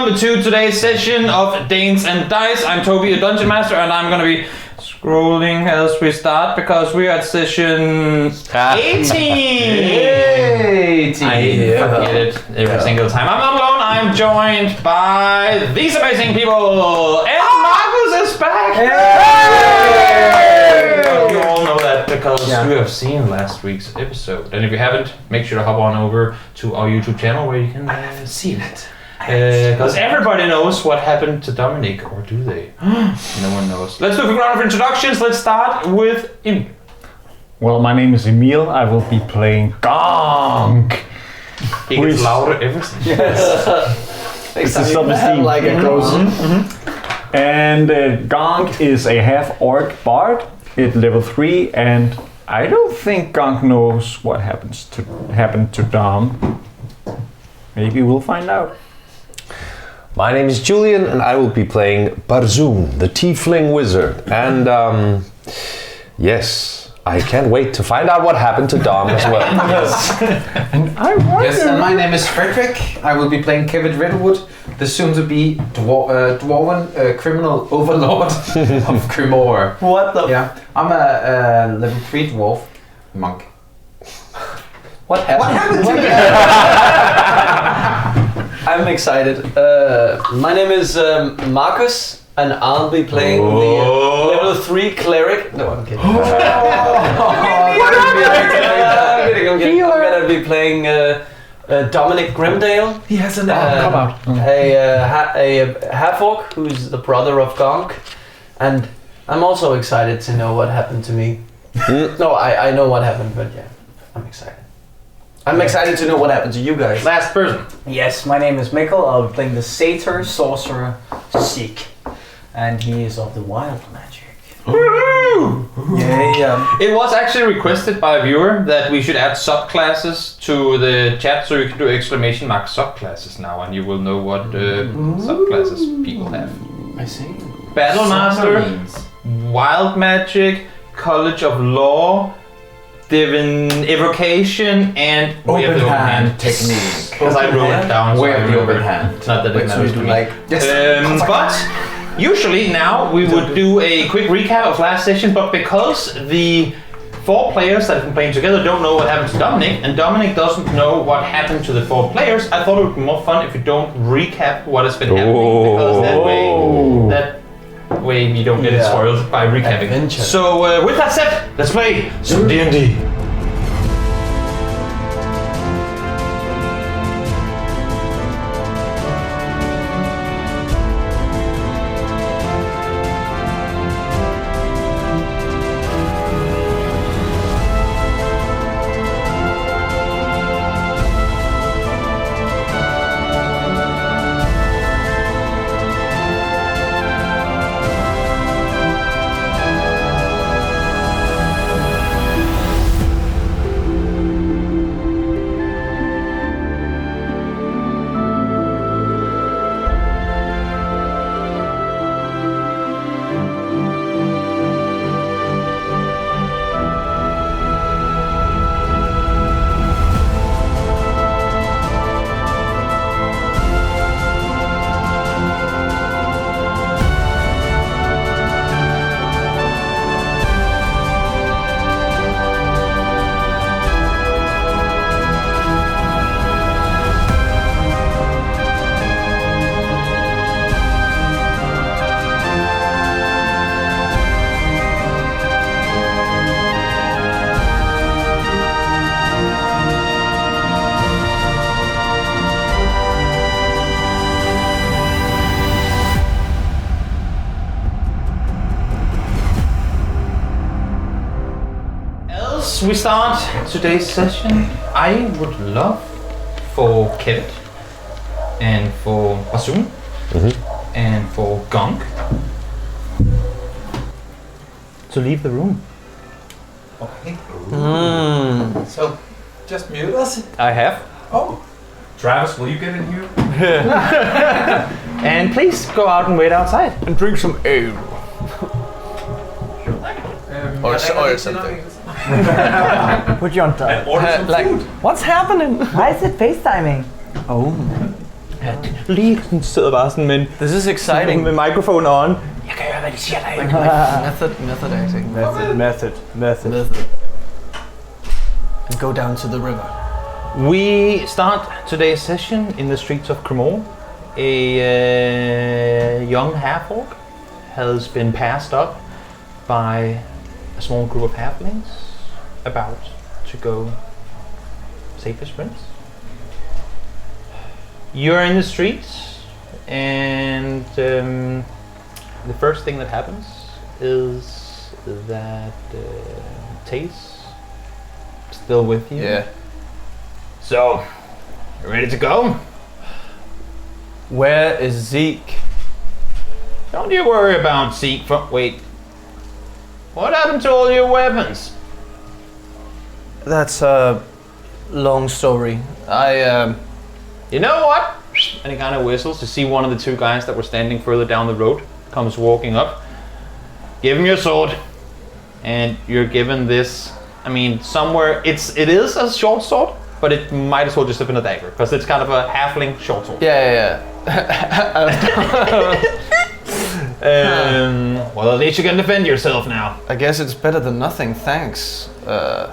welcome to today's session of Danes and Dice. I'm Toby, a Dungeon Master, and I'm gonna be scrolling as we start because we're at session 18! I forget it every single time. I'm not alone, I'm joined by these amazing people! And Marcus is back! You all know that because you have seen last week's episode. And if you haven't, make sure to hop on over to our YouTube channel where you can see it. Because everybody knows what happened to Dominic, or do they? No one knows. Let's do a quick round of introductions. Let's start with Emil. Well, my name is Emil. I will be playing Gonk. He gets louder every single Yes. It's a self-esteem. Like a close. And Gonk is a half-orc bard at level 3, and I don't think Gonk knows what happened to Dom. Maybe we'll find out. My name is Julian, and I will be playing Barzoon, the Tiefling Wizard. And yes, I can't wait to find out what happened to Dom as well. Yes. And I wonder. Yes, and my name is Frederick. I will be playing Kevin Riddlewood, the soon-to-be dwarven criminal overlord of Cremor. What the? Yeah, I'm a level 3 dwarf monk. What happened to you? I'm excited. My name is Marcus, and I'll be playing the level 3 cleric. No, I'm kidding. I'm gonna be playing Dominic Grimdale. He has a name. Come out. A half-orc who's the brother of Gonk, and I'm also excited to know what happened to me. No, I know what happened, but yeah, I'm excited. I'm excited to know what happened to you guys. Last person. Yes, my name is Mikkel. I'll be playing the Satyr Sorcerer Seek, and he is of the wild magic. Yeah. It was actually requested by a viewer that we should add subclasses to the chat, so you can do exclamation mark subclasses now, and you will know what subclasses people have. I see. Battle Master, Wild Magic, College of Law, Divine Evocation, and Way of the Open Hand technique. Because I wrote it down. Way so of the open hand. Not that it matters to me. Yes. But usually now we would do a quick recap of last session, but because the 4 players that have been playing together don't know what happened to Dominic, and Dominic doesn't know what happened to the 4 players, I thought it would be more fun if you don't recap what has been happening, because that way you don't get it spoiled by recapping. Adventure. So with that said, let's play some D&D. We start today's session. I would love for Kevin and for Barzoon and for Gonk to leave the room. Okay. So, just mute us. I have. Oh. Travis, will you get in here? And please go out and wait outside. And drink some ale. Or something. Put you on time. And order some food. What's happening? Why is it FaceTiming? Oh. Lige sidder bare sådan med, This is exciting. med mikrofon on. Jeg kan høre, hvad de siger derinde. Method acting. Method. And go down to the river. We start today's session in the streets of Cremor. A young half-orc has been passed up by a small group of halflings about to go save his prince. You're in the streets, and the first thing that happens is that Tace still with you. Yeah. So, you ready to go? Where is Zeke? Don't you worry about Zeke. Wait. What happened to all your weapons? That's a long story. You know what? And he kind of whistles to see one of the two guys that were standing further down the road comes walking up. Give him your sword, and you're given this. I mean, somewhere it is a short sword, but it might as well just have been a dagger because it's kind of a halfling short sword. Yeah. Well, at least you can defend yourself now. I guess it's better than nothing, thanks. I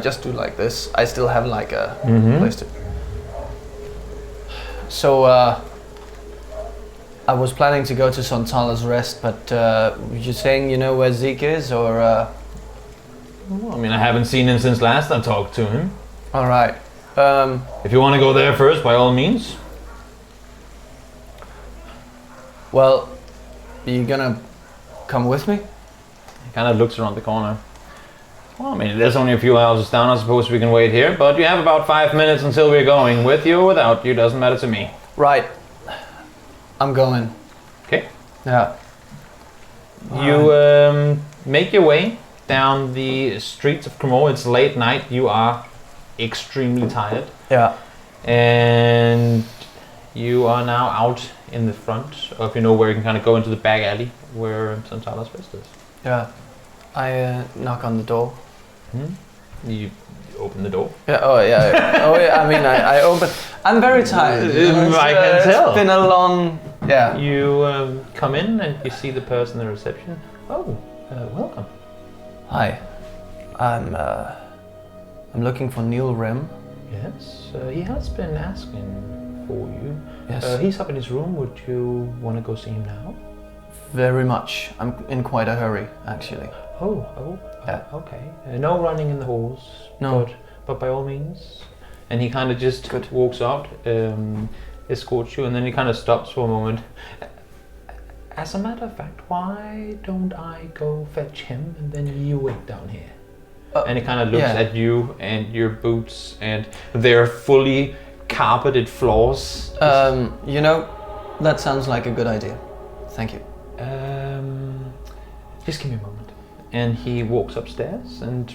just do like this. I still have like a place to... So, I was planning to go to Sontala's Rest, but you're saying you know where Zeke is, or... Well, I mean, I haven't seen him since last I talked to him. Alright. If you want to go there first, by all means. Well, are you gonna come with me? He kind of looks around the corner. Well, I mean, it is only a few houses down. I suppose we can wait here, but you have about 5 minutes until we're going. With you or without you, doesn't matter to me. Right. I'm going. Okay. Yeah. You make your way down the streets of Cremor. It's late night. You are extremely tired. Yeah. And you are now out in the front of, where you can kind of go into the back alley where Santala's Rest is. Yeah. I knock on the door. You open the door. Yeah. Oh yeah. I mean, I open. I'm very tired. I can tell. It's been a long. Yeah. You come in and you see the person in the reception. Oh, welcome. Hi. I'm looking for Neil Rem. Yes, he has been asking for you. Yes. He's up in his room. Would you want to go see him now? Very much. I'm in quite a hurry, actually. Yeah. Okay. No running in the halls. No. But by all means. And he kind of just walks out, escorts you, and then he kind of stops for a moment. As a matter of fact, why don't I go fetch him and then you wait down here? And he kind of looks at you and your boots and their fully carpeted floors. That sounds like a good idea. Thank you. Just give me a moment. And he walks upstairs, and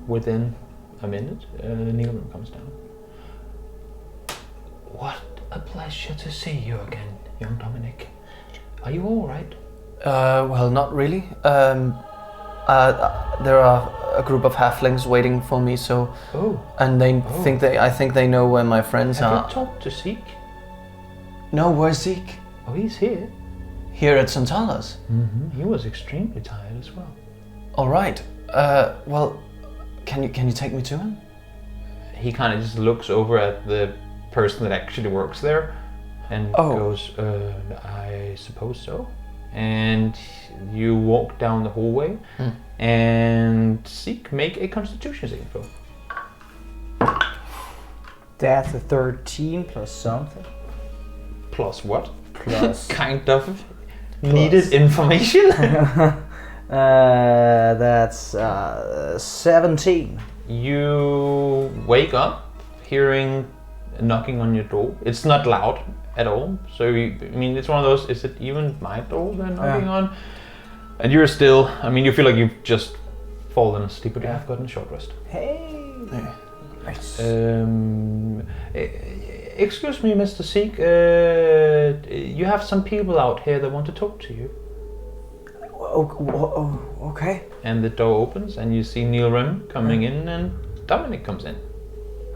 within a minute, Neil comes down. What a pleasure to see you again, young Dominic. Are you all right? Well, not really. There are a group of halflings waiting for me, so... Oh. And I think they know where my friends are. Have you talked to Zeke? No, where's Zeke? Oh, he's here. Here at Santala's? He was extremely tired as well. All right. Well, can you take me to him? He kind of just looks over at the person that actually works there and goes, I suppose so. And you walk down the hallway and Zeke, make a constitution saving throw. That's a 13 plus something. Plus what? Plus. Kind of needed information. That's 17. You wake up hearing knocking on your door. It's not loud at all. So, it's one of those, is it even my door they're knocking on? And you're still, you feel like you've just fallen asleep, but you have gotten a short rest. Hey. Nice. Excuse me, Mr. Zeke. You have some people out here that want to talk to you. Okay. And the door opens, and you see Neil Rem coming in, and Dominic comes in.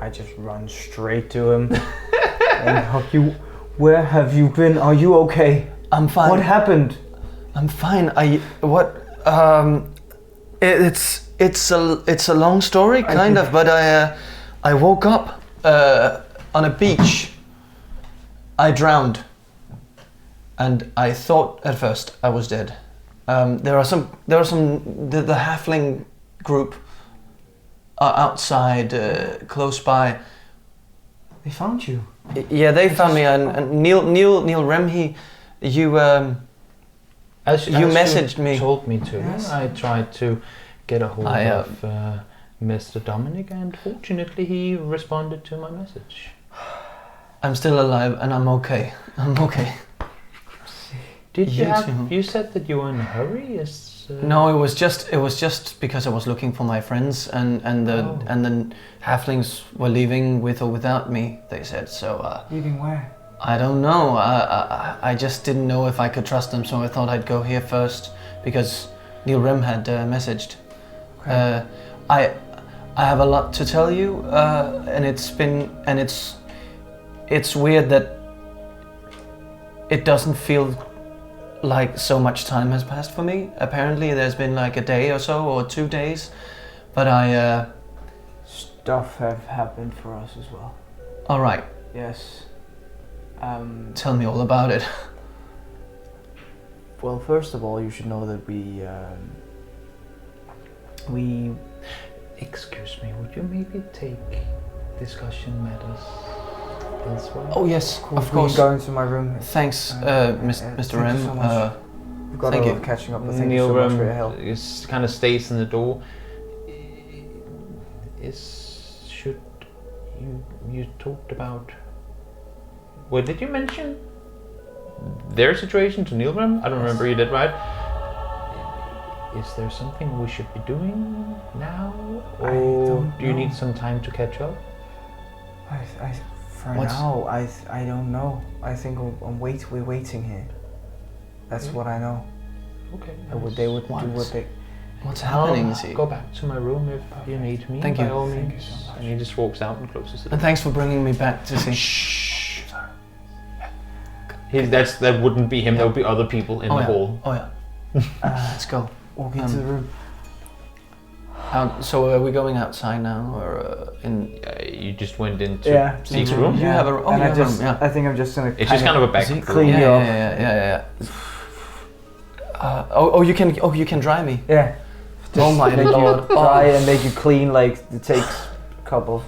I just run straight to him. and hug you. Where have you been? Are you okay? I'm fine. What happened? I'm fine. It's a long story, kind of, but I woke up on a beach. I drowned, and I thought at first I was dead. The halfling group are outside, close by. They found you. Yeah, they found me, and Neil Rem, you messaged me. Told me to. Yes. I tried to get a hold of Mr. Dominic, and fortunately he responded to my message. I'm still alive, and I'm okay. I'm okay. Did you You too. You said that you were in a hurry? No, it was just because I was looking for my friends, and the halflings were leaving with or without me. They said so. Leaving where? I don't know. I just didn't know if I could trust them, so I thought I'd go here first because Neil Rem had messaged. Okay. I have a lot to tell you, and it's weird that it doesn't feel like so much time has passed for me. Apparently, there's been like a day or so, or 2 days, but Stuff have happened for us as well. All right, Yes. tell me all about it. Well, first of all, you should know that we Excuse me, would you maybe take discussion matters elsewhere? Oh yes, of we're course. going to my room. Thanks, Mr. thank Rem. you so much. We've got thank a lot you. of catching up, but thank Neil you so much for your Rem help. kind of stays in the door. You talked about? Well, did you mention their situation to Neil Rem? I don't remember. You did, right? Is there something we should be doing now, or don't do you know. need some time to catch up? For What's- now, I don't know. I think we're waiting here. That's Okay. what I know. Okay. They would do What? what they. What's happening? I'll Is he? go back to my room if you need me. Thank by you. all Thank you means. so much. And he just walks out and closes the door. And thanks for bringing me back to see. Shh. That wouldn't be him. There would be other people in Oh the yeah. hall. Oh yeah. Let's go. Walk into the room. So are we going outside now, or in? You just went into Yeah. Zeke's into- room. You have a- oh, and you I have a just, room, yeah. I think I'm just gonna. It's just kind of a back Zeke? room. Clean Yeah, you up. yeah. You can dry me. Yeah. Oh my Make lord. you dry and make you clean. Like it takes a couple of Oh,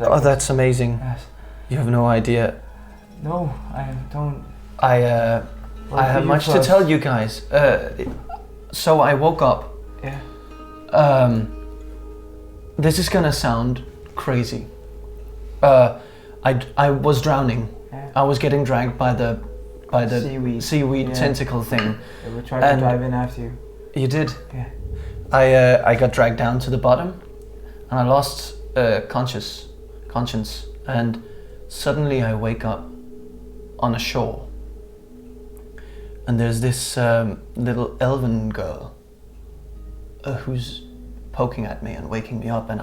seconds. that's amazing. Yes. You have no idea. No, I don't. I Well, have you much to first. tell you guys. So I woke up. Yeah. This is gonna sound crazy. I was drowning. Yeah. I was getting dragged by the Seaweed. Yeah. tentacle thing. Yeah, we tried And- to dive in after you. You did. Yeah. I got dragged down to the bottom, and I lost conscience, and suddenly I wake up on a shore, and there's this little elven girl who's poking at me and waking me up, and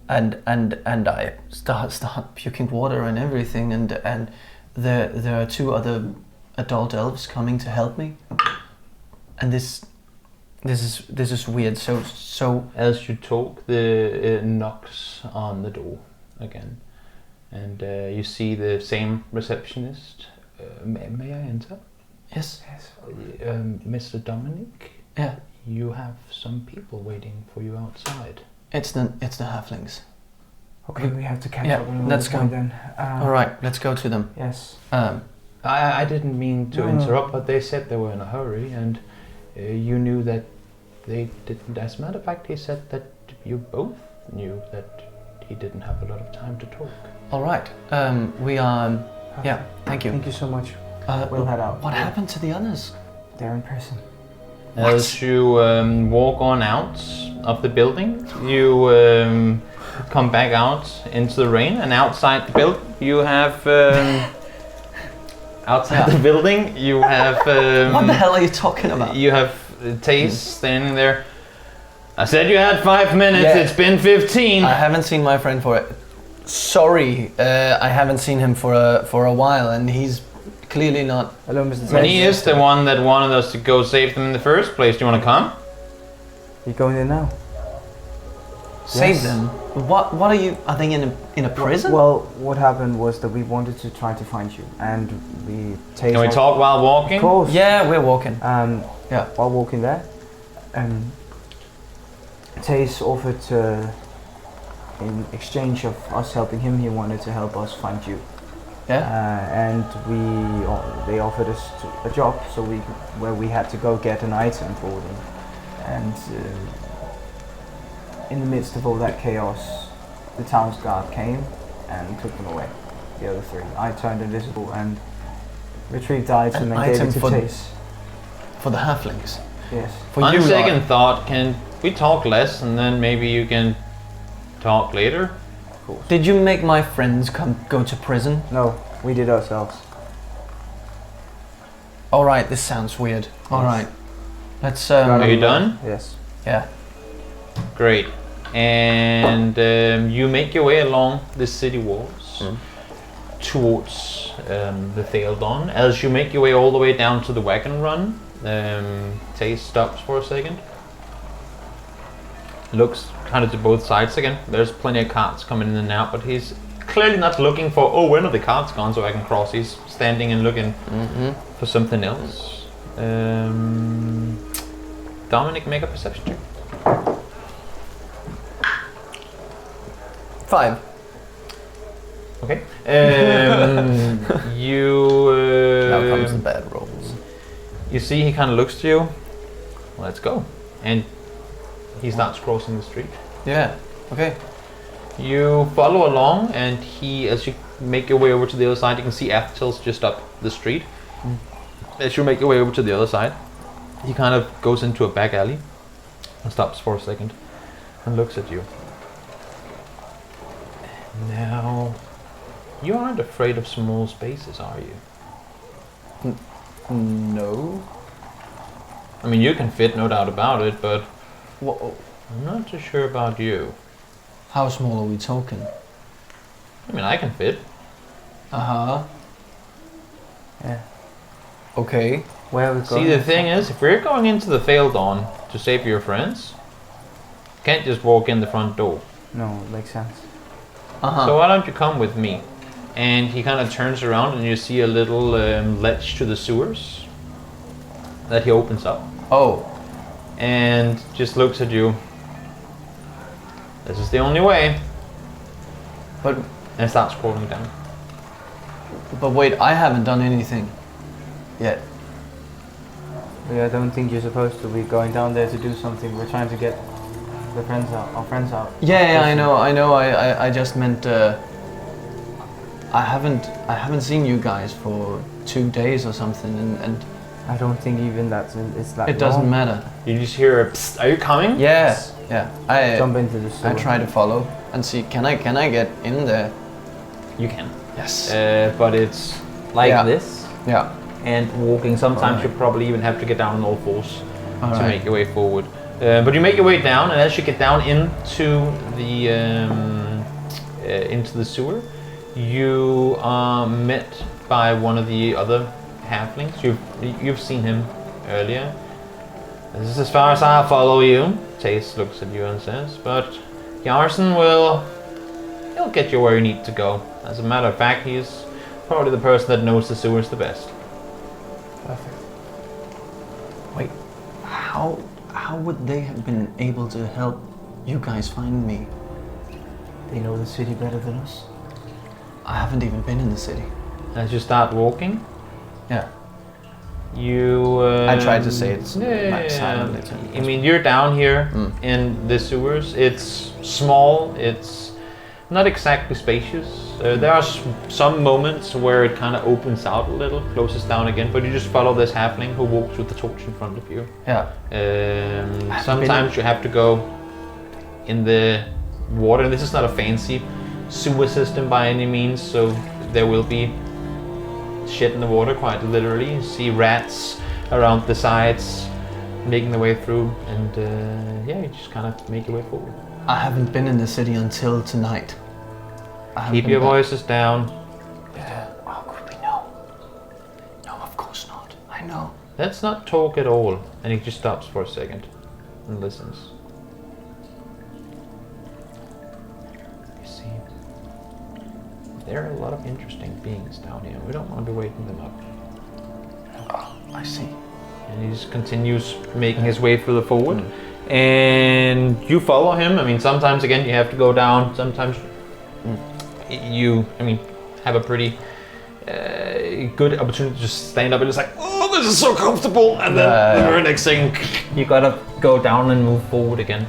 I start puking water and everything, and there are 2 other adult elves coming to help me, and this is weird. So As you talk, the knocks on the door again, and you see the same receptionist. May I enter? yes, Yes. Mr. Dominic, yeah, you have some people waiting for you outside. it's the halflings. Okay, we have to catch Yeah, up. on let's the go. point then. All right, let's go to them. Yes. I didn't mean to No. interrupt, but they said they were in a hurry, and you knew that they didn't. As a matter of fact, he said that you both knew that he didn't have a lot of time to talk. All right, we are. Yeah, thank you. Thank you so much. We'll head out. What happened to the others? They're in prison. As you walk on out of the building, you come back out into the rain, and outside the building you have the building you have What the hell are you talking about? you have Taze standing there. I said you had 5 minutes. Yeah. It's been 15. I haven't seen my friend for sorry. I haven't seen him for a while, and he's clearly not. Hello, Mr. When Tate. he is the one that wanted us to go save them in the first place, do you want to come? You going in now? Save Yes. them. What are you? Are they in a prison? Well, what happened was that we wanted to try to find you, and we Can we talk while walking? Of course. Yeah, we're walking. Yeah. While walking there, Taze offered to, in exchange of us helping him, he wanted to help us find you. Yeah. And they offered us a job, so where we had to go get an item for them, and in the midst of all that chaos, the town's guard came and took them away. The other three. I turned invisible and retrieved the item An and gave item it to for- Taze. For the halflings. Yes. For On you, second Lord. thought, can we talk less and then maybe you can talk later? Did you make my friends go to prison? No, we did ourselves. All right, this sounds weird. All right, let's. Are you done? Yes. Yeah. Great. And you make your way along the city walls towards the Theodon. As you make your way all the way down to the wagon run, Taze stops for a second. Looks kind of to both sides again. There's plenty of carts coming in and out, but he's clearly not looking for, oh, when are the carts gone so I can cross? He's standing and looking for something else. Dominic, make a perception check. 5. Okay. You. Now comes the bad rolls. You see, he kind of looks to you. Let's go. And he starts crossing the street. Yeah. Okay. You follow along, and as you make your way over to the other side, you can see Aftil's just up the street. As you make your way over to the other side, he kind of goes into a back alley and stops for a second and looks at you. Now, you aren't afraid of small spaces, are you? No. I mean, you can fit, no doubt about it, but Whoa. I'm not too sure about you. How small are we talking? I mean, I can fit. Yeah. Okay. Where are we going? See, the thing is, if we're going into the Theodon to save your friends, you can't just walk in the front door. No, it makes sense. So why don't you come with me? And he kind of turns around and you see a little ledge to the sewers that he opens up. Oh. And just looks at you. This is the only way. But And starts crawling down. wait, I haven't done anything yet. I don't think you're supposed to be going down there to do something. We're trying to get our friends out. Yeah, I know. I just meant I haven't seen you guys for 2 days or something, and I don't think even it's that it doesn't long. matter. You just hear a psst, are you coming? Yeah. I Jump into the sewer. I try to follow and see. Can I get in there? You can. Yes. But it's like Yeah. this. Yeah. And walking, sometimes Alright. you probably even have to get down on all fours to Alright. make your way forward. But you make your way down, and as you get down into the sewer, you are met by one of the other halflings. You've seen him earlier. This is as far as I'll follow you. Tace looks at you and says, but Yarson he'll get you where you need to go. As a matter of fact, he's probably the person that knows the sewers the best. Perfect. Wait, how would they have been able to help you guys find me? They know the city better than us. I haven't even been in the city. As you start walking, Yeah. you... I tried to say it like silently to I mean, you're down here in the sewers. It's small, it's not exactly spacious. There are some moments where it kind of opens out a little, closes down again, but you just follow this halfling who walks with the torch in front of you. Yeah. Sometimes you have to go in the water. This is not a fancy sewer system by any means, so there will be shit in the water, quite literally. You see rats around the sides making their way through, and you just kind of make your way forward. I haven't been in the city until tonight. Keep your voices down. How could we know? No, of course not. I know. Let's not talk at all. And he just stops for a second and listens. You see, there are a lot of interesting beings down here. We don't want to be waking them up. I see. And he just continues making his way further forward. And you follow him. I mean, sometimes again you have to go down. Sometimes you, have a pretty good opportunity to just stand up and it's like, oh, this is so comfortable. And then the very next thing, you gotta go down and move forward again.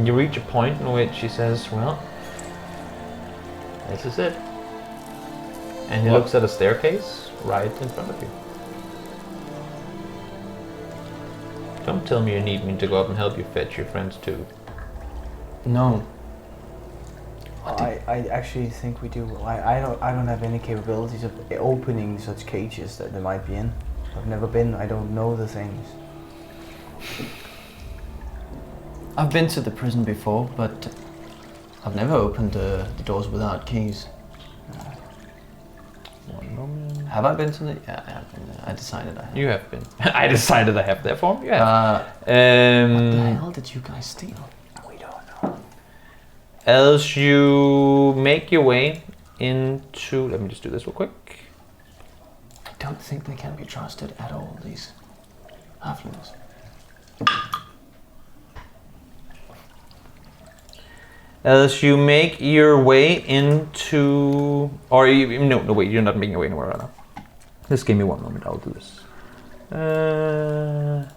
You reach a point in which he says, well, this is it. And he looks at a staircase right in front of you. Don't tell me you need me to go up and help you fetch your friends too. No. I actually think we do. I don't have any capabilities of opening such cages that they might be in. I've never been. I don't know the things. I've been to the prison before, but I've never opened the doors without keys. One moment. Have I been to the? Yeah, I have been there. I decided I have. You have been. I decided I have, therefore you have. What the hell did you guys steal? We don't know. As you make your way into, let me just do this real quick. I don't think they can be trusted at all, these halflings. As you make your way into, or no, wait, you're not making your way anywhere right now. Just give me one moment, I'll do this. There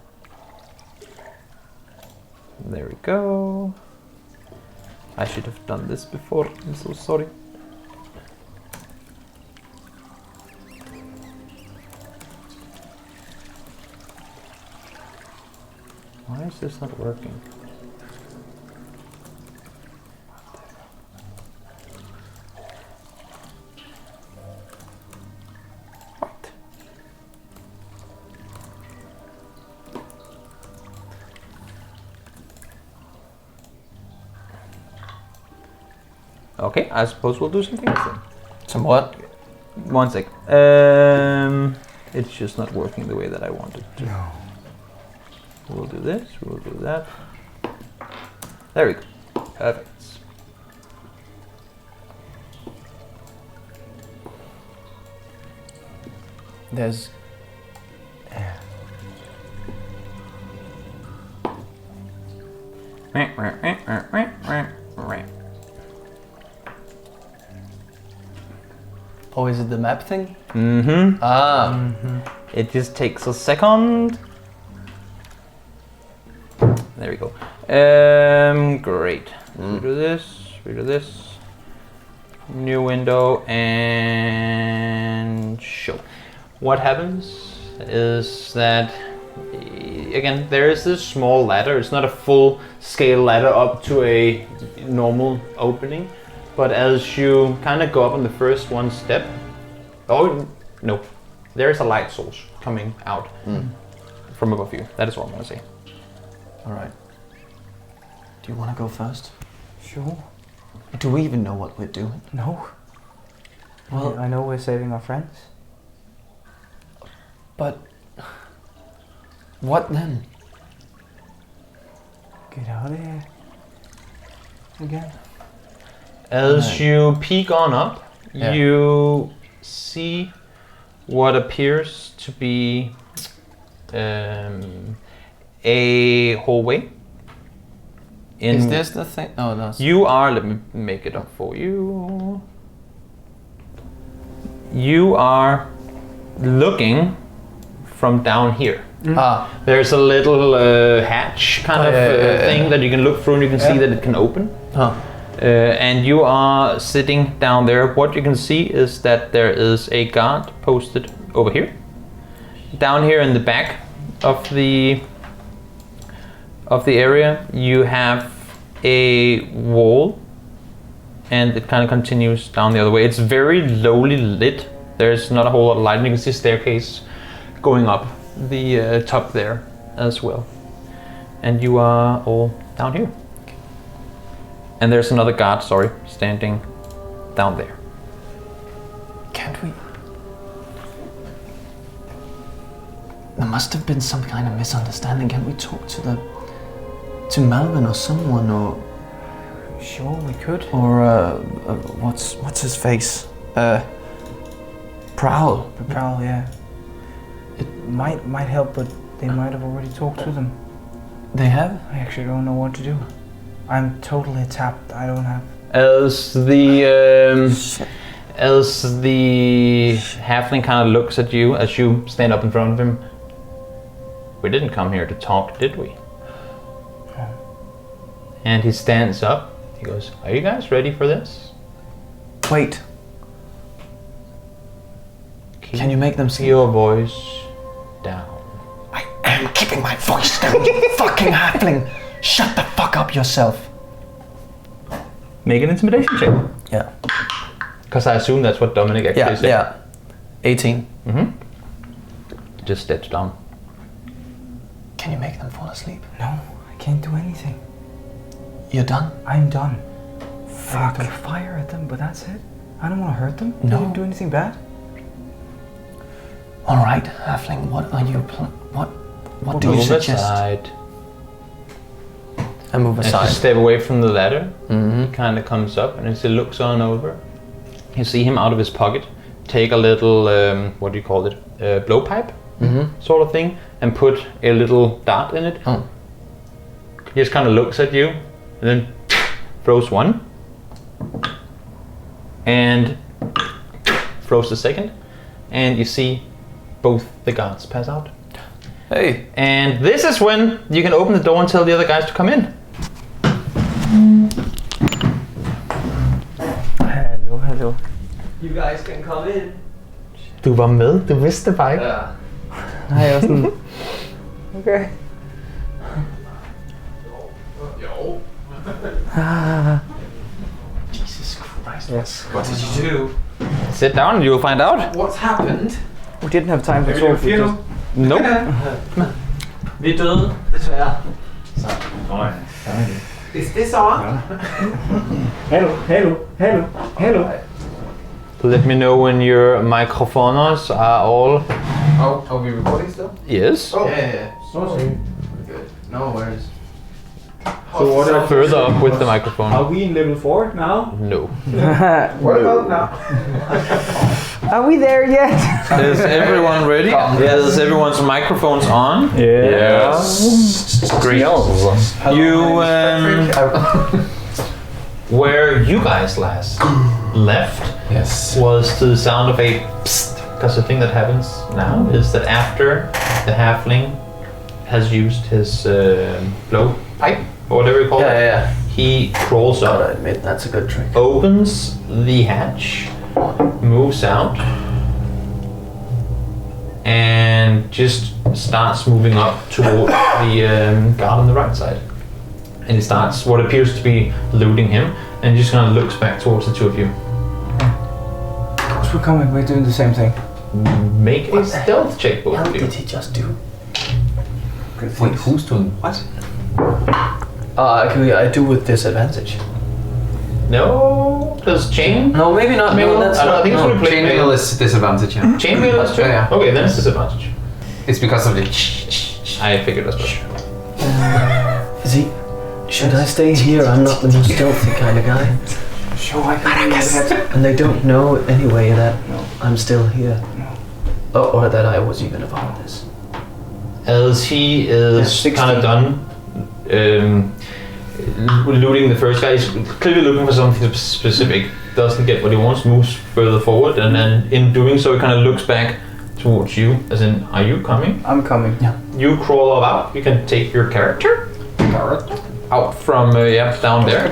we go. I should have done this before, I'm so sorry. Why is this not working? What? Okay, I suppose we'll do something else then. Some what? One sec. It's just not working the way that I wanted to. No. We'll do this, we'll do that. There we go. Perfect. There's. Oh, is it the map thing? Mm-hmm. Ah. It just takes a second. There we go. Great. We do this, we do this. New window and show. What happens is that, again, there is this small ladder. It's not a full scale ladder up to a normal opening, but as you kind of go up on the first one step, oh no, there is a light source coming out from above you. That is what I'm gonna say. All right. Do you want to go first? Sure. Do we even know what we're doing? No. Well, I know we're saving our friends. but what then? Get out of here. Again. As you peek on up, you see what appears to be a hallway. Is this the thing? Oh, no. You are, let me make it up for you. You are looking from down here. Ah, There's a little hatch kind of thing that you can look through and you can see that it can open. And you are sitting down there. What you can see is that there is a guard posted over here. Down here in the back of the area, you have a wall, and it kind of continues down the other way. It's very lowly lit. There's not a whole lot of light. You can see a staircase going up the top there as well. And you are all down here. And there's another guard, standing down there. Can't we? There must have been some kind of misunderstanding. Can we talk to Malvin or someone, or Sure, we could. or what's his face? Prowl. The prowl, yeah. It might help, but they might have already talked to them. They have? I actually don't know what to do. I'm totally tapped. I don't have. As the halfling kind of looks at you as you stand up in front of him. We didn't come here to talk, did we? And he stands up. He goes, "Are you guys ready for this?" Wait. Can you make them see? Your voice down. I am keeping my voice down, you fucking halfling! Shut the fuck up yourself! Make an intimidation check. Yeah. Because I assume that's what Dominic actually said. Yeah. 18. Mm-hmm. Just steps down. Can you make them fall asleep? No, I can't do anything. You're done? I'm done. Fuck. I throw fire at them, but that's it. I don't want to hurt them. No. They didn't do anything bad. Alright, halfling, what are you what do you Move suggest? aside. I move As aside. you step away from the ladder, Mm-hmm. he kind of comes up, and as he looks on over, you see him out of his pocket take a little, what do you call it, blowpipe Mm-hmm. sort of thing, and put a little dart in it. Oh. He just kind of looks at you, and then throws one, and throws the second, and you see both the guards pass out. Hey. And this is when you can open the door and tell the other guys to come in. Hello. You guys can come in. Du var med, du vidste bare ikke. Ja. Nej, jeg var sådan... Okay. Jo. Jesus Christ. Yes. What did you do? Sit down and you'll find out. What's happened? We didn't have time to Maybe you talk. We feel? just... Nope. Vi er døde, desværre. Is this on? Hello. Let me know when your microphones are all... Oh, are we recording still? Yes. Oh. Yeah. Good. No worries. So what are Further up with the microphone. Are we in level 4 now? No. What about now? Are we there yet? Is everyone ready? Is everyone's microphones on? Yes. Great. You, where you guys last left Yes. was to the sound of a psst, because the thing that happens now is that after the halfling has used his blow pipe, or whatever you call it, Yeah. he crawls Gotta up, admit, that's a good trick. opens the hatch, moves out, and just starts moving up toward the guard on the right side. And he starts what appears to be looting him, and just kind of looks back towards the two of you. We're coming. We're doing the same thing. Make a stealth check, both What of you. did he just do? Wait, who's doing what? I do with disadvantage. No, does chain? No, maybe not. Mail? No, that's I don't not. think No. it's really Chainmail is disadvantage, yeah. Chainmail is too? Yeah. Okay, then it's disadvantage. It's because of the I figured as much. Is he? Should I stay here? I'm not the most stealthy kind of guy. Sure, I can do that. And they don't know anyway that I'm still here. Or that I was even a part of this. As he is Yeah, kind of done looting the first guy, he's clearly looking for something specific, doesn't get what he wants, moves further forward, and then in doing so he kind of looks back towards you, as in, are you coming? I'm coming. Yeah. You crawl out, you can take your character out from, down there.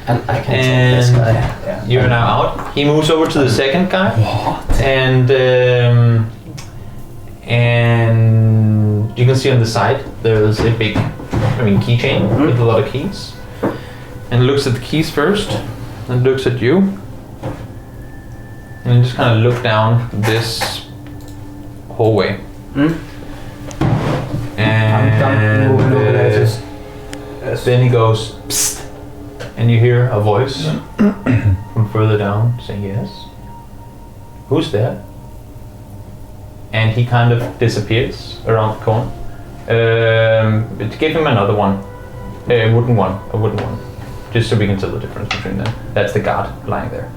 And I can take this guy. You're now out. He moves over to the second guy, and you can see on the side there's a big, keychain with a lot of keys. And looks at the keys first, and looks at you, and just kind of look down this hallway. And I'm done moving over there. Just... then he goes, psst, and you hear a voice from further down saying, "Yes? Who's there?" And he kind of disappears around the corner. Give him another one. A wooden one. Just so we can tell the difference between them. That's the guard lying there.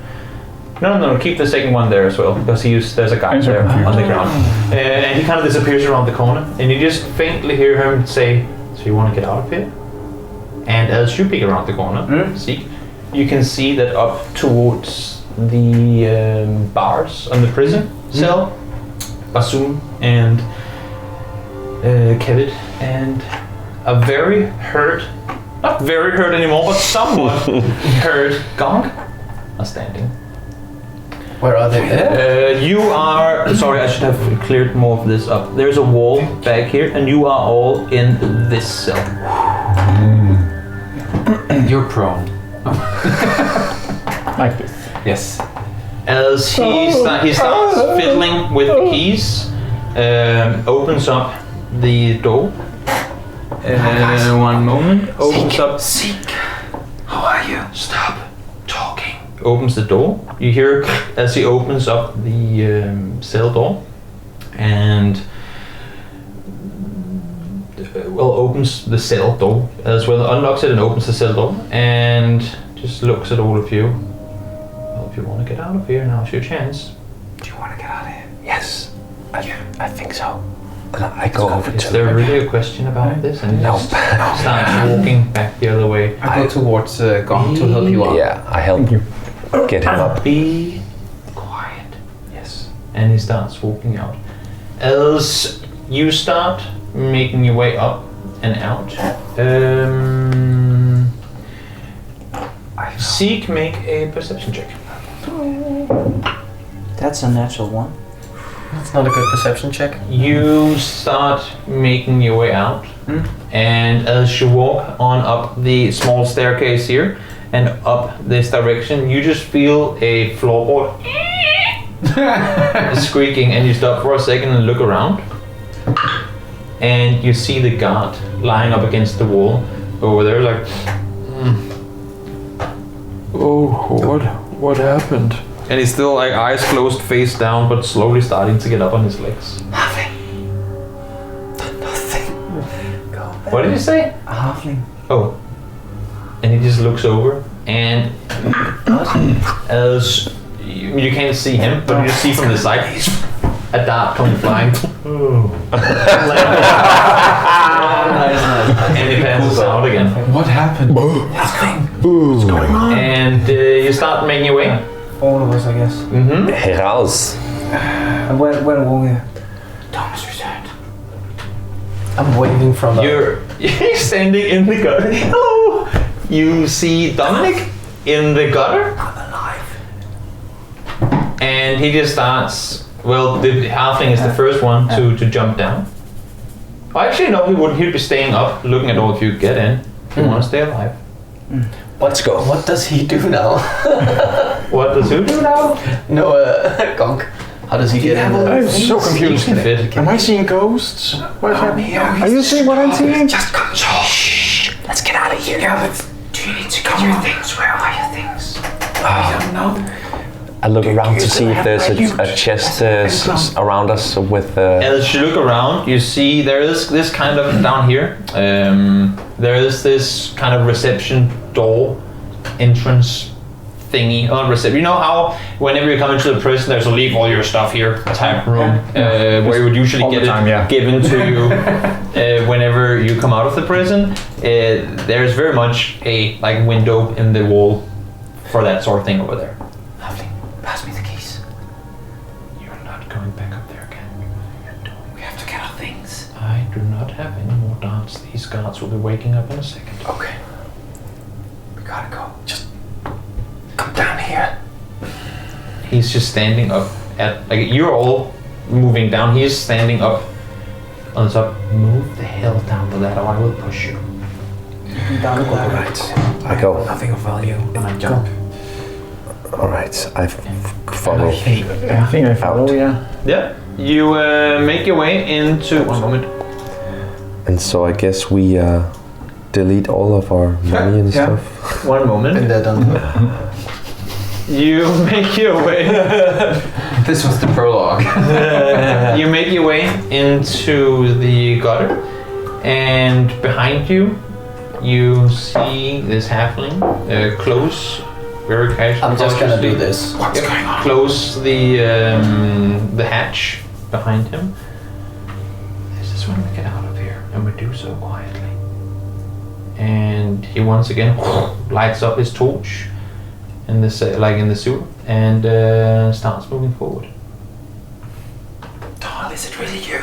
No, keep the second one there as well, because there's a guard there on the ground. And he kind of disappears around the corner, and you just faintly hear him say, "So you want to get out of here?" And as you peek around the corner, Zeke, you can see that up towards the bars on the prison cell, Bassoon and Kevin and a very hurt, not very hurt anymore, but somewhat hurt Gong are standing. Where are they? You are, sorry, I should have cleared more of this up. There's a wall back here, and you are all in this cell. You're prone. Like this. Yes. As he starts fiddling with the keys, opens up the door. One moment. Opens up. Seek. How are you? Stop talking. Opens the door. You hear as he opens up the cell door, and opens the cell door as well. Unlocks it and opens the cell door, and just looks at all of you. Well, if you want to get out of here, now's your chance. Do you want to get out of here? Yes, I think so. And I go over Is to there him. really a question about this? And he No. just starts walking back the other way. I go towards Gong to help you out. Yeah, I help you get him up. Be quiet. Yes. And he starts walking out. As you start making your way up and out, Seek, make a perception check. That's a natural one. That's not a good perception check. You start making your way out, and as you walk on up the small staircase here and up this direction, you just feel a floorboard squeaking, and you stop for a second and look around, and you see the guard lying up against the wall over there, like, "Oh, what happened?" And he's still like eyes closed, face down, but slowly starting to get up on his legs. Nothing. What did you say? A halfling. Oh. And he just looks over, and as you can't see him, but you just see from the side, a dart comes flying. And he passes out again. What happened? What's going on? And you start making your way. All of us, I guess. Mm-hmm. Heraus. And where were we? Thomas returned. I'm waving from You're standing in the gutter. Hello! You see Dominic in the gutter. I'm alive. And he just starts, well, the halfling is the first one to jump down. Well, actually, no, he wouldn't. He'd be staying up, looking at all of you get in. If you want to stay alive. Let's go. What does he do now? What does who do now? No, Gonk. How does he get in? I'm so confused. You can fit. Am I seeing ghosts? What is happening? Are you seeing what I'm seeing? Just come. Shh. Let's get out of here. Yeah, but do you need to get your things? Where are your things? I don't know. I look around to see if there's a chest around us with. As you look around, you see there is this kind of down here. There is this kind of reception door entrance thingy. Not reception. You know how whenever you come into the prison, there's a leave all your stuff here type room where you would usually All get the time, it given to you whenever you come out of the prison. There's very much a like window in the wall for that sort of thing over there. Lovely. Pass me the keys. You're not going back up there again. We have to get our things. I do not have any more darts. These guards will be waking up in a second. Okay. We gotta go. Just come down here. He's just standing up at, like, you're all moving down. He is standing up on the top. Move the hell down to that or I will push you. Down the ladder. Right. I go. Nothing of value. And I jump. All right. I follow. I think I follow, yeah. Yeah. You make your way into, one moment. And so I guess we delete all of our money and Yeah. stuff? One moment. Been there, done that. You make your way. This was the prologue. You make your way into the gutter, and behind you, you see this halfling close very casually. I'm just gonna do this. What's going on? Close the hatch behind him. This is when we get out of here, and we do so quietly. And he once again lights up his torch in the in the sewer, and starts moving forward. Dawn, is it really you?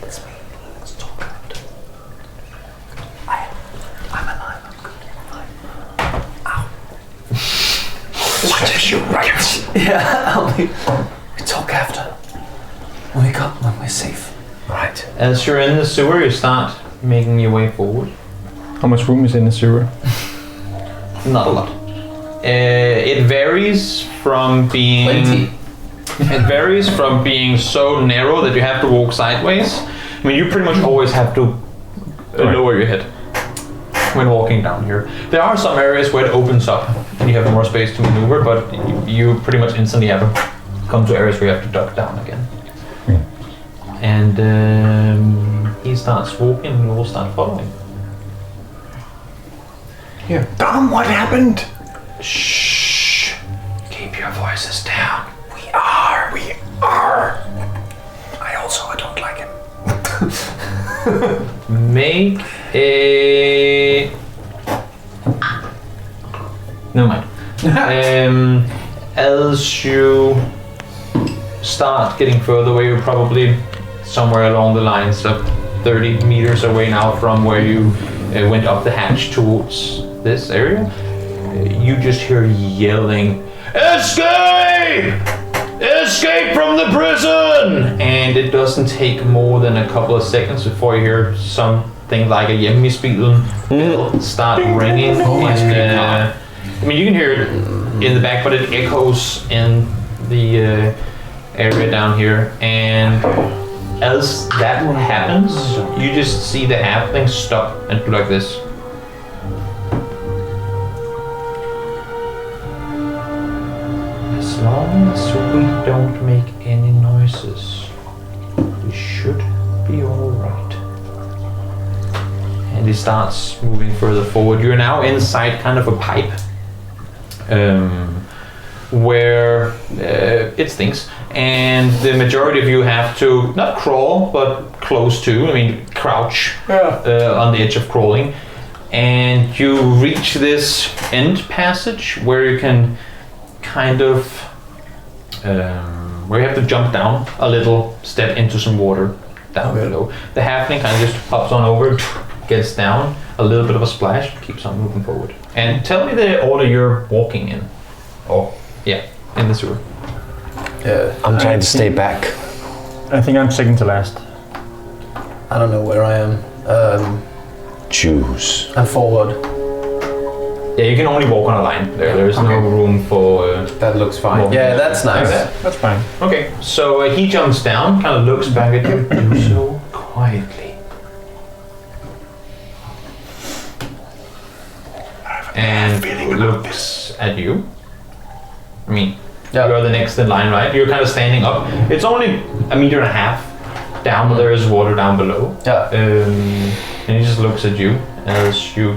It's me. Let's talk about it. I'm alive. I'm good. Ow. What is your right? Yeah, We talk after. When we're safe. Right. As you're in the sewer, you start making your way forward. How much room is in the sewer? Not a lot. It varies from being. Plenty. It varies from being so narrow that you have to walk sideways. I mean, you pretty much always have to lower your head when walking down here. There are some areas where it opens up and you have more space to maneuver, but you pretty much instantly have to come to areas where you have to duck down again. And he starts walking and you all start following. Dom, what happened? Shh. Keep your voices down. We are. I don't like him. Make a. Never mind. As you start getting further away, you're probably somewhere along the lines of 30 meters away now from where you went up the hatch towards this area. You just hear yelling, "Escape! Escape from the prison!" And it doesn't take more than a couple of seconds before you hear something like a hjemmespielen bell start ringing. I mean, you can hear it in the back, but it echoes in the area down here. And as that happens, you just see the halfling stop and do like this. As long as we don't make any noises, we should be alright. And he starts moving further forward. You're now inside kind of a pipe where it stinks. And the majority of you have to, not crawl, but close to, I mean, crouch on the edge of crawling. And you reach this end passage where you can kind of where you have to jump down a little step into some water down below. The halfling kind of just hops on over, gets down, a little bit of a splash, keeps on moving forward. And tell me the order you're walking in. Oh, yeah, in the sewer. I'm trying to stay back. I think I'm second to last. I don't know where I am. Choose. I'm forward. Yeah, you can only walk on a line. There's no room for. That looks fine. Well, Yeah, that's nice. That's fine. Okay, so he jumps down, kind of looks back at you, do so quietly. And looks at you. I mean, you're the next in line, right? You're kind of standing up. It's only 1.5 meters down, but there is water down below. Yeah. And he just looks at you as you,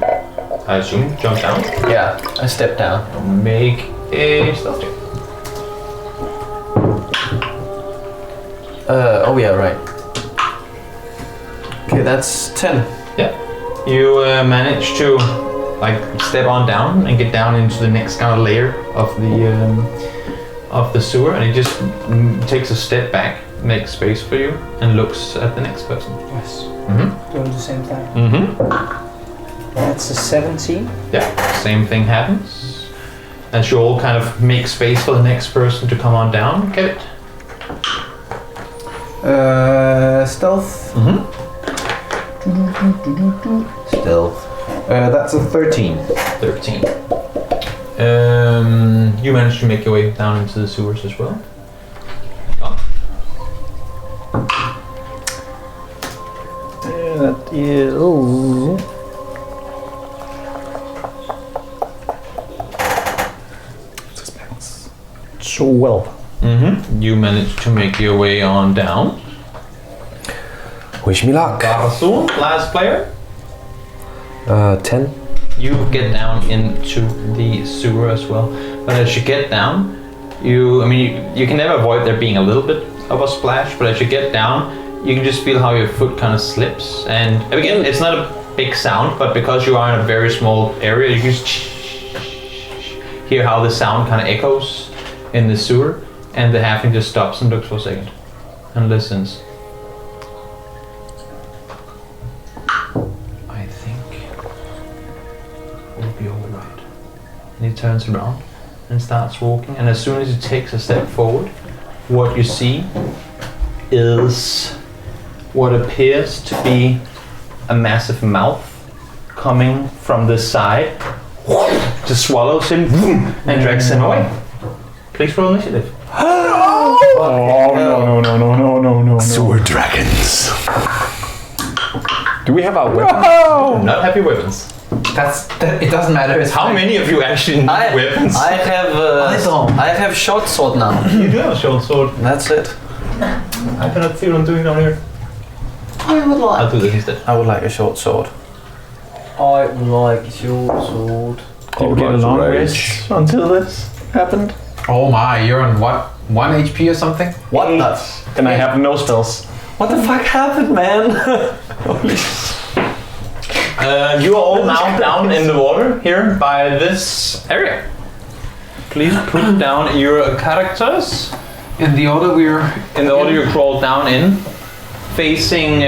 I assume, jump down. Yeah, I step down. Make a stealth check. Oh yeah, right. Okay, that's 10. Yeah. You manage to step on down and get down into the next kind of layer of the sewer, and he just takes a step back, makes space for you, and looks at the next person. Yes. Mm-hmm. Doing the same thing. Mm-hmm. That's a 17. Yeah. Same thing happens. As you all kind of make space for the next person to come on down. Get it. Stealth. Mm-hmm. Stealth. That's a 13. 13. You managed to make your way down into the sewers as well. That is 12. You manage to make your way on down. Wish me luck. Garson, last player. 10. You get down into the sewer as well. But as you get down, you can never avoid there being a little bit of a splash, but as you get down, you can just feel how your foot kind of slips. And again, it's not a big sound, but because you are in a very small area, you just hear how the sound kind of echoes in the sewer, and the halfling just stops and looks for a second and listens. I think we'll be alright. And he turns around and starts walking, and as soon as he takes a step forward, what you see is what appears to be a massive mouth coming from the side, just swallows him and drags him away. Please roll initiative. No. Sewer dragons. Do we have our weapons? Not happy weapons. It doesn't matter. It's How many of you actually need weapons? I have short sword now. You do have a short sword. That's it. I cannot see what I'm doing down here. I'll do this instead. I would like a short sword. I would like a short sword. Did we get a long rest until this happened? Oh my, you're on what? 1 HP or something? What the? And I have no spells. What the fuck happened, man? You are all now down in the water here by this area. Please put down your characters In the order we're... in the order you crawl down in, facing.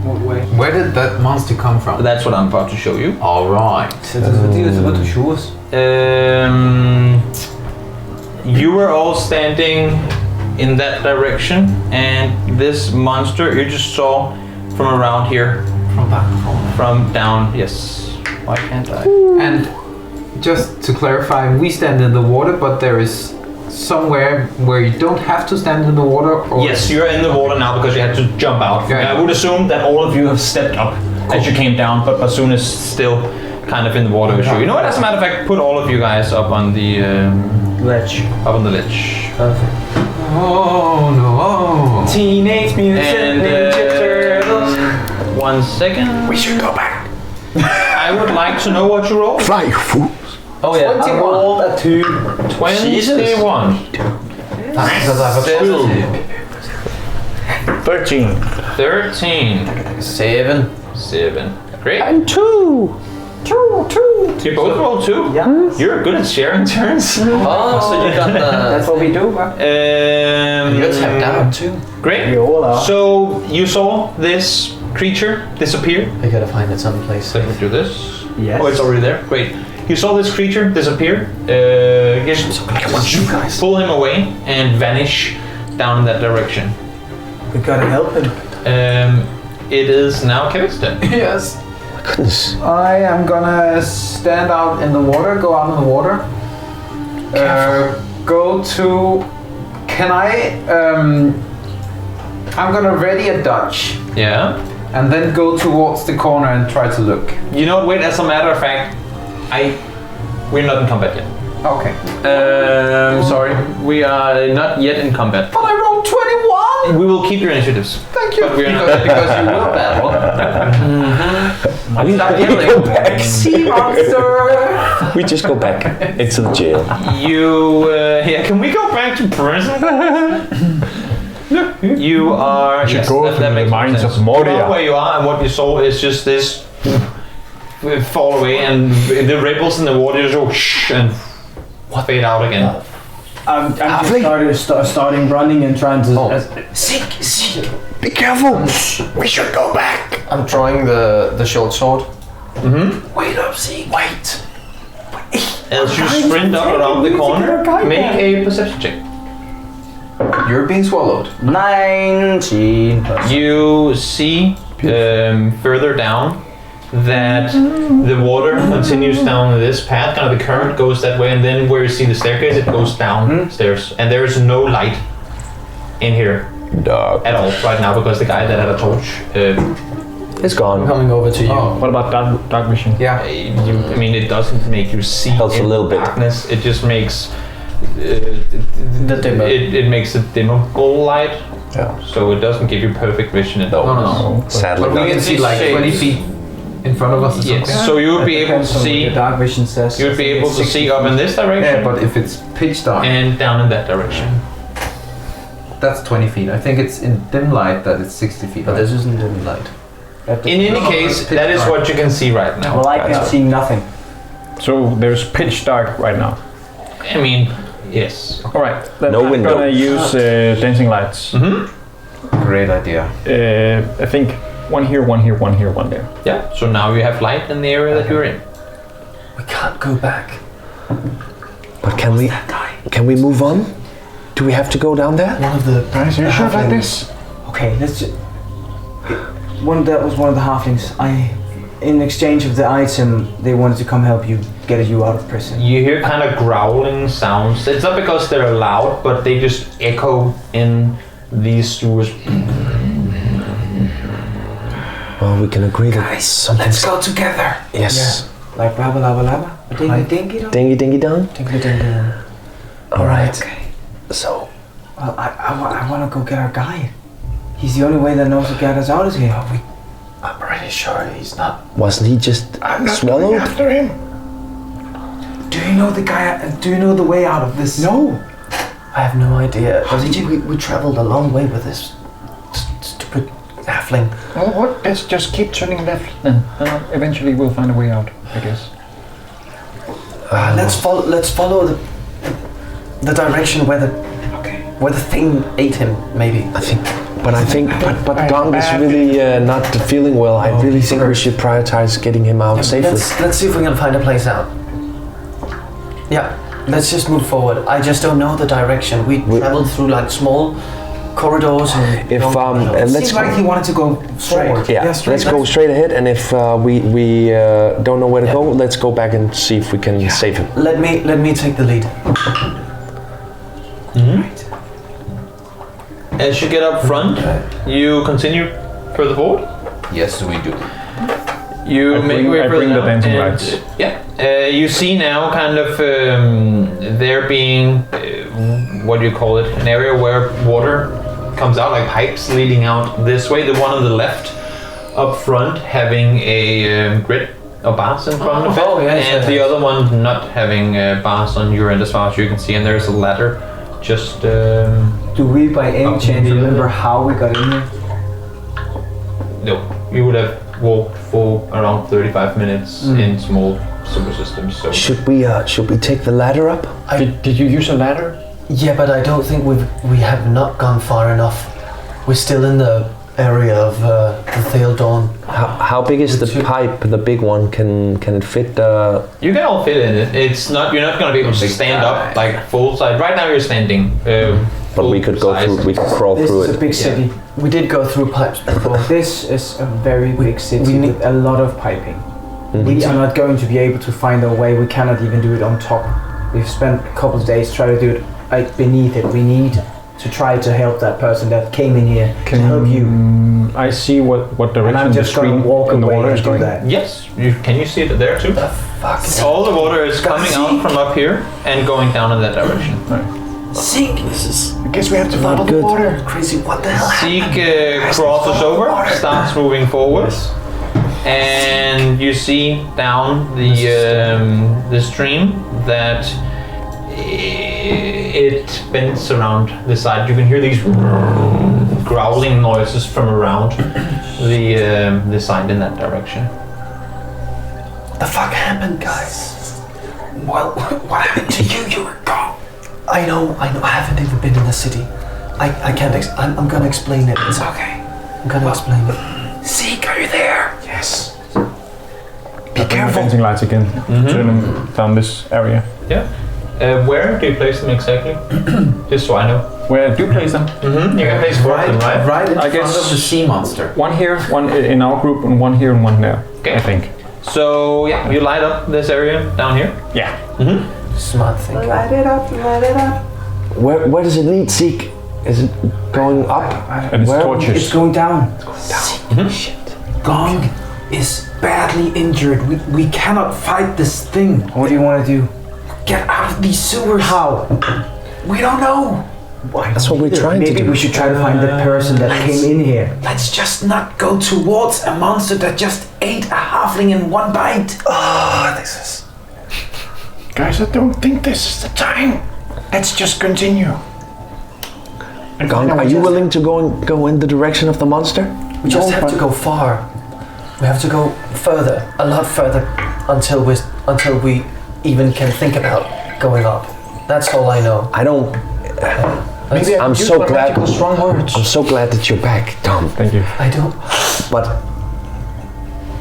What way? Where did that monster come from? That's what I'm about to show you. Alright. You were all standing in that direction, and this monster you just saw from around here, From that corner. from down. Yes. Why can't I? And just to clarify, we stand in the water, but there is somewhere where you don't have to stand in the water? Or Yes, you're in the water now because you had to jump out. Yeah. I would assume that all of you have stepped up as you came down, but Basun is still kind of in the water with you. You know what? As a matter of fact, put all of you guys up on the Ledge. up on the ledge. Perfect. Oh no. Teenage Mutant Ninja Turtles. 1 second. We should go back. I would like to know what you rolled. Fly, fool. Oh yeah, 21. I rolled a 2. 21. Because I have a Still 13. 13. 7. 7. Great. And 2. You both rolled 2? Yeah. You're good at sharing turns. Oh, so you got That's the... what we do, bro. You're tapped out too. Great. We all are. So you saw this creature disappear. I gotta find it someplace. Let me do this. Yes. Oh, it's already there. Great. You saw this creature disappear. Just pull him away and vanish down that direction. We gotta help him. It is now Kevin's turn. Yes. Goodness. I am gonna stand out in the water, go out in the water. Go to... Can I... I'm gonna ready a dodge. Yeah. And then go towards the corner and try to look. You know what? Wait. As a matter of fact, we're not in combat yet. Okay. Sorry, we are not yet in combat. But I rolled 21! We will keep your initiatives. Thank you. But we're not- Because you will battle. Stop yelling. Sea monster! We just go back into the jail. You, can we go back to prison? You are. We should Yes, go that to the makes more mines sense. of Moria. You know where you are, and what you saw is just this fall away, and the ripples in the water just go shh and fade out again. I'm just starting running and trying to... Seek. Be careful. We should go back. I'm drawing the short sword. Wait up, Seek. Wait. As you sprint up around the corner, make a perception check. You're being swallowed. 19 plus. You see further down that the water continues down this path, kind of the current goes that way, and then where you see the staircase, it goes downstairs, and there is no light in here Dog. at all right now because the guy that had a torch It's gone. I'm coming over to you. Oh. What about dark vision? Yeah. I mean, it doesn't make you see Helps a in little bit. darkness. It just makes The dimmer. It makes a dimmable light, Yeah. so it doesn't give you perfect vision at all. No. Sadly But we not. can see like 20 feet in front of us or Yes. something. So you would be It able to depends on what see. the dark vision says. You would be able to see up in this Yeah, direction but if it's pitch dark, and down in that direction. that's 20 feet. I think it's in dim light that it's 60 feet. But Right? this isn't dim light. In any case, it's pitch that is dark. what you can see right now. Well, I can see nothing. So there's pitch dark right now. I mean, yes. All right. Then No I'm window. gonna use dancing lights. Great idea. I think one here, one here, one here, one there. Yeah. So now you have light in the area that you're in. We can't go back. But can we move on? Do we have to go down there? One of the Guys, are you sure like this? Okay, let's just... That was one of the halflings. In exchange of the item, they wanted to come help you, get you out of prison. You hear kind of growling sounds. It's not because they're loud, but they just echo in these sewers. Well, we can agree that Let's something's... go together. Yes. Like blabba lava lava? Dingy dingy dong? Dingy dingy dong? Dinky dinky. All right. Okay. So, Well, I want to go get our guy. He's the only way that knows to get us out of here. I'm pretty sure he's not. wasn't he just swallowed? After him. Do you know the guy? Do you know the way out of this? No. I have no idea. We traveled a long way with this stupid halfling. Well, what? Let's just keep turning left then. Eventually we'll find a way out, I guess. Let's follow the direction where the thing ate him. Maybe. I think but Gong is really not feeling well. I really think we should prioritize getting him out safely. Let's see if we can find a place out. Yeah. Let's just move forward. I just don't know the direction. We traveled through like small corridors and. If let's Seems like he wanted to go forward. yeah, let's go straight ahead, and if we don't know where to go, let's go back and see if we can save him. Let me take the lead. As you get up front, you continue further forward. Yes, we do. You make your way I further bring the down, dancing and, lights. Yeah, you see now kind of there being what do you call it? An area where water comes out, like pipes leading out this way. The one on the left, up front, having a grid or bars in front of it, and the other one not having bars on your end as far as you can see. And there's a ladder just. Do we by any chance remember how we got in here? No, you would have walked for around 35 minutes in small sewer systems. So Should we take the ladder up? Did you use a ladder? Yeah, but I don't think we have not gone far enough. We're still in the area of the Thale Dawn. How big is the pipe? The big one? Can it fit? you can all fit in it. It's not. You're not going to be able to stand up like full size. Right now you're standing. But we could go through. We could crawl This through is a it. big city. We did go through pipes before. This is a very big city we need- with a lot of piping. We are not going to be able to find our way. We cannot even do it on top. We've spent a couple of days trying to do it like beneath it. We need to try to help that person that came in here to help you. I see what And direction I'm the just going stream to walk in the away water and is do going. that. Yes. Can you see it there too? Fuck. All the water is coming out from up here and going down in that direction. Zeke, this is I guess we have to follow good. the water. crazy. What the hell? Zeke crosses over, starts moving forward, and you see down the stream that it bends around the side. You can hear these growling noises from around the side in that direction. What the fuck happened, guys? Well, what happened to you? You were gone. I know. I haven't even been in the city. I can't. I'm gonna explain it. It's Okay. I'm gonna explain it. Zeke, are you there? Yes. Be careful. Dancing lights again. Turn them down this area. Yeah. Where do you place them exactly? Just so I know. Where do you place them? You can place four of them, right? Right in I front guess- of the sea monster. One here, one in our group, and one here and one there. Okay. I think. So yeah, you light up this area down here. Yeah. Smart thinking. Light it up, light it up. Where does it lead, Zeke? Is it going up? And it's Where? torches. It's going down. Shit. Gong is badly injured. We cannot fight this thing. What do you want to do? Get out of these sewers. How? We don't know. That's what we're trying to Maybe do. we should try to find the person that came in here. Let's just not go towards a monster that just ate a halfling in one bite. This is. Guys, I don't think this is the time. Let's just continue. Gong, are you willing to go in the direction of the monster? We just have to go far. We have to go further, a lot further, until we even can think about going up. That's all I know. I don't. I'm so glad. I'm so glad that you're back, Tom. Thank you. I don't. But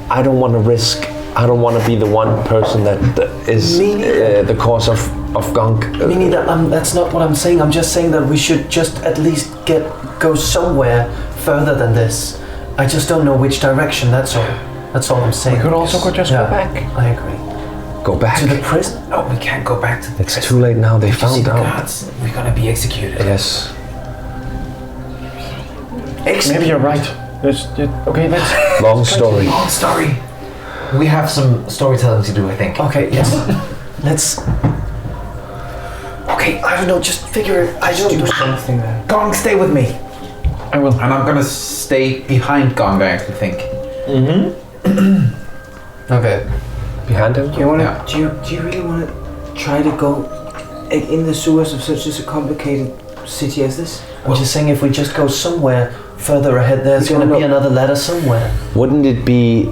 I don't want to risk. I don't want to be the one person that is the cause of gunk. Me neither. That's not what I'm saying. I'm just saying that we should just at least go somewhere further than this. I just don't know which direction. That's all. That's all I'm saying. We could also go back. I agree. Go back To the prison? No, we can't go back to the It's too late now. They See found the out. guards. We're gonna be executed. Yes. Maybe you're right. Let's Long story. Long story. We have some storytelling to do, I think. Okay. Yes. Let's. Okay. I don't know. Just figure it. I don't Do something then. Gong, stay with me. I will. And I'm gonna stay behind Gong, I actually think. Okay. Behind him. Do you want to? Yeah. Do you really want to try to go in the sewers of such a complicated city as this? I'm just saying, if we just go somewhere further ahead, there's You going to don't be know- another ladder somewhere. Wouldn't it be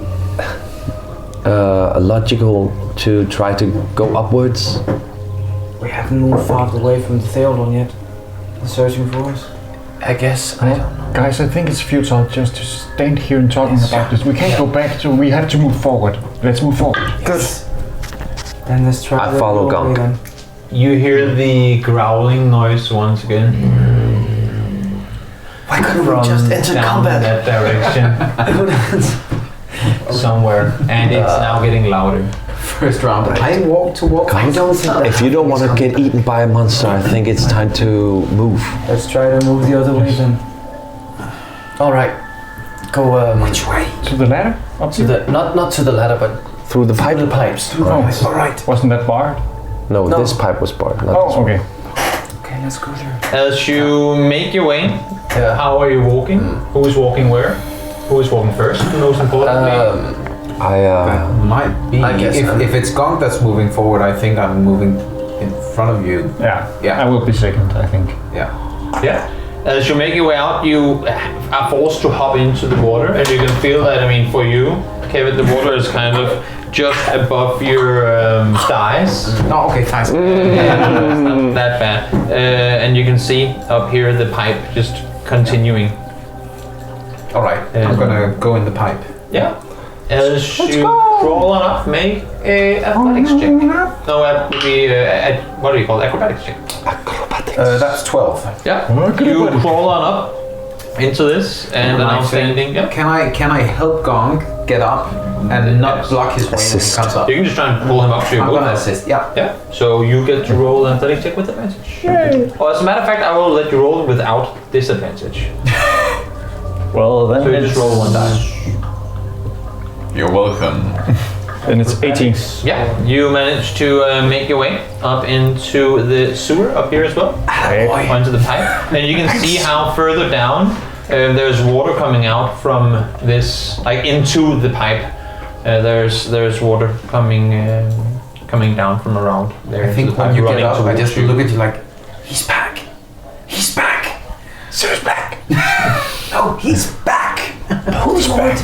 logical to try to go upwards? We haven't moved far away from the Theodon yet. They're searching for us. I guess. I don't know. Guys, I think it's futile just to stand here and talking about this. We can't go back, so we have to move forward. Let's move forward. Good. Then let's try. I the follow other way Gunk. then. You hear the growling noise once again Why couldn't we from just enter down combat? that direction somewhere, and it's now getting louder. First round. I walk to walk. I don't think if you don't want to get eaten by a monster, I think it's time to move. Let's try to move the other way then. All right. Go. Which way? To the ladder? Up To here? the not to the ladder, but Through the pipe? through the pipes. Right. All right. Wasn't that barred? No, No. this pipe was barred. Not this Oh, one. okay. Okay, let's go there. As you make your way, Yeah. how are you walking? Who is walking where? Who is walking first? Most importantly. That might be. I guess if it's Gong that's moving forward, I think I'm moving in front of you. Yeah. Yeah. I will be second, I think. Yeah. Yeah. As you make your way out, you are forced to hop into the water, and you can feel that. I mean, for you, Kevin, the water is kind of just above your thighs. No, okay, thanks. It's not that bad. And you can see up here the pipe just continuing. All right. I'm gonna go in the pipe. Yeah. As you crawl on up, make a athletics check. No, that would be what do you call it? Acrobatics check. That's 12. Yeah. You crawl on up into this, and an outstanding. Yeah. Can I help Gong get up and not block his way when he Assist. comes up? You can just try and pull him up to your I'm boat. gonna assist. Yeah. Yeah. So you get to roll an athletics check with advantage. Well, as a matter of fact, I will let you roll without disadvantage. Well, then So you just roll one die. You're welcome. Then it's 18. Yeah, you manage to make your way up into the sewer up here as well, onto the pipe, and you can see how further down there's water coming out from this, like into the pipe. There's water coming down from around there. I think into the when pipe, you get running up, I towards just you. look at you like, he's back. He's back. Sir's back. No, he's back. Who's back?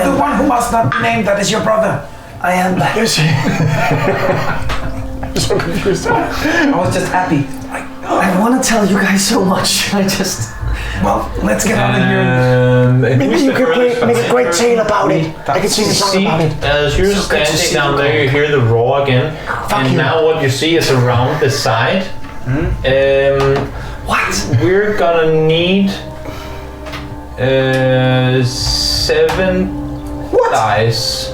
The one who must not be named. That is your brother. I am back. So confused. I was just happy. I want to tell you guys so much. I just. Well, let's get out of here. Maybe you could make a great tale about it. I can sing a song See, about it. as you're standing down there, you hear the roar again, and now what you see is around the side. What? We're gonna need 7 dice.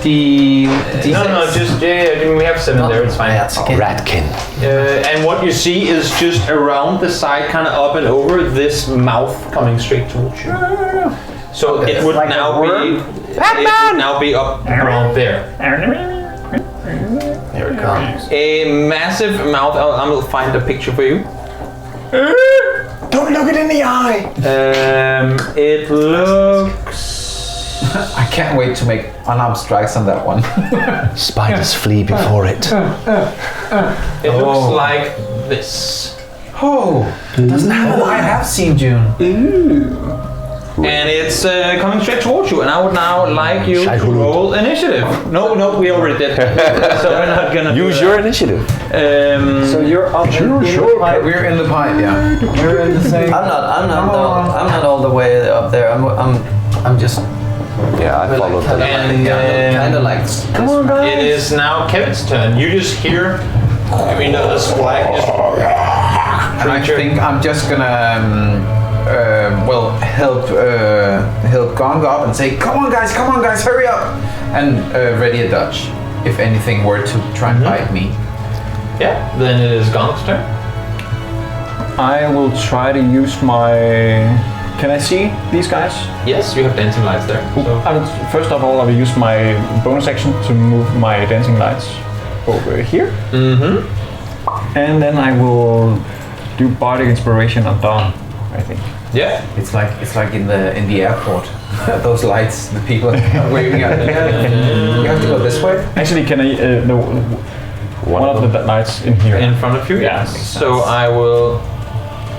No, just we have 7 there. It's fine. Ratkin. And what you see is just around the side, kind of up and over, this mouth coming straight towards you. So it would Like now a be worm? up around there. Here it comes. A massive mouth. I will find a picture for you. Don't look it in the eye. It looks. I can't wait to make unarmed strikes on that one. Spiders flee before it. It looks like this. Oh, doesn't have. I have seen June. And it's coming straight towards you, and I would now like you to Scheiße. roll initiative. No, we already did. So we're not gonna Use your initiative. So you're up in the pipe. We're in the pipe, yeah. We're in the same. I'm not all the way up there. I'm just Yeah, I followed kind them. of like. Come on, guys. It is now Kevin's turn. You just hear, this black And I think I'm just gonna, help Gong up and say, come on guys, hurry up! And ready a dodge, if anything were to try and bite me. Yeah, then it is Gong's turn. I will try to use my. Can I see these guys? Yes, you have dancing lights there. So. First of all, I will use my bonus action to move my dancing lights over here. Mm-hmm. And then I will do bardic inspiration on Dawn, I think. Yeah. It's like in the airport. Those lights, the people are waving at me. You have to go this way. Actually, can I one of the lights in here? In front of you, Yeah, yes. makes So I will.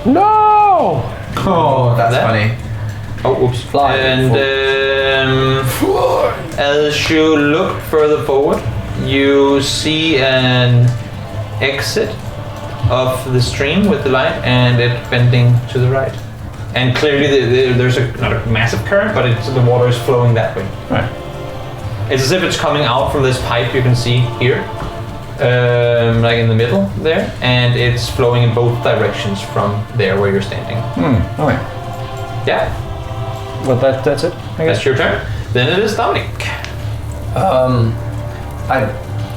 No! Oh, that's That? funny. Oh, oops. And as you look further forward, you see an exit of the stream with the light, and it bending to the right. And clearly, there's not a massive current, but the water is flowing that way. Right. It's as if it's coming out from this pipe you can see here, like in the middle there, and it's flowing in both directions from there where you're standing. Okay. Yeah, Well, that's it, I guess. that's your turn. Then it is Dominic.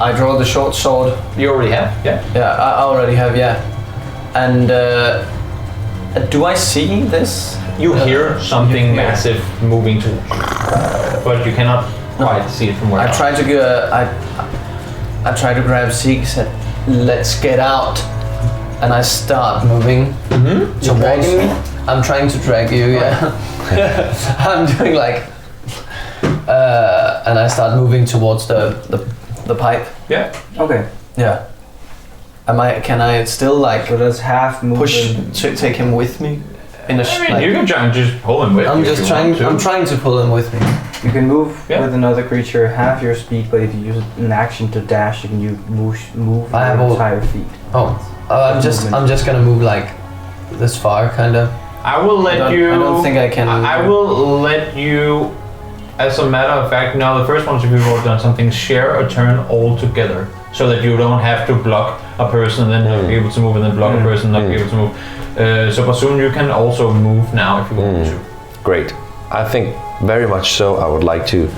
I draw the short sword. You already have, yeah. Yeah, I already have. Yeah, and do I see this? You hear something massive moving to, but you cannot quite see it from where. I try to go. I try to grab Zeke. Said, "Let's get out," and I start moving towards me. I'm trying to drag you. Yeah, I'm doing like, and I start moving towards the pipe. Yeah. Okay. Yeah. Can I still like So that's half movement. push to take him with me? In a I mean, you can try and just pull him with you. I'm if just you trying. want to. I'm trying to pull him with me. You can move Yeah. with another creature half your speed, but if you use an action to dash, you can move I have your all- entire feet. Oh, I'm just gonna move like this far, kind of. I will let you. I don't think I can. I will let you. As a matter of fact, now the first one to be rolled on something, share a turn all together, so that you don't have to block a person and then not be able to move, and then block a person and not be able to move. So Basun, you can also move now if you want to. Great. I think very much so. I would like to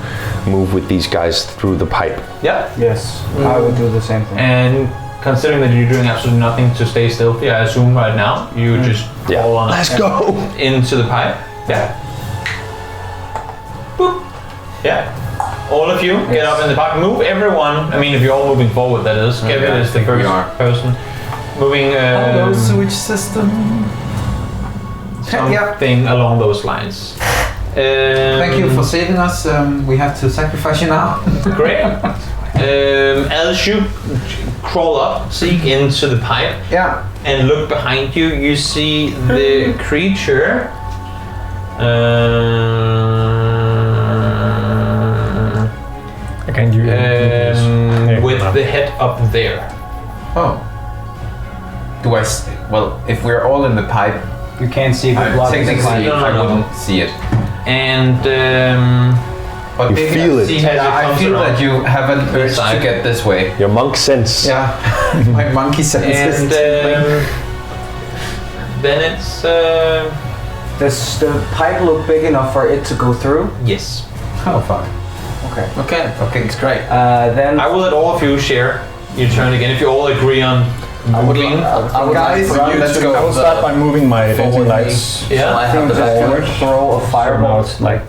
move with these guys through the pipe. Yeah. Yes, I would do the same thing. And considering that you're doing absolutely nothing to stay stealthy, I assume right now you just fall on Let's go. into the pipe. Yeah. Boop. Yeah. All of you get up in the pipe. Move everyone. I mean, if you're all moving forward, that is. Kevin is the we first are. person moving. sewage system. Something along those lines. Thank you for saving us. We have to sacrifice you now. Great. As you crawl up, seek into the pipe, Yeah. and look behind you, you see the creature. Again, you. With the head up there. Oh. Do I? Well, if we're all in the pipe, You can't see the blood. technically No, no, I no. wouldn't see it. And But You maybe feel I it. see- As it I comes feel around. that you have an urge to side. get this way. Your monk sense. Yeah. My monkey sense. and then it's Does the pipe look big enough for it to go through? yes. Oh fuck. Okay. Okay, it's great. Then I will let all of you share your turn again if you all agree on moving. Guys, let's go. I will start by moving my dancing lights. Yeah. I have the forward. Throw a So now fireball, it's like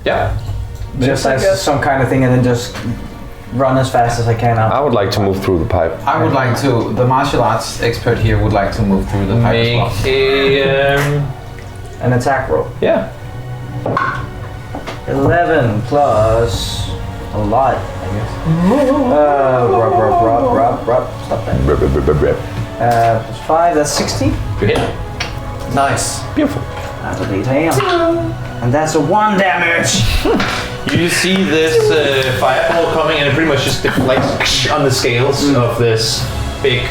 Yeah. just I as guess. some kind of thing, and then just run as fast as I can out. I would like to move through the pipe. I would like to. The martial arts expert here would like to move through the pipe as Make well. An attack roll. Yeah. 11 plus a lot, I guess. Stop that. Plus 5, that's 16. You hit. Nice. Beautiful. That's a D10. And that's a 1 damage. You see this fireball coming, and it pretty much just deflects on the scales of this big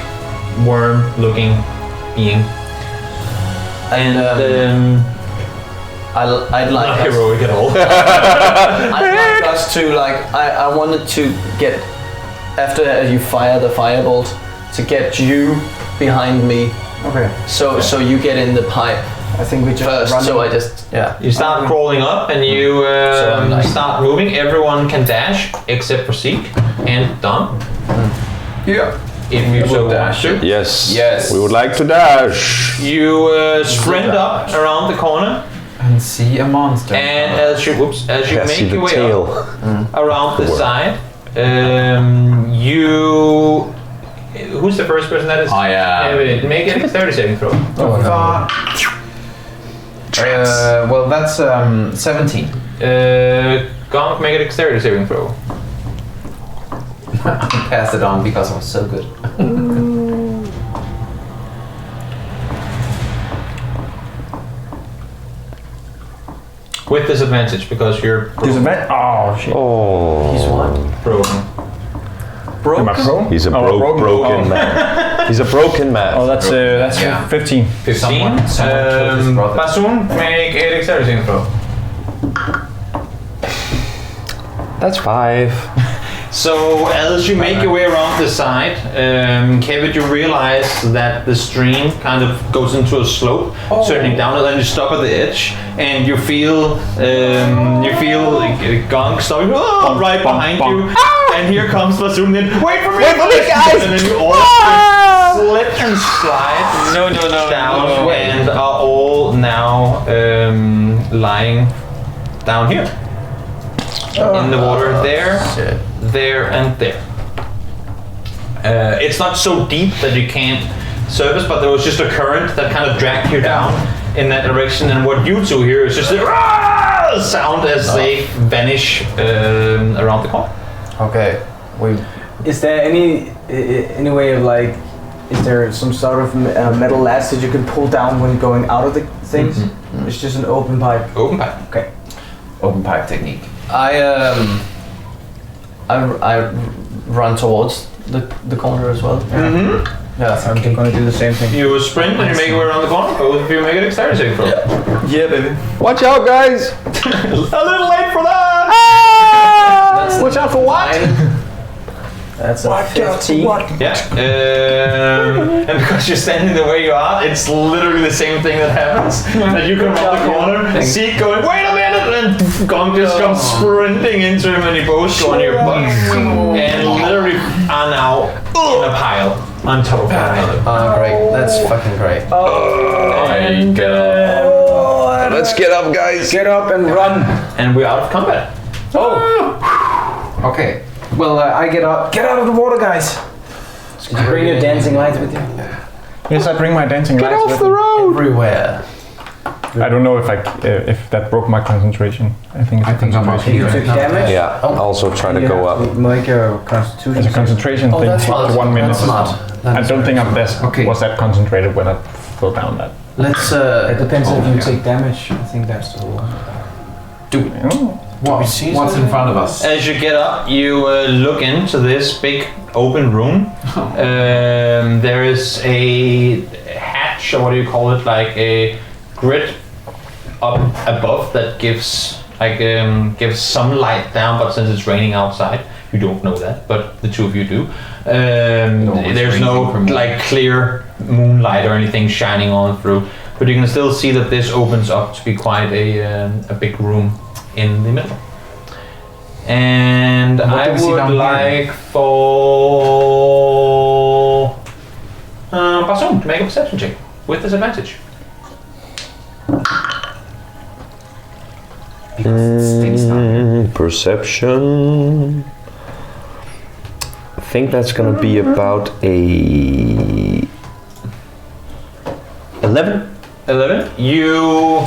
worm-looking being. And I'd like Not us, heroic at all. I'd like us to I wanted to get after you fire the firebolt to get you behind me, Okay, so you get in the pipe I think we just first. run. So I just You start crawling up, and you I'm like- start moving. Everyone can dash except for Zeke and Don, Yeah. if you so want dash. to. Yes. Yes. We would like to dash. You sprint up around the corner, And see a monster. and as you I make see the your way tail. up around the worm. side, you. Who's the first person that is? I am. Make a 30 saving throw. Well, that's 17. Gonk, make a dexterity saving throw. I passed it on because I was so good. With disadvantage because you're disadvantage. Oh shit. Oh. he's what? broken. Am I prone? He's a Oh, broken man. He's a broken man. Oh, that's Yeah. 15. 15. Someone killed his brother. Basun, make a dexterity saving throw. That's 5. So as you make your way around the side, Kevin, you realize that the stream kind of goes into a slope, turning down, and then you stop at the edge, and you feel like a gong stopping right behind you, and here comes Basun. Then wait for me, guys! And then you all slip and slide down, and are all now lying down here in the water there. There and there. It's not so deep that you can't surface, but there was just a current that kind of dragged you down in that direction, and what you two hear is just a sound as they vanish around the corner. Okay. Is there any way of like, is there some sort of metal latch that you can pull down when going out of the things? It's just an open pipe. Open pipe. Okay. Open pipe technique. I run towards the corner as well. Yeah. I'm gonna do the same thing. You sprint and you make your way around the corner. Both of you make a dexterity saving throw. Yeah, baby. Watch out, guys! A little late for that. Watch out for what? That's a 15. Yeah, and because you're standing the way you are, it's literally the same thing that happens. That you come around the corner, Zeke going, wait a minute, and Gong just comes sprinting into him, and you both go on your butts, and literally are now in a pile on top of one another. Oh, great. That's fucking great. And, Let's get up, guys! Get up and run. and we're out of combat. Okay. Well, I get up. Get out of the water, guys. Did you bring your dancing lights with you? Yes, I bring my dancing Get lights off with the me. road! Everywhere. I don't know if that broke my concentration. I think it's I a think I'm concentration. You okay. took damage? Yeah, also trying to You go have up. to make a constitution. It's a concentration Oh, thing that's for smart. 1 minute. That's smart. I don't think I'm Okay. was that concentrated when I fell down that. Let's It depends if you yeah. take damage. I think that's the rule. Oh. What's in front of us? As you get up, you look into this big open room. There is a hatch, or what do you call it, like a grid up above that gives gives some light down. But since it's raining outside, you don't know that. But the two of you do. There's no raining from me. like clear moonlight or anything shining on through. But you can still see that this opens up to be quite a big room in the middle. And What do I we see would down here? like for Basun, to make a perception check with disadvantage. Perception. I think that's gonna be about a 11. 11. You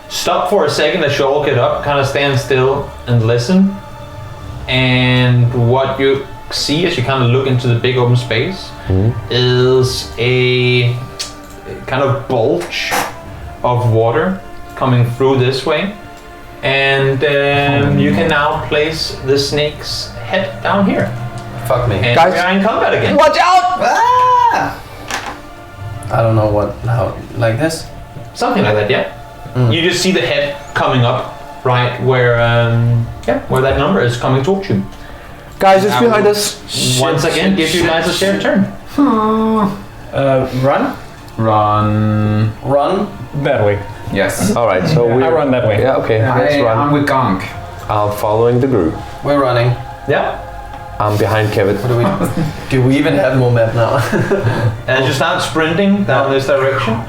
stop for a second as you all get up, kind of stand still and listen. And what you see as you kind of look into the big open space is a kind of bulge of water coming through this way. And you can now place the snake's head down here. Fuck me. And Guys. we are in combat again. Watch out! I don't know how, like this? Something like that, yeah. You just see the head coming up right where that number is coming towards you. Guys, it's I behind will us. Once again, give you guys a shared turn. Run. Run? That way. Yes. All right, so we I run that way. Yeah, okay. Let's I'm run. with Gonk. I'm following the group. We're running. Yeah. I'm behind Kevin. Do we even have more map now? As you start sprinting down this direction,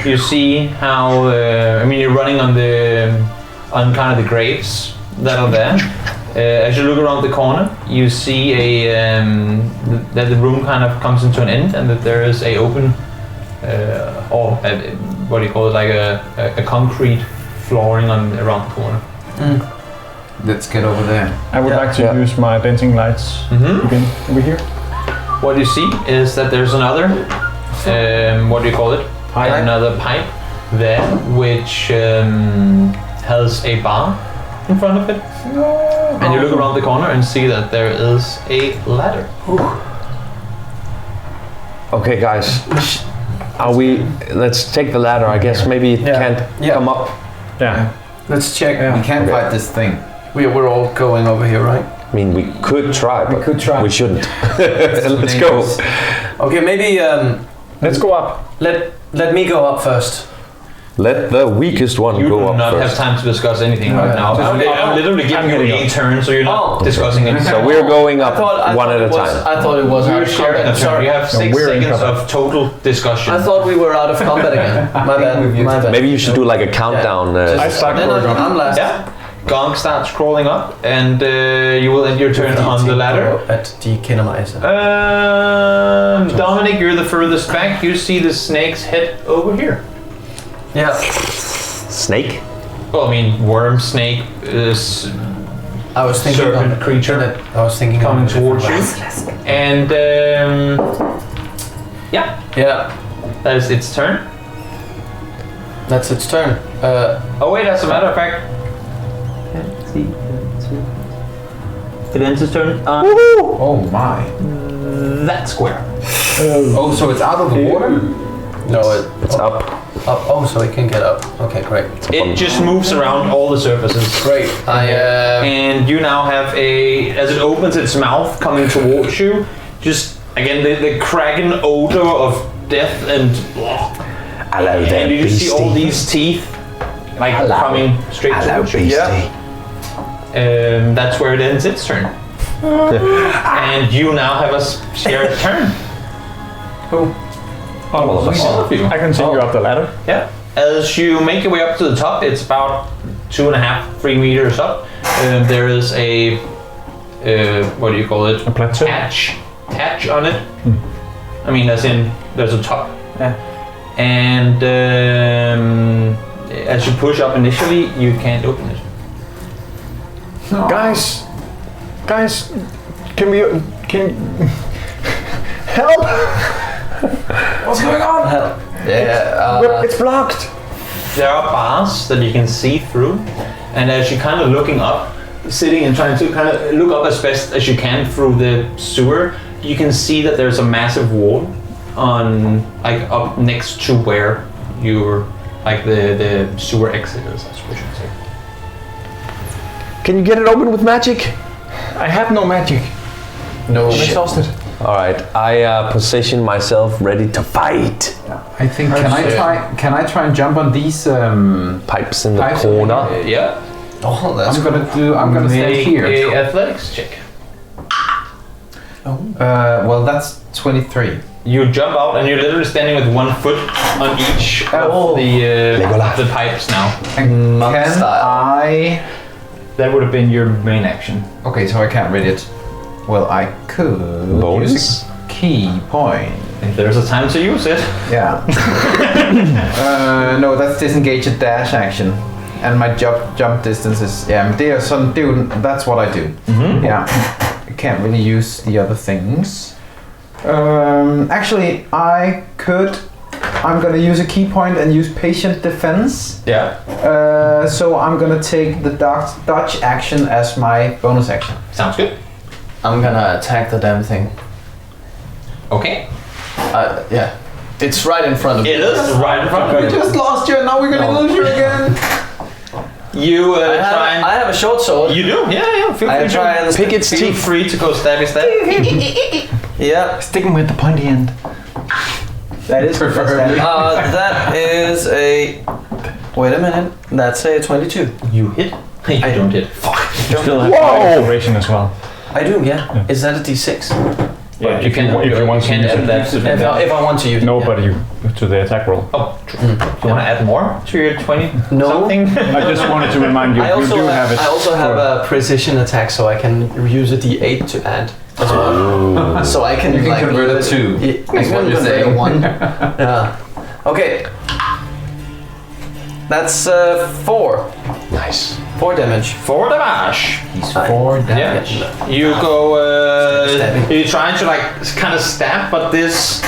you see how you're running on kind of the graves that are there. As you look around the corner, you see that the room kind of comes into an end, and that there is a open what do you call it, like a concrete flooring around the corner. Let's get over there. I would like to use my dancing lights again over here. What you see is that there's another what do you call it? Pipe. Another pipe there, which has a bar in front of it. And you look around the corner and see that there is a ladder. Okay, guys. Let's take the ladder. I guess maybe it can't come up. Yeah. Let's check. We can't fight this thing. We're all going over here, right? I mean, we could try, but we shouldn't. Let's go. Okay, maybe Let's go up. let me go up first. Let the weakest one You go do up not first. have time to discuss anything right now. Just- I'm literally giving you getting a up. turn, so you're not discussing anything. So we're going up I one at a it was, time. I thought it was out You're of sharing a combat. turn. Sorry. You have 6 we're in seconds combat. of total discussion. I thought we were out of combat again. My bad. My bad. Maybe you should do like a countdown. I start Then going up. I'm last. Yeah. Gong starts crawling up, and you will end your turn on the ladder. At the Kinemaiser. Dominic, you're the furthest back. You see the snake's head over here. Yeah. Snake? Well, I mean, worm, snake, I was thinking serpent on creature I was thinking coming on a different towards you. way. And yeah, Yeah. that is its turn. That's its turn. Oh wait, as a matter of fact, it ends its turn on Oh my. that square. Oh, so it's out of the water? no, It's up. up. Oh, so it can get up. Okay, great. It just moves around all the surfaces. Great. And you now have as it opens its mouth coming towards you, just again the cracking odor of death and Hello there, and you just see all beastie. these teeth like coming straight Hello, towards you. beastie. That's where it ends its turn. And you now have a shared turn. All of us. All of you. I continue up the ladder. Yeah. As you make your way up to the top, it's about 2.5-3 meters up. There is a what do you call it? A plateau. Hatch on it. I mean, as in there's a top. And as you push up initially, you can't open it. Guys, can help? What's going on? It's blocked. There are bars that you can see through, and as you're kind of looking up, sitting and trying to kind of look up as best as you can through the sewer, you can see that there's a massive wall on up next to where your the sewer exit is, I suppose you should say. Can you get it open with magic? I have no magic. No. I'm exhausted. All right, I position myself ready to fight. I think can I try and jump on these Pipes in the Pipes corner. Yeah. Oh, that's I'm gonna stand Make here. a athletics check. Well, that's 23. You jump out and you're literally standing with 1 foot on each of the pipes now. Can I? That would have been your main action. Okay, so I can't read it. Well, I could Bonus? use a key point. If there's a time to use it. Yeah. No, that's disengage a dash action. And my jump distance is that's what I do. Mm-hmm. Yeah. I can't really use the other things. Actually, I'm gonna use a key point and use patient defense. Yeah. So I'm gonna take the dodge action as my bonus action. Sounds good. I'm gonna attack the damn thing. Okay. Yeah. It's right in front of me. It is right in front of We you. just lost you and now we're gonna lose you again. You try and... I have a short sword. You do? Yeah. Feel I free try and Pick its Feel teeth. free to go stabby stab. Yeah. Sticking with the pointy end. That is preferably. That is a. Wait a minute. That's a 22. You hit? I don't hit. Fuck. You still have acceleration as well. I do, yeah. Is that a D6? Yeah, you can if you want to can use add it. that to the If I want to use it. No, yeah. but you to the attack roll. Oh, true. Do you want to add more to your 20 No. something? I just wanted to remind you, I you also do have it. I also have for- a precision attack, so I can use a D8 to add as well. So I can You can like convert it to, I is can what you're convert saying. a 1. Yeah. Okay. That's 4. Nice. 4 damage. 4 damage. He's 4 damage. Yeah. You go. Stabbing. You're trying to like kind of stab, but this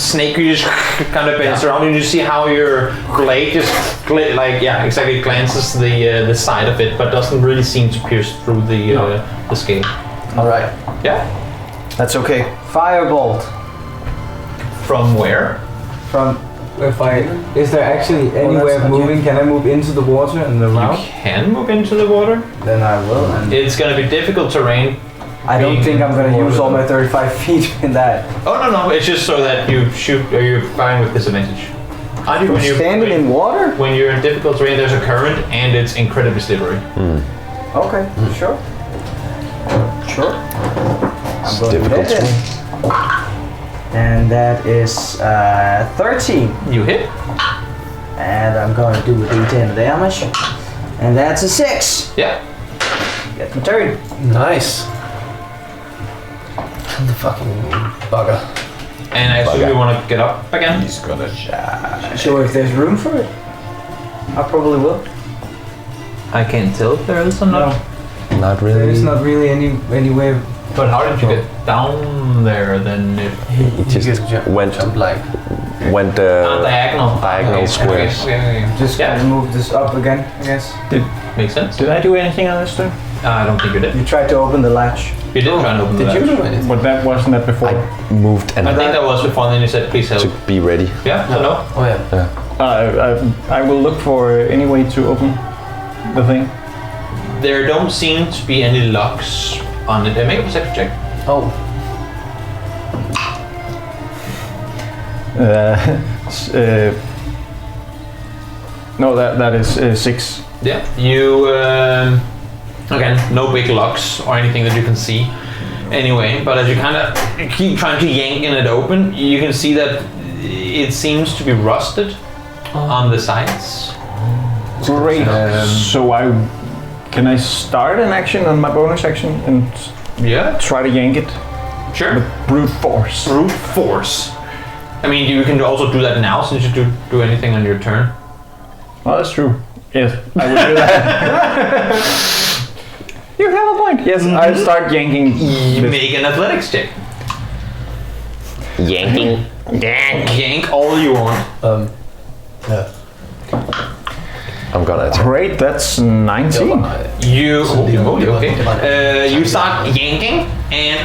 snake you just kind of bends around, and you see how your blade just glances the side of it, but doesn't really seem to pierce through the skin. All right. Yeah. That's okay. Firebolt. From where? From if I is there actually any that's way of not moving? Can I move into the water and You around? can move into the water. Then I will. And It's gonna be difficult terrain. I don't being think I'm gonna water use all though. my 35 feet in that. Oh no! It's just so that you shoot or you're firing with disadvantage. Standing in water? When you're in difficult terrain, there's a current and it's incredibly slippery. Okay, sure. Sure. It's I'm going to difficult hit to it. And that is 13. You hit. And I'm going to do a d10 damage. And that's a 6. Yeah. Get my turn. Nice. The fucking bugger. And I assume you want to get up again. He's gonna die. Sure, if there's room for it, I probably will. I can't tell if there is or not. Not There's really. not really any way of... But how did you get down there then? If It just went diagonal. diagonal squares. Okay. Just Yeah. gonna move this up again, I guess. Makes sense. Did I do anything on this turn? I don't think you did. You tried to open the latch. You did try and open the Did you latch. do anything? But that wasn't that before. I moved and I think that was before, and then you said, please help. to be ready. Yeah, so no? Oh yeah. I will look for any way to open the thing. There don't seem to be any locks on it. Make a perception check. Oh. No, that is 6. Yeah. You, again, no big locks or anything that you can see anyway, but as you kind of keep trying to yanking it open, you can see that it seems to be rusted on the sides. Great. So can I start an action on my bonus action and Yeah, try to yank it sure. with brute force? Brute force. I mean, you can also do that now since you do anything on your turn. Oh, that's true. Yes, I would do that. You have a point. Yes, I'll start yanking. You this. make an athletics check. Yanking. Yank all you want. I'm gonna attack. Great, that's 19. You you start yanking and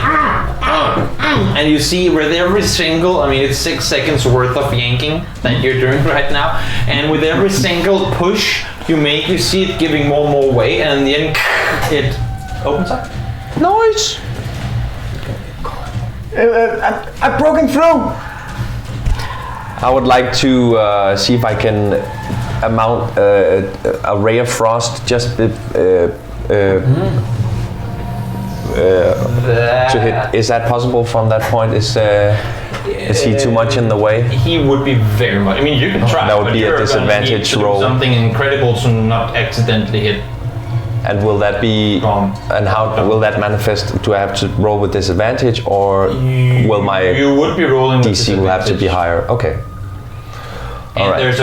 you see with every single, I mean it's 6 seconds worth of yanking that you're doing right now, and with every single push you make, you see it giving more and more weight, and in the end it opens up. Nice. I've broken through. I would like to see if I can mount a ray of frost just to hit. Is that possible from that point? Is he too much in the way? He would be very much. I mean, you can try. That would but be a you're gonna disadvantage need to do roll. something incredible to not accidentally hit. And will that be? Dom. And how will that manifest? Do I have to roll with disadvantage, or will my You would be rolling with DC will have to be disadvantage. higher? Okay. And Alright. there's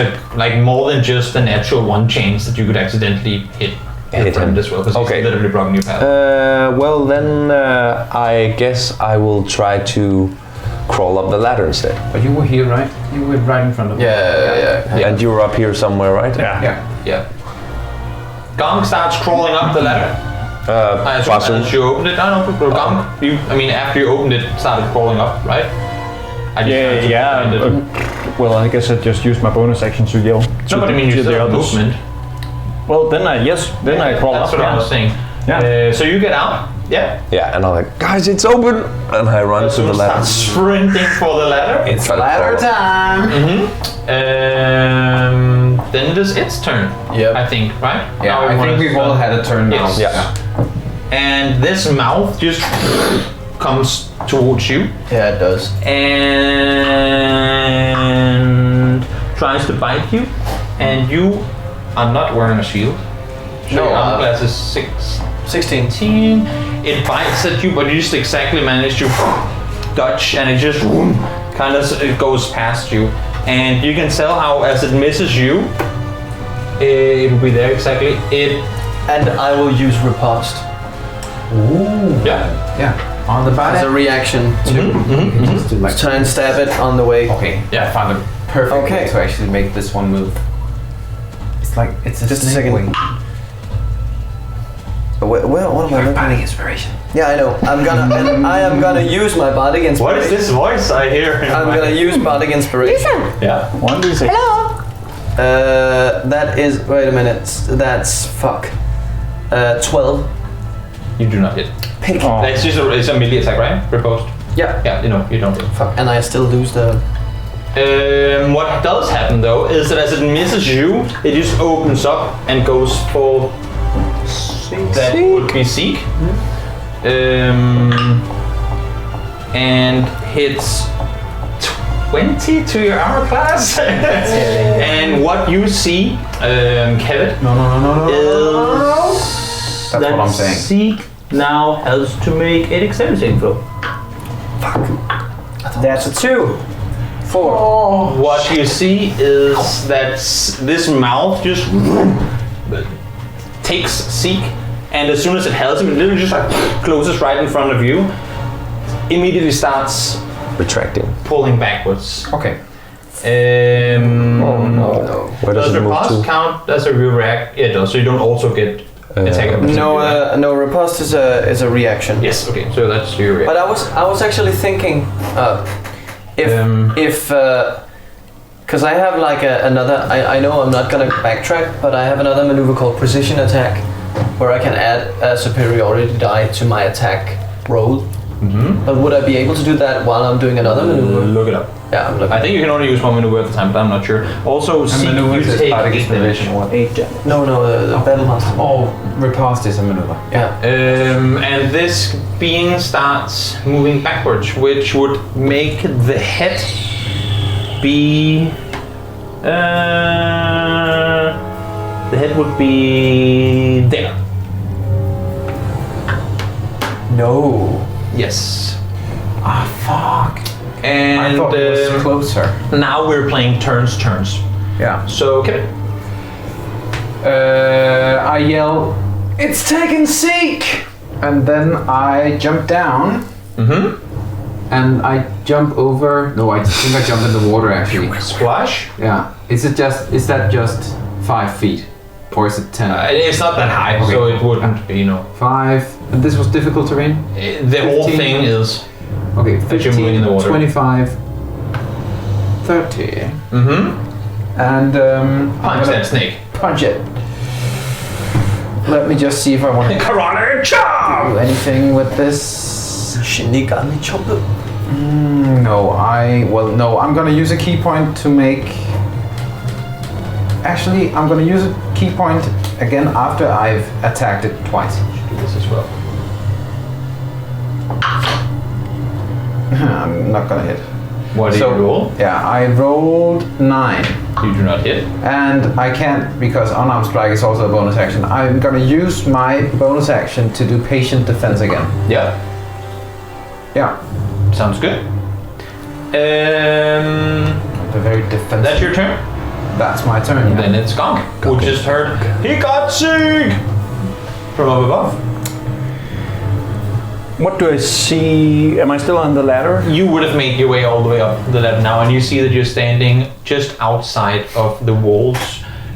more than just a natural one chance that you could accidentally hit your Hit friend him. as well, because Okay. he's literally blocking your path. Well then, I guess I will try to crawl up the ladder instead. But you were here, right? You were right in front of me. Yeah. And you were up here somewhere, right? Yeah. Yeah. Gong starts crawling up the ladder. I assume Basu. as you opened it. Gong. After you opened it, started crawling up, right? I just tried to find it. Well, I guess I just used my bonus action to yell. No, but I mean, you still have movement. Well, then I crawl That's up. what I was saying. Yeah. So you get out. Yeah. Yeah, and I'm like, guys, it's open! And I run to the ladder. Start sprinting for the ladder. It's ladder time. Then it is its turn. Yep. I think, right? Yeah, Now we I wanna think we've all start- had a turn now. Yes. Yeah. And this mouth just comes towards you Yeah, it does. and tries to bite you. And you are not wearing a shield. So No, your armor class is 16. It bites at you, but you just exactly manage to dodge, and it just it goes past you. And you can tell how as it misses you, it will be there exactly. And I will use riposte Yeah. Yeah. On the as body. a reaction to Just do like try and stab it on the way. Okay. Yeah. I found a perfect Okay. way to actually make this one move. It's like it's a Just a snake second. wing. Well, what am I looking Body at? inspiration. Yeah, I know. I am gonna use my bardic inspiration. What is this voice I hear? I'm gonna use bardic inspiration. Yeah. 1d6. That is. Wait a minute. That's 12. You do not hit. Pick. Oh. It's just it's a melee attack, right? Riposte. Yeah. Yeah. You don't hit. And I still lose the. What does happen though is that as it misses you, it just opens up and goes for that would be seek, and hits 20 to your armor class. And what you see, Kevin, No. is That's that what I'm saying. Seek now has to make a dexterity saving throw. That's a 2. 4. What you see is that this mouth just takes Seek, and as soon as it has him, it literally just closes right in front of you. Immediately starts Retracting. pulling backwards. Okay. Where does Does it move riposte to? count as a react? Yeah, it does. So you don't also get attack. No, riposte is a reaction. Yes. Okay. So that's your react. But I was actually thinking, if because I have like another. I know I'm not gonna backtrack, but I have another maneuver called precision attack, where I can add a superiority die to my attack roll. But would I be able to do that while I'm doing another maneuver? Look it up. Yeah, I'm looking. I think you can only use one maneuver at a time, but I'm not sure. Also, Seek, maneuver you is take bardic 8 inspiration. damage. What? 8 damage. No, the battle master. Oh, riposte is a maneuver. Yeah. And this being starts moving backwards, which would make the head be. The head would be there. No. Yes. Ah, fuck. And I thought it was closer. now we're playing turns. Yeah. So, Kevin. I yell, "It's taken Seek!" And then I jump down. And I jump over. No, I think I jumped in the water actually. Splash. Yeah. Is that just 5 feet? Or is it 10? It's not that high, Okay. so it wouldn't be, 5. And this was difficult terrain? The whole 15. thing is. Okay, As you're moving in the 15, water. 25, 30. And I'm Punch gonna that snake. punch it. Let me just see if I want to Karate chop! do anything with this. Shinigami chopper. No, I'm gonna use a key point to make. Actually, I'm gonna use a key point again after I've attacked it twice. Do this as well. I'm not gonna hit. What did you roll? Yeah, I rolled 9. You do not hit. And I can't, because unarmed strike is also a bonus action. I'm gonna use my bonus action to do patient defense again. Yeah. Yeah. Sounds good. The very defensive. That's your turn. That's my turn. Yeah. Then it's Gonk, who just heard, he got sick! From up above. What do I see? Am I still on the ladder? You would have made your way all the way up the ladder now, and you see that you're standing just outside of the walls,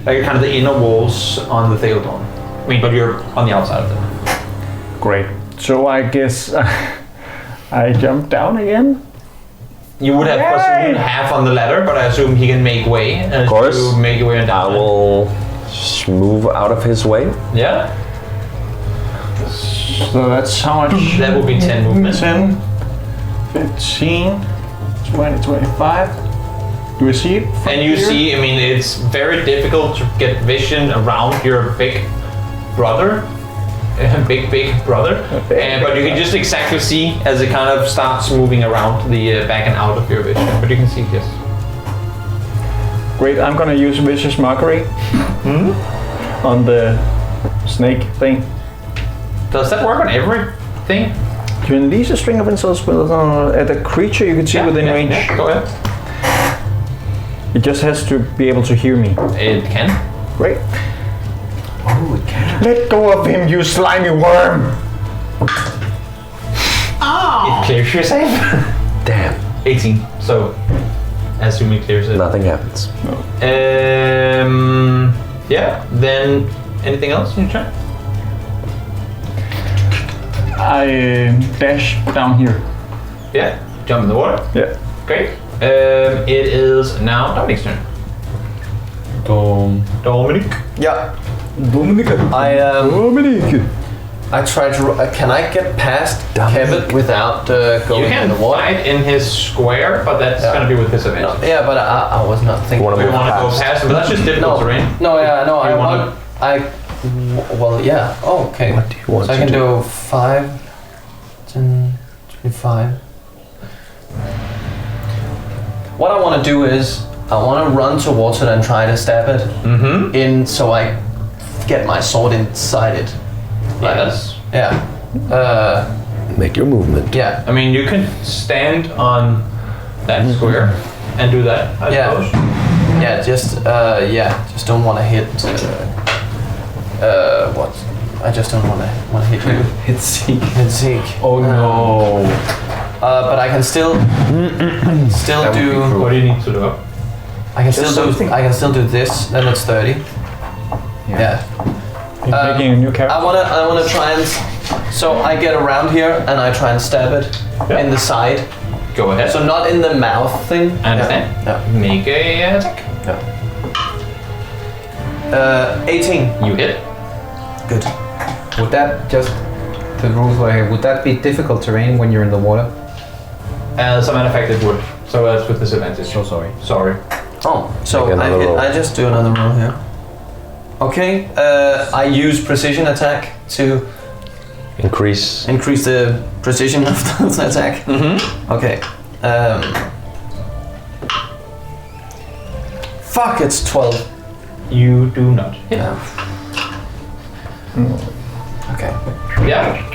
like kind of the inner walls on the Theodon. I mean, but you're on the outside of them. Great. So I guess I jump down again? You would have presumed half on the ladder, but I assume he can make way. Of course. You make your way on I down. will move out of his way. Yeah, So that's how much? that would be 10 movement. 10, 15, 20, 25. Do we see it? from And you here? see, I mean, it's very difficult to get vision around your big brother. Big brother. But you can just exactly see as it kind of starts moving around the back and out of your vision. But you can see this. Great, I'm gonna use Vicious Mockery on the snake thing. Does that work on everything? You unleash a string of insults at a creature you can see within range. Yeah, go ahead. It just has to be able to hear me. It can. Great. Oh, it can. Let go of him, you slimy worm! It clears your save. Damn. 18. So, assume it clears it. Nothing happens. Yeah. Then anything else in your turn? I dash down here. Yeah. Jump in the water. Yeah. Great. It is now Dominic's turn. Dominic. Yeah. Dominic. I try to. Can I get past Kevin without going You in can the water? fight in his square, but that's Yeah. going to be with disadvantage. No, yeah, but I was not thinking. Wanna We move want to go past. past it, but that's just difficult terrain. No, yeah, no. You I wanna- want. Well, yeah. Oh, okay. What do you want So I to can do? do 5, 10, 25. What I want to do is I want to run towards it and try to stab it Mm-hmm. in, so I get my sword inside it. Yes. Yeah. Make your movement. Yeah. I mean, you can stand on that square and do that, I Yeah. suppose. Yeah. Just don't want to hit. What? I just don't want to hit you. Hit Zeke. Hit Zeke. Oh no. But I can still That would be do. cruel. What do you need to do? I can still do this. Then it's 30. Yeah. You're making a new character. I wanna try and. So I get around here and I try and stab it Yeah. in the side. Go ahead. So not in the mouth thing. I understand. Yeah. Make a attack. 18. You hit. Good. Would that just the rules were here? Would that be difficult terrain when you're in the water? As a matter of fact, it would. So that's with disadvantage. So sorry. Sorry. Oh, so Make another roll. I just do another roll here. Okay. I use precision attack to Increase. increase the precision of the attack. Mm-hmm. Okay. Fuck, it's 12. You do not hit. Yeah. Okay. Yeah.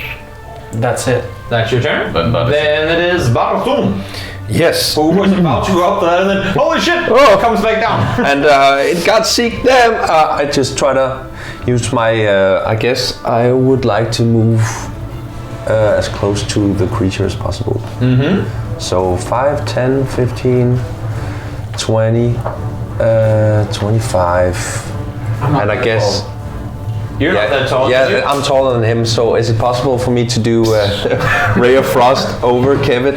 That's it. That's your turn. Then Then it is Barthum, Yes. who was about to go up the ladder and then, holy shit, comes back down. And it got seek them. I just try to use my. I guess I would like to move as close to the creature as possible. Mm-hmm. So 5, 10, 15, 20, 25. And I guess. You're not that tall. Yeah, are you? I'm taller than him. So is it possible for me to do Ray of Frost over Kevin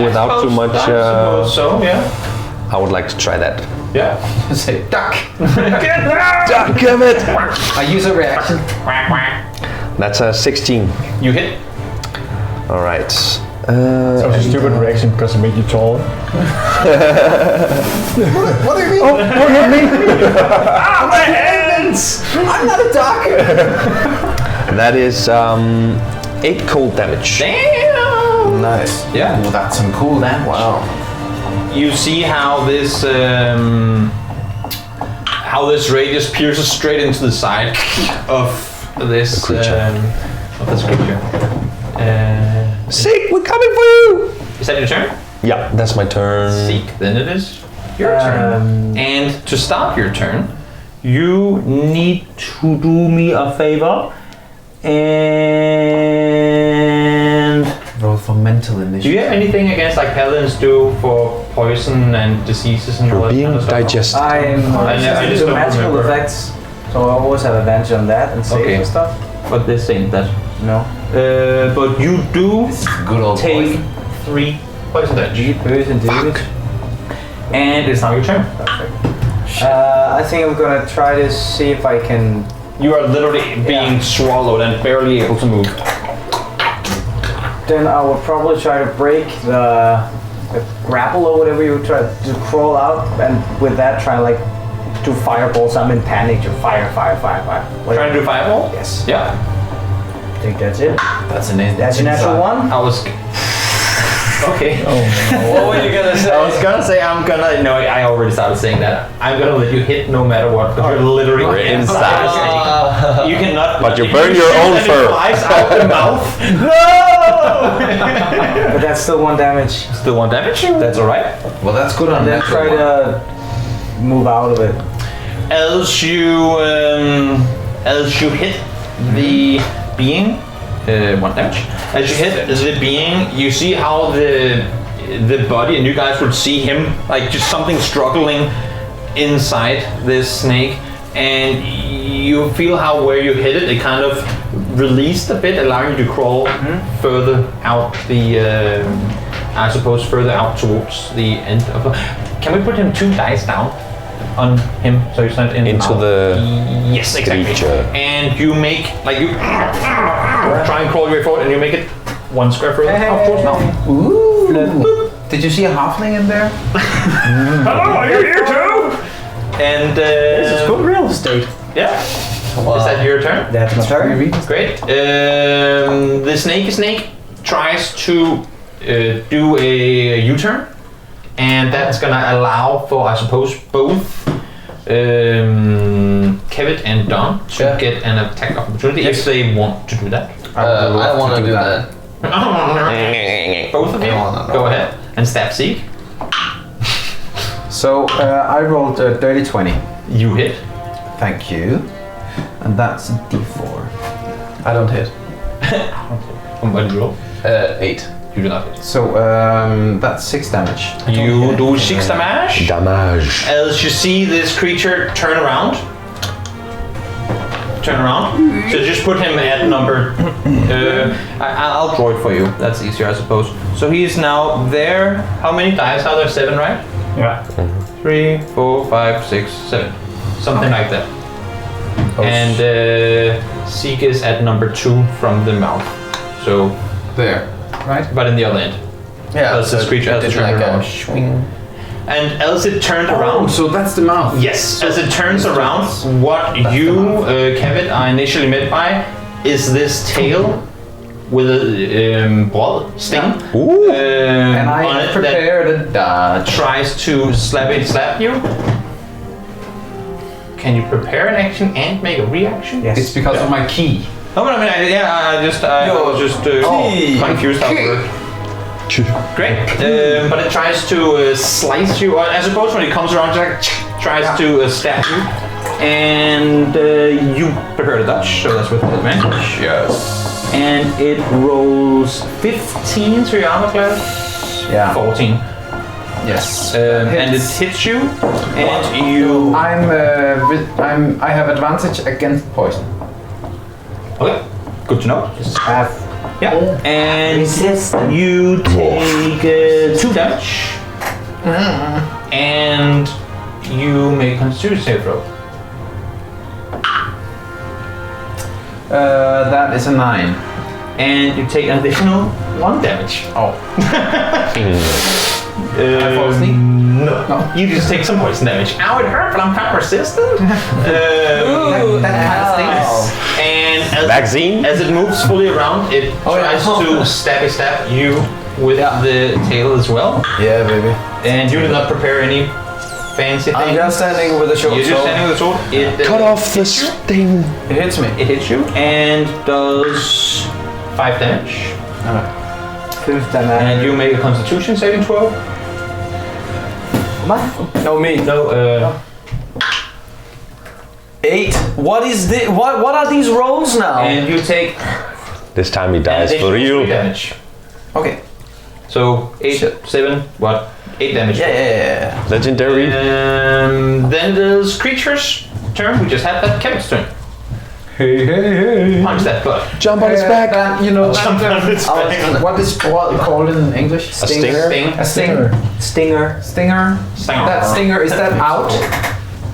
without too much? I suppose so, yeah. I would like to try that. Yeah. Say duck. Duck, Kevin! I use a reaction. That's a 16. You hit. All right. That was a stupid reaction because it made you tall. What do you mean? Oh, don't hit me! Ah, my hands! I'm not a duck. That is 8 cold damage. Damn! Nice. Yeah. Well, that's some cool damage. Wow. you see how this radius pierces straight into the side of this creature. Seek, we're coming for you! Is that your turn? Yeah, that's my turn. Seek, then it is your turn. And to start your turn, you need to do me a favor and Roll for mental do initiative. you have anything against like paladins do for poison and diseases and all You're that being kind of stuff? digested. I just do don't magical remember. effects, so I always have advantage on that and saves Okay. and stuff. But this ain't that. No. But you do Good old take 3 poison damage. Poison damage. And it's now your turn. I think I'm gonna try to see if I can. You are literally being swallowed and barely able to move. Then I will probably try to break the grapple or whatever you try to crawl out, and with that try like do fireballs. I'm in panic. To fire. Trying to do fireball? Yes. Yeah. I think that's it. That's a natural one. I was. Okay. What were you gonna say? I was gonna say I already started saying that. I'm gonna let you hit no matter what, because you're literally inside. You cannot. But you burn your own and fur. It flies out the mouth. But that's still 1 damage. Still 1 damage. That's all right. Well, that's good on And then that. try to move out of it. As you hit the being, 1 damage. As you hit the being, you see how the body, and you guys would see him like just something struggling inside this snake, and you feel how where you hit it, it kind of released a bit, allowing you to crawl further out the, I suppose, further out towards the end of. Can we put him 2 dice down on him so he's not in Into mouth? the Yes, exactly. creature. And you make like you try and crawl your way forward, and you make it 1 square further out towards mouth. Ooh. Did you see a halfling in there? Hello, are you here too? And this is Good real estate. Yeah. Is that your turn? That's my turn. Great. The snake tries to do a U-turn, and that's gonna allow for, I suppose, both Kevin and Don to get an attack opportunity if they want to do that. I want to do that. Both of you, go ahead and stab Seek. So I rolled a dirty 20. You hit. Thank you. And that's a D4. I don't hit. What did you roll? 8. You do not hit. So that's 6 damage. You do 6 damage. Damage. As you see this creature turn around. So just put him at number. I'll draw it for you. That's easier, I suppose. So he is now there. How many dice are there? 7, right? Yeah. 3, 4, 5, 6, 7. Something like that. And Seek is at number 2 from the mouth. So, There. Right? but in the other end. Yeah, As this creature has did turned like a around. swing. And as it turned Oh, around. so that's the mouth. Yes, as it turns around, what you, Kevin, are initially met by is this tail with a broad sting. Ooh. And on I it prepared a dodge. that tries to slap you. Can you prepare an action and make a reaction? Yes. It's because of my key. No, but I mean, I was just confused how it worked. Great, but it tries to slice you. I suppose when it comes around, it tries to stab you, and you prepare to dodge, so that's with advantage. Yes. And it rolls 15 to your armor class. Yeah. 14. Yes. And it hits you, and you. I have advantage against poison. Okay, good to know. Just have. Yeah, and you take 2 damage, and you make a Constitution save throw. That is a 9. And you take an additional 1 damage. Oh. I fall asleep? No. You just take some poison damage. Ow, it hurt, but I'm kind of resistant. That kind of stings. And Vaccine? as it moves fully around, it tries to stab you with the tail as well. Yeah, baby. And you did not prepare any fancy things. I'm just standing with a short You're just sword. standing with a sword. It Cut off the sting. It hits me. It hits you and does 5 damage. Fifth and And you make a Constitution saving throw. No, me. No, 8. What is the? What are these rolls now? and you take This time he dies additional for 3 real. damage. Okay. So 8, 7, what? 8 damage. Yeah. Legendary. Then there's creature's turn. We just had that. Kevin's turn. Hey. Punch that butt. Jump on his back. You know, Jump on its back. what is called in English? A stinger. Sting. A stinger. Stinger. Stinger. Stinger. That stinger, is that out?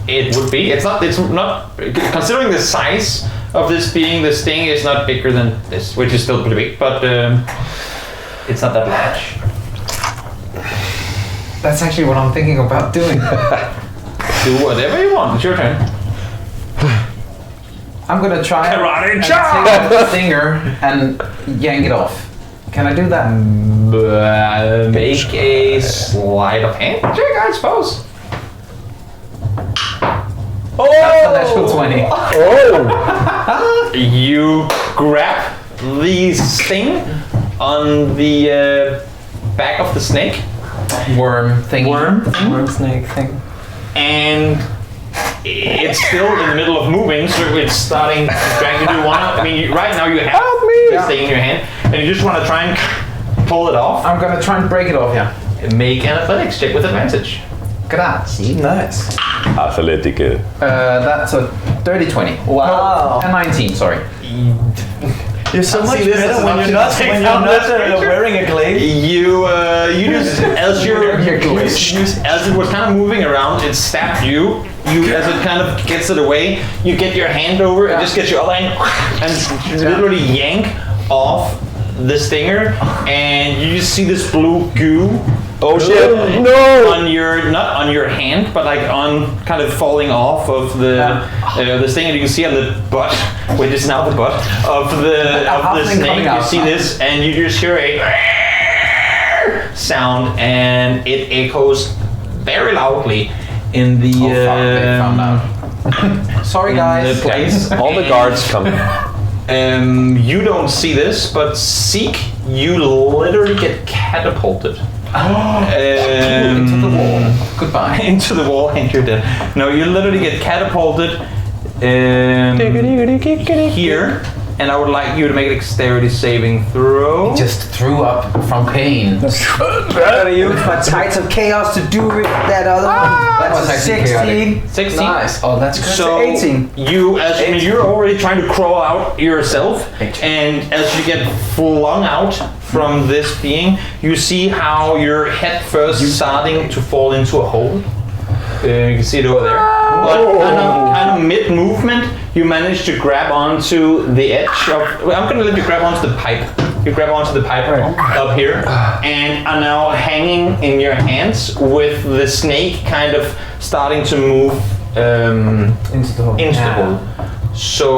It would be. It's not. Considering the size of this being, the sting is not bigger than this, which is still pretty big, but it's not that large. That's actually what I'm thinking about doing. Do whatever you want. It's your turn. I'm gonna try Karate and chop! take the stinger and yank it off. Can I do that? Make a sleight of hand check, I suppose. That's a natural 20. You grab the sting on the back of the snake. Worm thing. Worm. Worm snake thing. And it's still in the middle of moving, so it's starting to drag you. Do you want? I mean, right now you have this thing in your hand, and you just want to try and pull it off. I'm gonna try and break it off, yeah. Make an athletics check with advantage. Grazie. Nice. Athletic. That's a dirty 20. Wow. No, a 19, sorry. You're so much See, this is better an when you're option not to take down this creature. wearing a glaive. You just as as it was kind of moving around, it stabbed you. As it kind of gets it away, you get your hand over and just get your other hand and literally yank off the stinger, and you just see this blue goo. Oh shit! No! On your not on your hand, but like on kind of falling off of the stinger. You can see on the butt, which is now the butt of the snake. You see this, and you just hear a sound, and it echoes very loudly in the They found out. Sorry, guys. the place. All the guards come. You don't see this, but Seek, you literally get catapulted. Into the wall. Goodbye. Into the wall and you're dead. No, you literally get catapulted here, and I would like you to make a dexterity saving throw. Just threw up from pain. Gotta use my tides of chaos to do with that other one. That was That's actually 16. 16. Nice. Oh, that's good. So 18. you're already trying to crawl out yourself, 18. and as you get flung out from this being, you see how your head first starting to fall into a hole. You can see it over there. But kind of mid-movement, you manage to grab onto the edge of. Well, I'm going to let you grab onto the pipe. You grab onto the pipe up here, and are now hanging in your hands with the snake kind of starting to move Into the hole. into the hole. So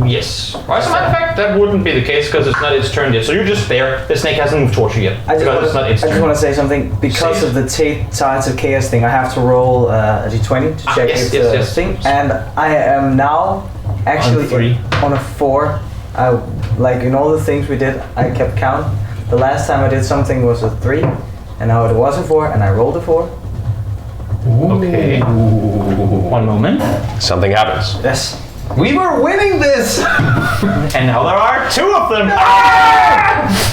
yes. Well, as a matter of fact, that wouldn't be the case because it's not its turn yet. So you're just there. The snake hasn't moved towards you yet because it's not its I turn. just want to say something. Because Say of the tides of chaos thing, I have to roll a d20 to check yes, if yes, the yes. thing. And I am now actually On 3. on a 4. Like in all the things we did, I kept count. The last time I did something was a 3, and now it was a 4, and I rolled a 4. Okay. One moment. Something happens. Yes. We were winning this! And now there are 2 of them.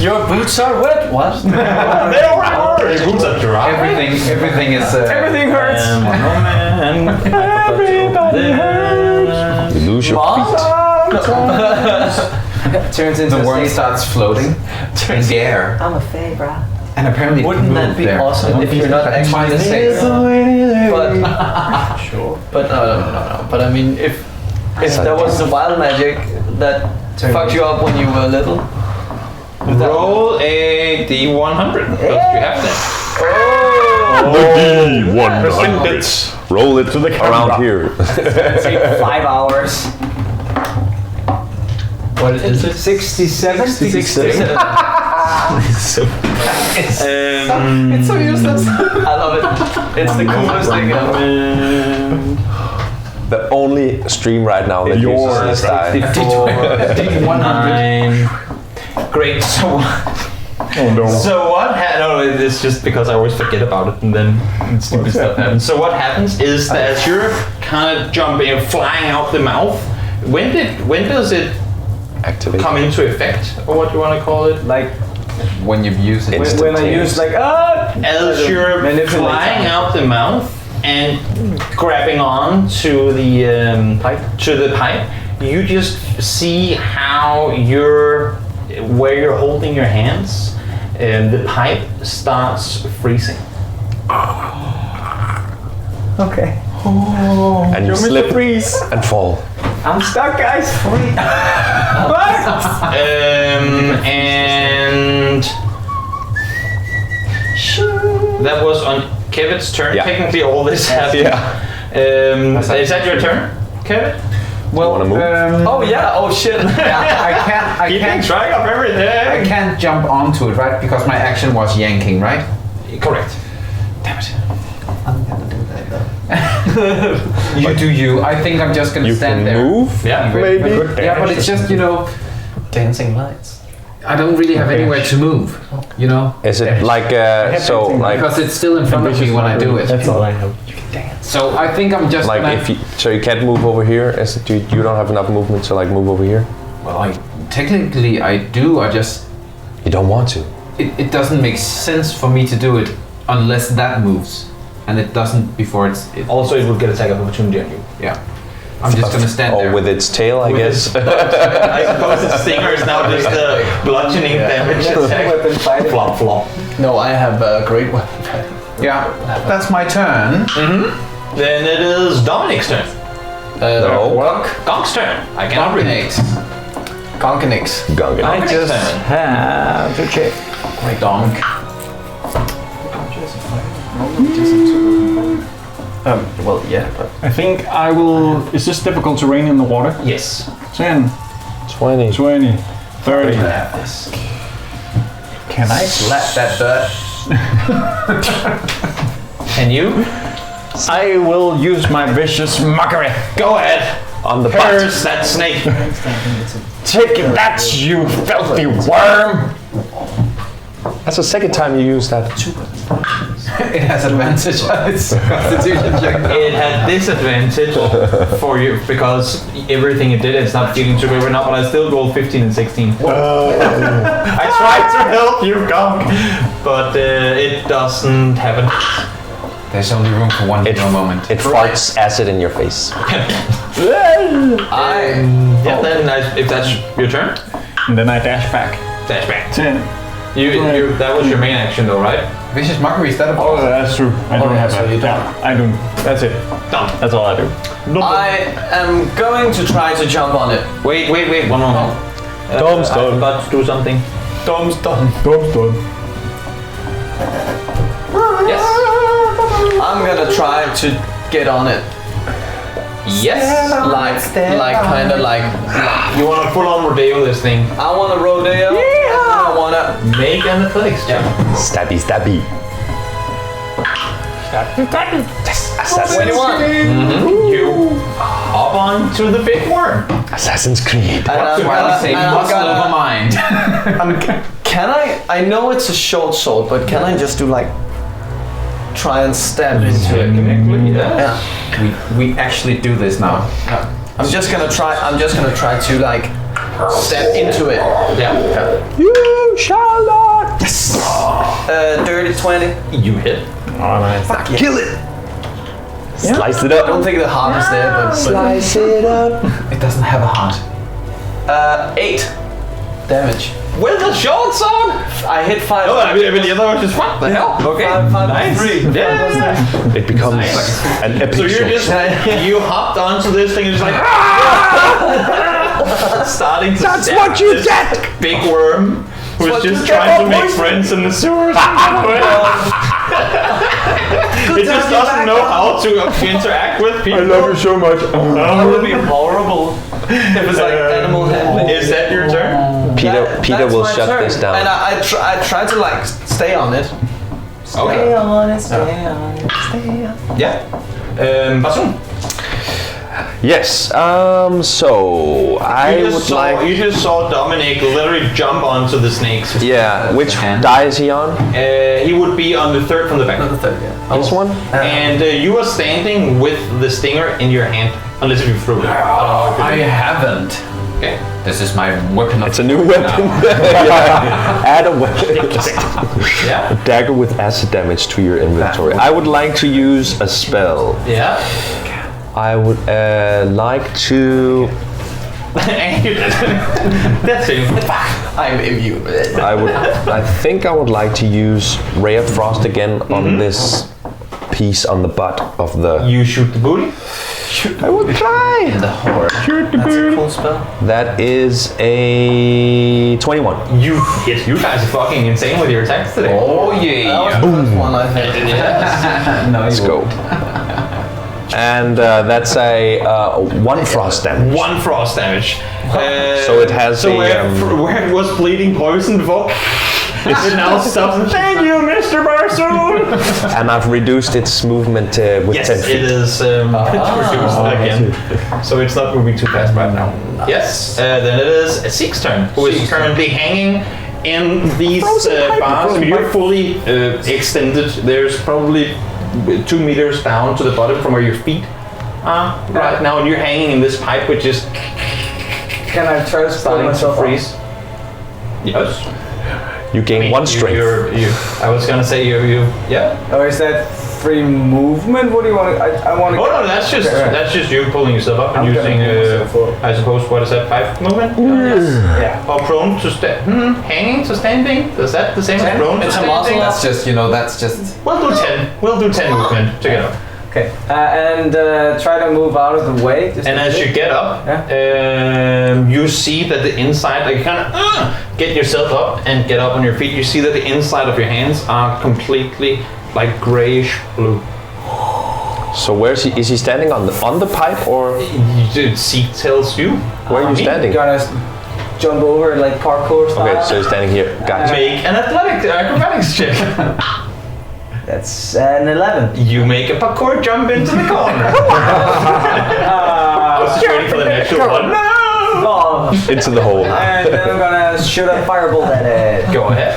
Your boots are wet. What? They don't hurt. Your boots are dry. Everything is. Everything hurts. And one moment. Everybody hurts. You lose your feet. Turns into The a worm state. starts floating in the air. I'm a fae, brah. And apparently, it Wouldn't can that move be there. awesome if you're not actually the there? same? But sure. But no. But I mean, if there was the wild magic that fucked you up when you were little. Roll a D100 because you have that. The D100. Roll it to the around here. Take 5 hours. What is it? 67? 67. It's so useless. I love it. It's the coolest thing ever. The only stream right now that uses this die. 100. Great. So. Oh no. So what no, it's just because I always forget about it and then stupid stuff happens. So what happens is that as you're kind of jumping, flying out the mouth, when does it Activate. come into effect, or what you want to call it? Like When you've used it. when I use like As you're flying out the mouth and grabbing on to the pipe, you just see how where you're holding your hands, the pipe starts freezing. Okay. And you slip and fall. I'm stuck, guys. And that was on Kevin's turn. Yeah. Technically, all this happened. Yeah. Is that your turn, Kevin? Well, wanna move? Oh yeah. Oh shit. I You've been can't. trying up everything. I can't jump onto it, right? Because my action was yanking, right? Correct. Damn it. I'm gonna do that though. You do you. I think I'm just gonna You stand can there. move, Yeah. maybe. Yeah, but it's just, Dancing lights. I don't really have anywhere to move, Is it like because it's still in front of me when I do it. That's all I have. So I think I'm just like gonna, if you can't move over here? Is it you don't have enough movement to like move over here? well, technically I do. I just You don't want to. it doesn't make sense for me to do it unless that moves, and it doesn't before it Also, it would get attack of opportunity on you. yeah. I'm just gonna stand there. Or with its tail, I guess. I suppose its stinger is now just bludgeoning damage attack. Flop, flop. No, I have a great weapon. Yeah, that's my turn. Then it is Dominic's turn. No. Gonk's turn. I cannot read. Gonkanix. Gungan. I just have to check. My donk. Well, yeah, but I think I will. Is this difficult terrain in the water? Yes. 10, 20. 20, 30. Can I slap that butt. And you? I will use my vicious mockery. Go ahead. On the butt. Curse that snake. Take that, you filthy worm! That's the second time you used that. It has advantage on its constitution check. It had disadvantage for you because everything it did, it's not feeling too great right now, but I still rolled 15 and 16. I tried to help you, Gonk, but it doesn't happen. There's only room for one It moment. It farts acid in your face. Yeah, then if that's your turn, And then I dash back. dash back. 10. You that was your main action though, right? Vicious mockery, is that a Oh, that's true. I don't have so that. you don't. Yeah, I don't. That's it. Done. That's all I do. I am going to try to jump on it. Wait, one moment. Dom's I done. forgot to do something. Dom's done. Dom's done. Yes. I'm gonna try to get on it. Yes. You want to full on rodeo this thing. I want to rodeo. Yeah. I want to. Make an athletics check. Stabby, stabby. Assassin's, 21. You hop onto the big worm. Assassin's Creed. And I'm While I say and I'm muscle gonna- over mind. Can I know it's a short sword, but can I just do try and stab into it? Yeah. We actually do this now. I'm just gonna try to step into it. Yeah. You shall not. Yes. Dirty 20. You hit. Oh, nice. Kill it. Slice it I don't up. think the heart is there, but Slice it up. It doesn't have a heart. 8 damage. With a short sword. I hit 5. Oh, I mean the other one just what the hell? Okay. 5 Nice. 3. Yeah. It becomes an epic So you're shot. just you hopped onto this thing and just starting to That's stab what you this get. big worm who's what just you get trying to for make poison. friends in the sewers. It just doesn't know how to interact with people. I love you so much. That would be horrible. If it's like animal handling. Is that your turn? Peter will That's my shut turn. this down. And I try to like stay on it. Okay. on it, stay on it, stay on it. Yeah. Basun. Yes. So I would like. You just saw Dominic literally jump onto the snakes. Yeah. Which die is he on? He would be on the third from the back. Not the third, yeah. This one. And you are standing with the stinger in your hand, unless you threw it. I haven't. Okay. This is my weapon of It's a new weapon. Add a weapon. Yeah. A dagger with acid damage to your inventory. I would like to use a spell. Yeah. I would like to. And you did. That's it. I'm immune. I think I would like to use Ray of Frost again on this piece on the butt of the. You shoot the booty. I will try. The horror. That's a cool spell. That is a 21. You hit. You guys are fucking insane with your attacks today. Oh yeah. That was the first one I hit. Yes. No, Let's go. And that's a 1 frost damage. 1 frost damage. So it has so a, where it was bleeding poison before, it now stops. Thank you, Mr. Barsoon. and I've reduced its movement with Yes, 10 feet. it is reduced again. So it's not moving too fast right now. Nice. Yes. Then it is Zeke's turn, who is currently hanging in these bars. I mean, you're fully extended. There's probably 2 meters down to the bottom from where your feet are right now, and you're hanging in this pipe, which is Can I try to start starting to myself freeze. Yes. You gain 1 strength. I was gonna say you. Yeah. Or is that free movement? What do you want to... I want to... Oh no, that's just you pulling yourself up and I'm gonna using. pull myself up. I suppose what is that? 5 movement? Yeah. Or prone to hanging to standing? Is that the same as prone to It's a standing? muscle. That's just, you know, that's just. We'll do 10. We'll do 10 movement to get up. Okay. And try to move out of the way. Just And a as bit. you get up, you see that the inside, like you kind of get yourself up and get up on your feet. You see that the inside of your hands are completely like grayish blue. So where is he? Is he standing on the pipe or Zeke tells you. where are you standing? Gonna jump over like parkour style. Okay, so he's standing here. Gotcha. Make an acrobatics check. That's an 11. You make a parkour jump into the corner. I was just waiting for the next one. No! Oh, Into the hole. and then I'm gonna shoot a firebolt at it. Go ahead.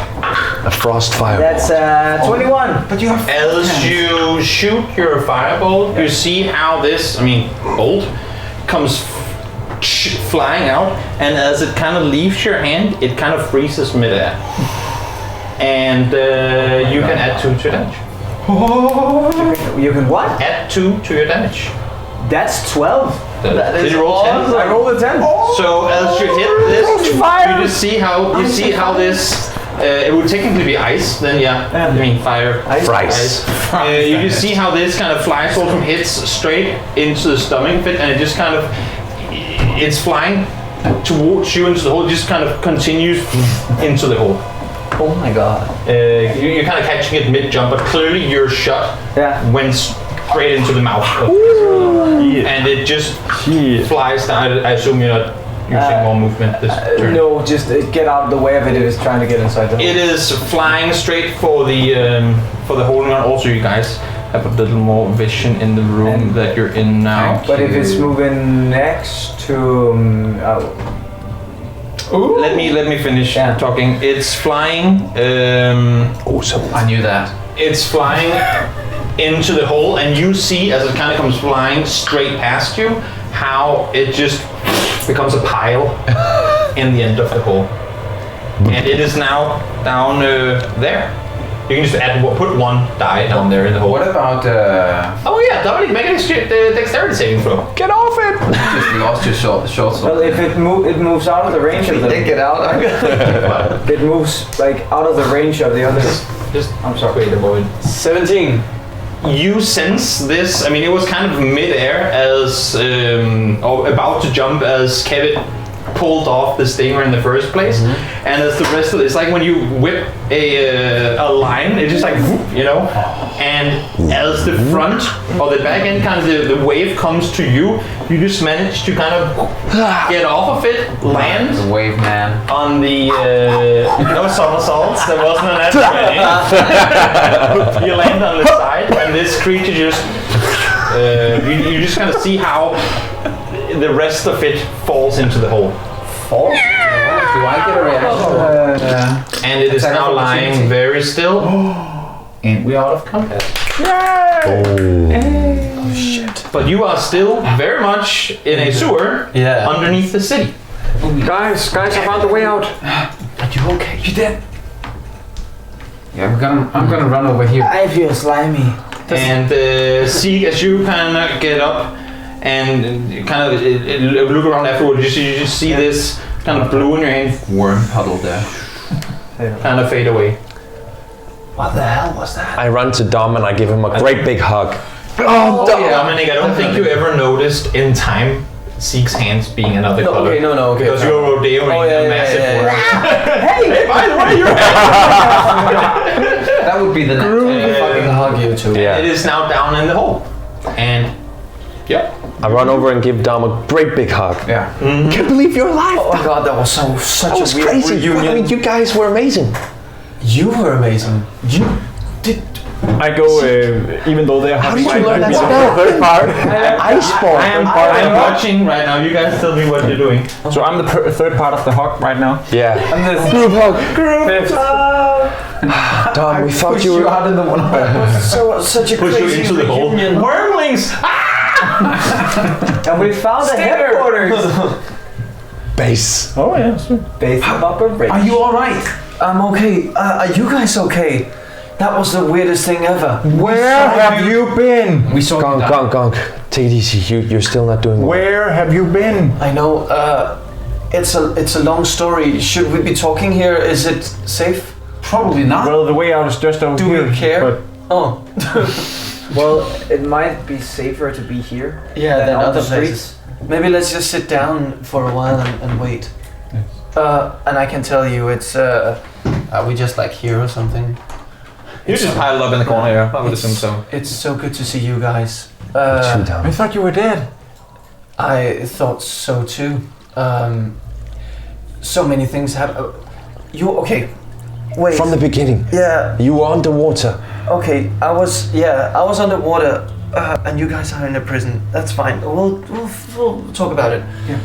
A frost fireball. That's 21. But you have. As you shoot your firebolt, you see how this, bolt comes flying out, and as it kind of leaves your hand, it kind of freezes midair. And you can add 2 to your damage. You can what? Add 2 to your damage. That's 12. Did you roll 10? I rolled a 10. So as you hit this, you just see how this. It would technically be ice, then fire. Fries. You just see how this kind of fly sort of hits straight into the stomach of it, and it just kind of, it's flying towards you into the hole, just kind of continues into the hole. Oh my god. You're kind of catching it mid-jump, but clearly your shot went straight into the mouth. And it just flies down. I assume you're not using more movement this turn. No, just get out of the way of it. It is trying to get inside the hole. It is flying straight for the holding on. Also, you guys have a little more vision in the room that you're in now. But if it's moving next to... Let me finish talking. It's flying. Awesome. I knew that. It's flying into the hole, and you see as it kind of comes flying straight past you, how it just becomes a pile in the end of the hole, and it is now down there. You can just put 1 die down there in the hole. What about? Oh yeah, Dominic, make a dexterity saving throw. Get off it! Just lost your short sword. Well, if it moves out of the range of the... Get out. It moves like out of the range of the others. I'm sorry. Wait a moment. 17. You sense this. It was kind of mid-air as, or about to jump as Kevin pulled off the stinger in the first place, and as the rest of it's like when you whip a line, it's just like whoop, you know, and as the front or the back end kind of the wave comes to you, you just manage to kind of get off of it, land The wave man. on the no somersaults. There wasn't an actual. You land on the side, and this creature just you just kind of see how the rest of it falls into the hole. Falls? Do I get a reaction? And it is Attack now of lying opportunity. very still. And we out of combat. But you are still very much in a sewer underneath the city. Guys, I found the way out. Are you okay? You dead? Yeah, I'm gonna run over here. I feel slimy. And Zeke, as you kind of get up and kind of look around afterwards, you just see this kind of blue in your hand Worm puddle there. kind of fade away. What the hell was that? I run to Dom and I give him a great big hug. Dominic, I don't think you ever noticed in time Zeke's hands being another color. Okay, no, okay. Because you're rodeoing a massive worm. Hey, By the way, you're That would be the next I fucking hug you too. Yeah. It is now down in the hole. And, yep. I run over and give Dom a great big hug. Yeah. Can't believe you're alive. Oh my god, that was such That was a weird crazy. reunion. I mean, you guys were amazing. You were amazing. You did. I go, even though they're How did you I learn that be the spell? third part. Ice ball. I'm watching right now. You guys tell me what you're doing. So I'm the third part of the hug right now. Yeah. Group hug. Dom, we thought you were out in the one. Such a Push you crazy into the hole. reunion. Wormlings! And we found the headquarters. base. Oh yeah, sure. Based up a bridge. Are you alright? I'm okay. Are you guys okay? That was the weirdest thing ever. Where have you been? We saw you die. Gonk. Take it easy. You're still not doing well. Where have you been? I know. It's a long story. Should we be talking here? Is it safe? Probably not. Well, the way out is just over Do here. we care? But Oh. Well, it might be safer to be here Yeah, than than on other the places. streets. Maybe let's just sit down for a while and wait. And I can tell you, it's are we just like here or something? You just piled up in the corner here. I would assume so. It's so good to see you guys. Too Dom. I thought you were dead. I thought so too. So many things happen. You okay? Wait. From the beginning, Yeah. you were underwater. Okay. I was underwater, and you guys are in a prison. That's fine. We'll talk about it. Yeah.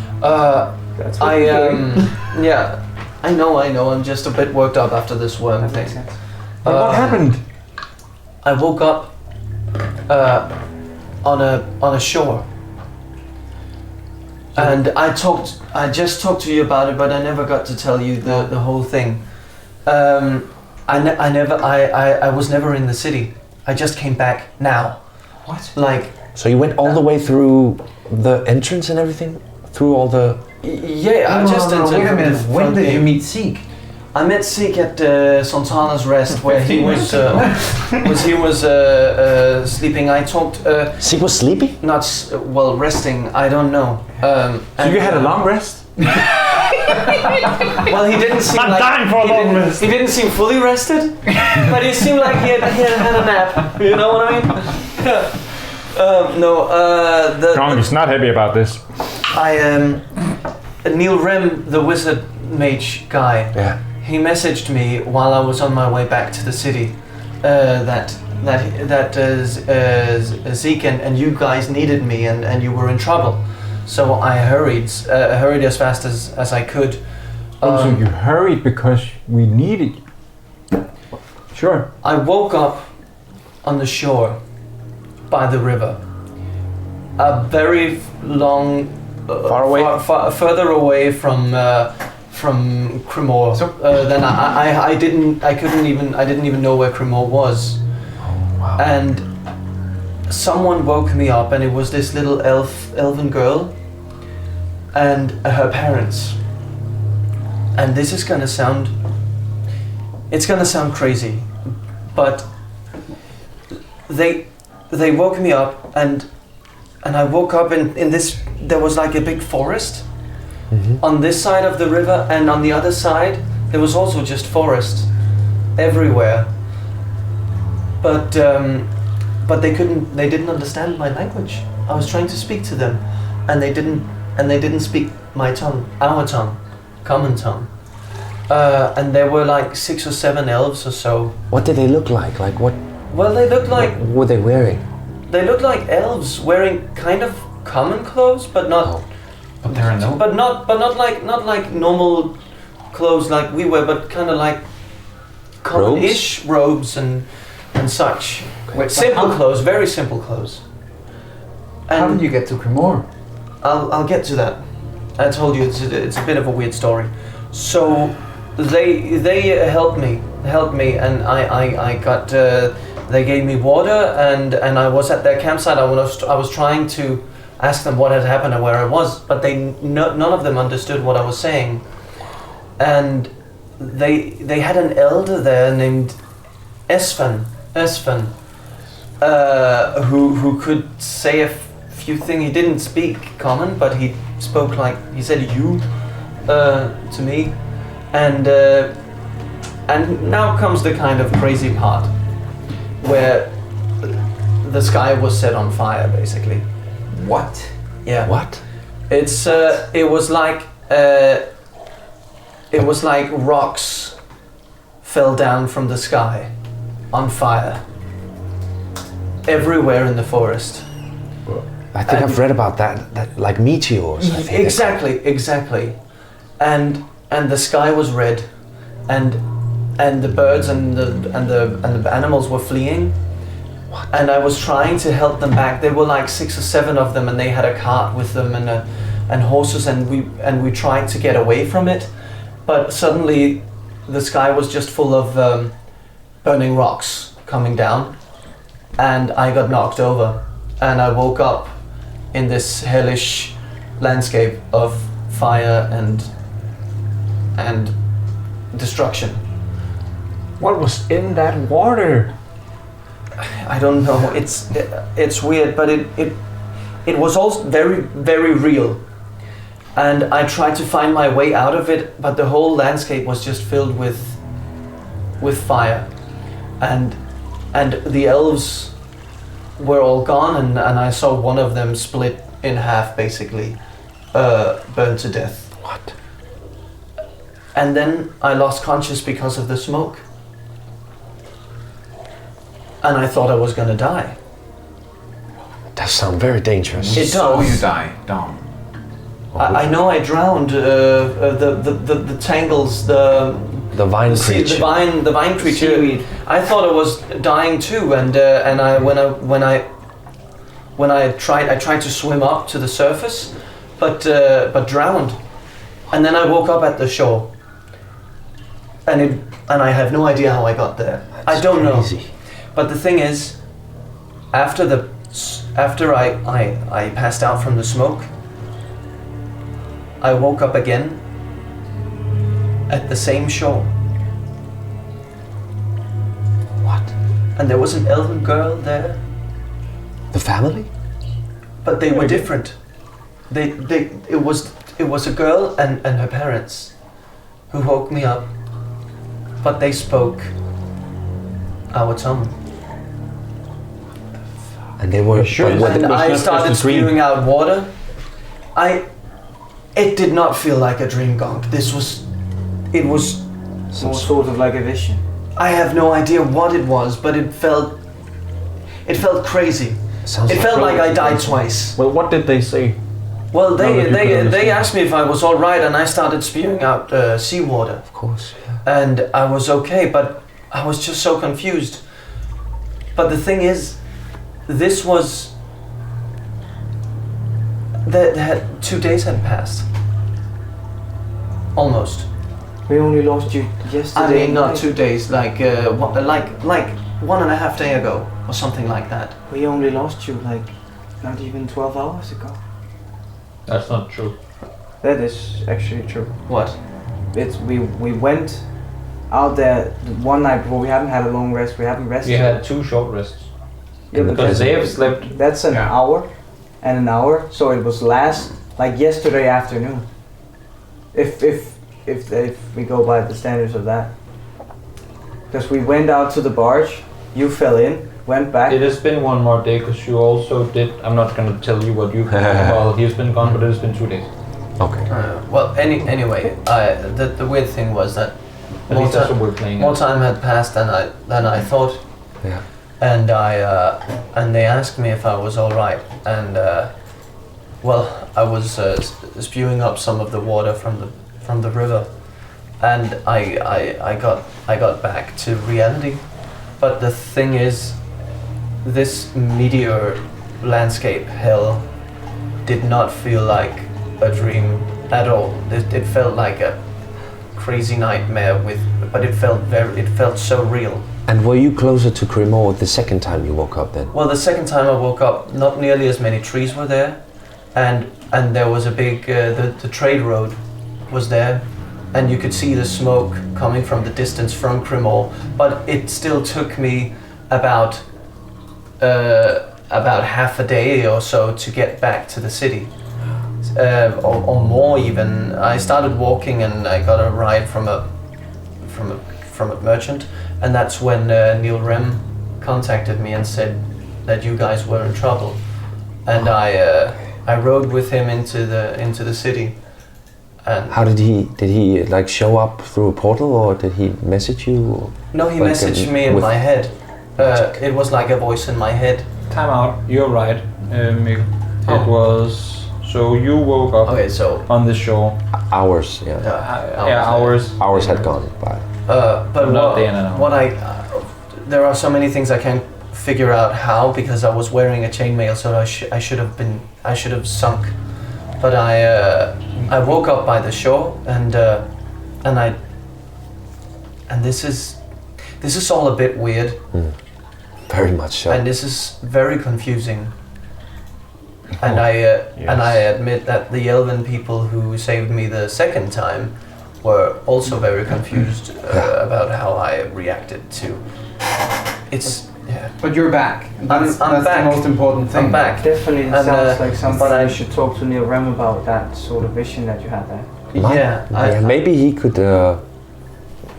That's what I we're doing. yeah. I know. I'm just a bit worked up after this worm That thing. makes sense. What happened? I woke up on a shore, and I just talked to you about it, but I never got to tell you the whole thing. I was never in the city. I just came back now. What? Like, So you went all the way through the entrance and everything? Through all the... yeah, I just entered wait a from the minute. When front did gate. you meet Zeke? I met Zeke at Santana's Rest, where he was sleeping. I talked, Zeke was sleepy? not resting. I don't know. So you had a long rest? Well, he didn't seem I'm like dying for a long rest. he didn't seem fully rested, but he seemed like he had a nap. You know what I mean? Gong is not happy about this. Neil Rem, the wizard mage guy. Yeah. He messaged me while I was on my way back to the city that Zeke and you guys needed me and you were in trouble. So I hurried as fast as I could. Also, you hurried because we needed you. Sure. I woke up on the shore by the river. A very long, Far away? further away from Cremor. Then I didn't even know where Cremor was. And someone woke me up, and it was this little elven girl and her parents. And this is gonna sound crazy, but they woke me up, and I woke up in this, there was like a big forest, on this side of the river, and on the other side there was also just forest everywhere. But they didn't understand my language. I was trying to speak to them, and they didn't speak my tongue, our tongue, common tongue. And there were like 6 or 7 elves or so. What did they look like? Like what? Well, they looked like What were they wearing? they looked like elves wearing kind of common clothes, but not. Oh. But there are no. But not like normal clothes like we wear, but kind of like common-ish robes and such. Wait, Simple clothes, very simple clothes. How did you get to Cremor? I'll get to that. I told you it's a bit of a weird story. So they helped me, and I got. They gave me water, and I was at their campsite. I was trying to ask them what had happened and where I was, but none of them understood what I was saying. And they had an elder there named Esfan, who could say a few things. He didn't speak common, but he spoke he said you to me, and now comes the kind of crazy part where the sky was set on fire, basically. What? Yeah. What? It was like rocks fell down from the sky on fire everywhere in the forest. I think I've read about that like meteors. I think. Exactly. And the sky was red, and the birds and the animals were fleeing. What? And I was trying to help them back. There were like 6 or 7 of them, and they had a cart with them and horses, and we tried to get away from it, but suddenly the sky was just full of burning rocks coming down, and I got knocked over, and I woke up in this hellish landscape of fire and destruction. What was in that water? I don't know. It's weird, but it was also very, very real. And I tried to find my way out of it, but the whole landscape was just filled with fire, and the elves were all gone, and I saw one of them split in half, basically, burned to death. What? And then I lost conscious because of the smoke. And I thought I was gonna die. That sounds very dangerous. It So does. you die, Dom. I know I drowned the tangles, the The vine sea- creature. the vine creature. Seaweed. I thought I was dying too, and when I tried to swim up to the surface, but drowned, and then I woke up at the shore, and I have no idea how I got there. I don't know. But the thing is, after I passed out from the smoke, I woke up again at the same shore. What? And there was an elven girl there, The family? but they were different. It was a girl and her parents who woke me up, but they spoke our tongue. And they were Sure. but what- And was I not started just a dream. spewing out water. It did not feel like a dream, Gonk. It was. Some sort of like a vision. I have no idea what it was, but it felt crazy. sounds It like felt like I died twice. Well, what did they say? Well, that you could they understand. asked me if I was all right, and I started spewing out seawater, Of course, yeah. and I was okay, but I was just so confused. But the thing is, this was. That 2 days had passed. Almost. We only lost you I yesterday. mean, not night. 2 days, like 1.5 days ago, or something like that. We only lost you like not even 12 hours ago. That's not true. That is actually true. What? We went out there one night before. We haven't had a long rest. We haven't rested. We had 2 short rests. Yeah, but Because they have slept. that's an Yeah. hour and an hour. So it was like yesterday afternoon. If we go by the standards of that. Because we went out to the barge, you fell in, went back. It has been one more day because you also did. I'm not going to tell you what you. Well, he's been gone, but it has been 2 days. Okay. Well, anyway, the weird thing was that At least that's what we're playing. more time had passed than I thought. Yeah. And and they asked me if I was all right, and well, I was spewing up some of the water from the river, and I got back to reality. But the thing is, this meteor landscape hell did not feel like a dream at all. It felt like a crazy nightmare but it felt so real. And were you closer to Cremor the second time you woke up then? Well, the second time I woke up, not nearly as many trees were there, and there was a big the trade road was there, and you could see the smoke coming from the distance from Cremor, but it still took me about half a day or so to get back to the city, or more even. I started walking, and I got a ride from a merchant, and that's when Neil Rem contacted me and said that you guys were in trouble, and I rode with him into the city. And How did he like show up through a portal, or did he message you? Or no, he like messaged me in with- my head. It was like a voice in my head. Time out. You're right. It was. So you woke up Okay, so on the shore. Hours, yeah. Hours. Hours had gone by. but Not day and an hour. what there are so many things I can't figure out how, because I was wearing a chainmail, so I should have sunk. But I woke up by the shore, and this is all a bit weird, Very much so. and this is very confusing. And I admit that the elven people who saved me the second time were also very confused about how I reacted to. It's yeah. But you're back. That's I'm back. the most important thing. I'm back. Definitely And, sounds like something but I- you should talk to Neil Rem about, that sort of vision that you had there. Maybe he could.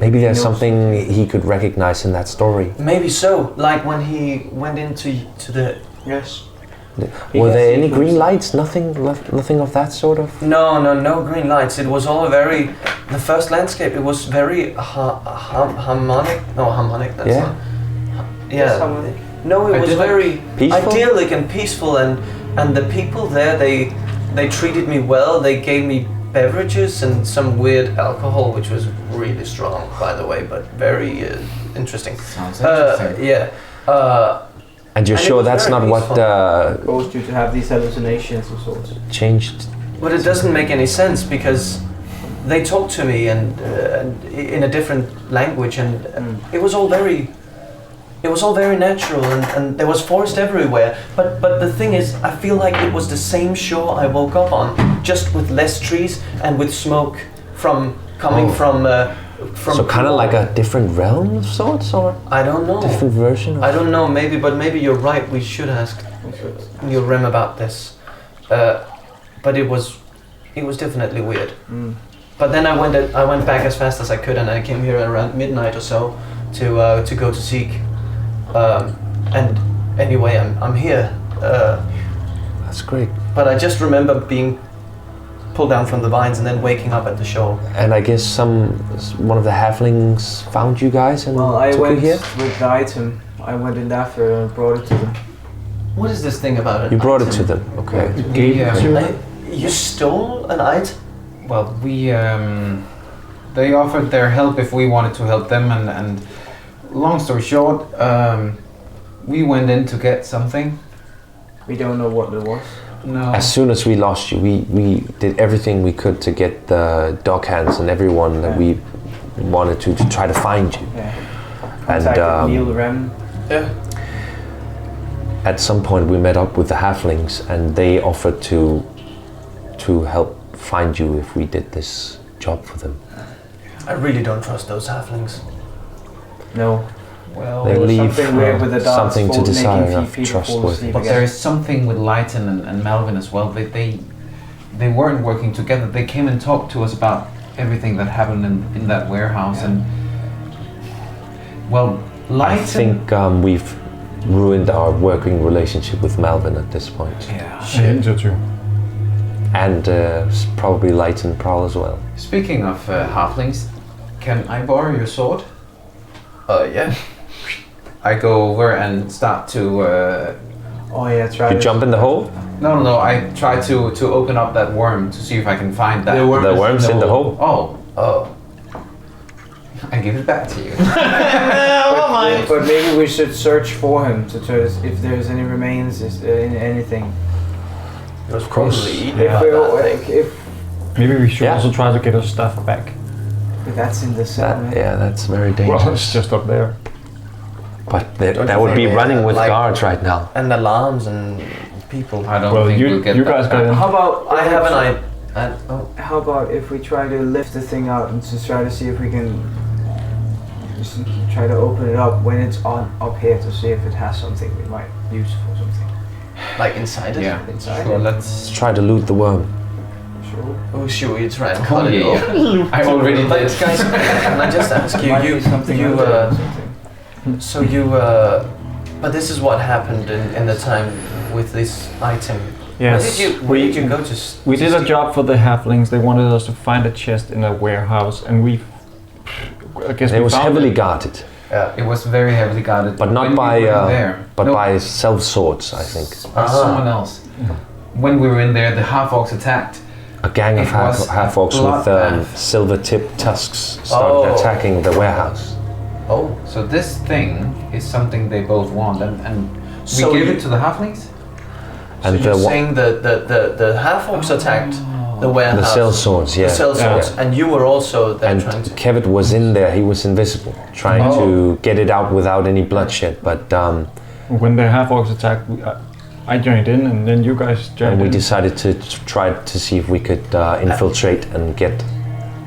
Maybe there's knows something he could recognize in that story. Maybe so. Like when he went into the Yes. Were there any Because he green was- lights? Nothing of that sort of. no green lights. It was all very. The first landscape. It was very harmonic. No, harmonic. That's Yeah. not. Yeah. Harmonic. No, it was Idyllic. very Peaceful? idyllic and peaceful, and the people there they treated me well. They gave me beverages and some weird alcohol, which was really strong, by the way, but very interesting. Sounds interesting. Yeah. And you're And it sure was that's very not what peaceful. Caused you to have these hallucinations of sorts. changed? But it doesn't make any sense because they talked to me and in a different language, and it was all very natural, and there was forest everywhere. But the thing is, I feel like it was the same shore I woke up on, just with less trees and with smoke coming from. So kind of like a different realm of sorts, or I don't know. different version. Of I don't know. Maybe you're right. We should ask Neil Rem about this. But it was definitely weird. But then I went back as fast as I could, and I came here around midnight or so to go to Seek. And anyway, I'm here. That's great. But I just remember being pulled down from the vines and then waking up at the shore. And I guess one of the halflings found you guys and Well, I took went you here. with the item. I went in after and brought it to them. What is this thing about it? You brought it to them. Okay. You stole an item? Well, they offered their help if we wanted to help them, and long story short, we went in to get something. We don't know what it was. No. As soon as we lost you, we did everything we could to get the dog hands and everyone that we wanted to try to find you. Yeah. And Contacted Neil Rem. Yeah. at some point we met up with the halflings, and they offered to help find you if we did this job for them. I really don't trust those halflings. No. Well, They There was leave something weird with the dance something to fall, desire making of people fall trustworthy. asleep but again. there is something with Lighton and Melvin as well. they weren't working together. They came and talked to us about everything that happened in that warehouse, and well, I think we've ruined our working relationship with Malvin at this point. Yeah. I think so too. And probably Light and Prowl as well. Speaking of halflings, can I borrow your sword? Yeah. I go over and start to. Oh yeah, try. You jump in the hole? No. I try to open up that worm to see if I can find that. The worm's in the hole. Oh. I give it back to you. But maybe we should search for him to try to, if there's any remains, in anything. Of course. If Maybe we should also try to get our stuff back. that's in the cell. That's very dangerous. Well, it's just up there. But that would be running with guards right now. And alarms and people. I don't think we'll get you that guys back. got in. How about I have an idea. How about if we try to lift the thing out and just try to see if we can just try to open it up when it's on up here to see if it has something we might use for something. Like inside it? Yeah. Inside Sure, it. Let's try to loot the worm. Sure. Oh, should we try and cut it off? I already But did. guys, can I just ask you? Might be something under there or something. So you, but this is what happened in the time with this item. Yes. Where did you go to? We did a job for the halflings. They wanted us to find a chest in a warehouse, and I guess It we was found heavily it. guarded, It was very heavily guarded. but not When by we were in there. but No, by self swords, I think. by someone else. When we were in there, the half-orcs attacked. A gang of It was half-orcs a with bloodbath. silver-tipped tusks started attacking the warehouse. Oh, So this thing is something they both want, and we So gave you- it to the halflings. so And you're the saying the half-orcs attacked the warehouse? cell swords, The yeah. cell swords, and you were also there And trying to. Kevitt was in there. He was invisible, trying to get it out without any bloodshed. But When the half-orcs attacked, I joined in, and then you guys joined and we in. decided to try to see if we could infiltrate and get.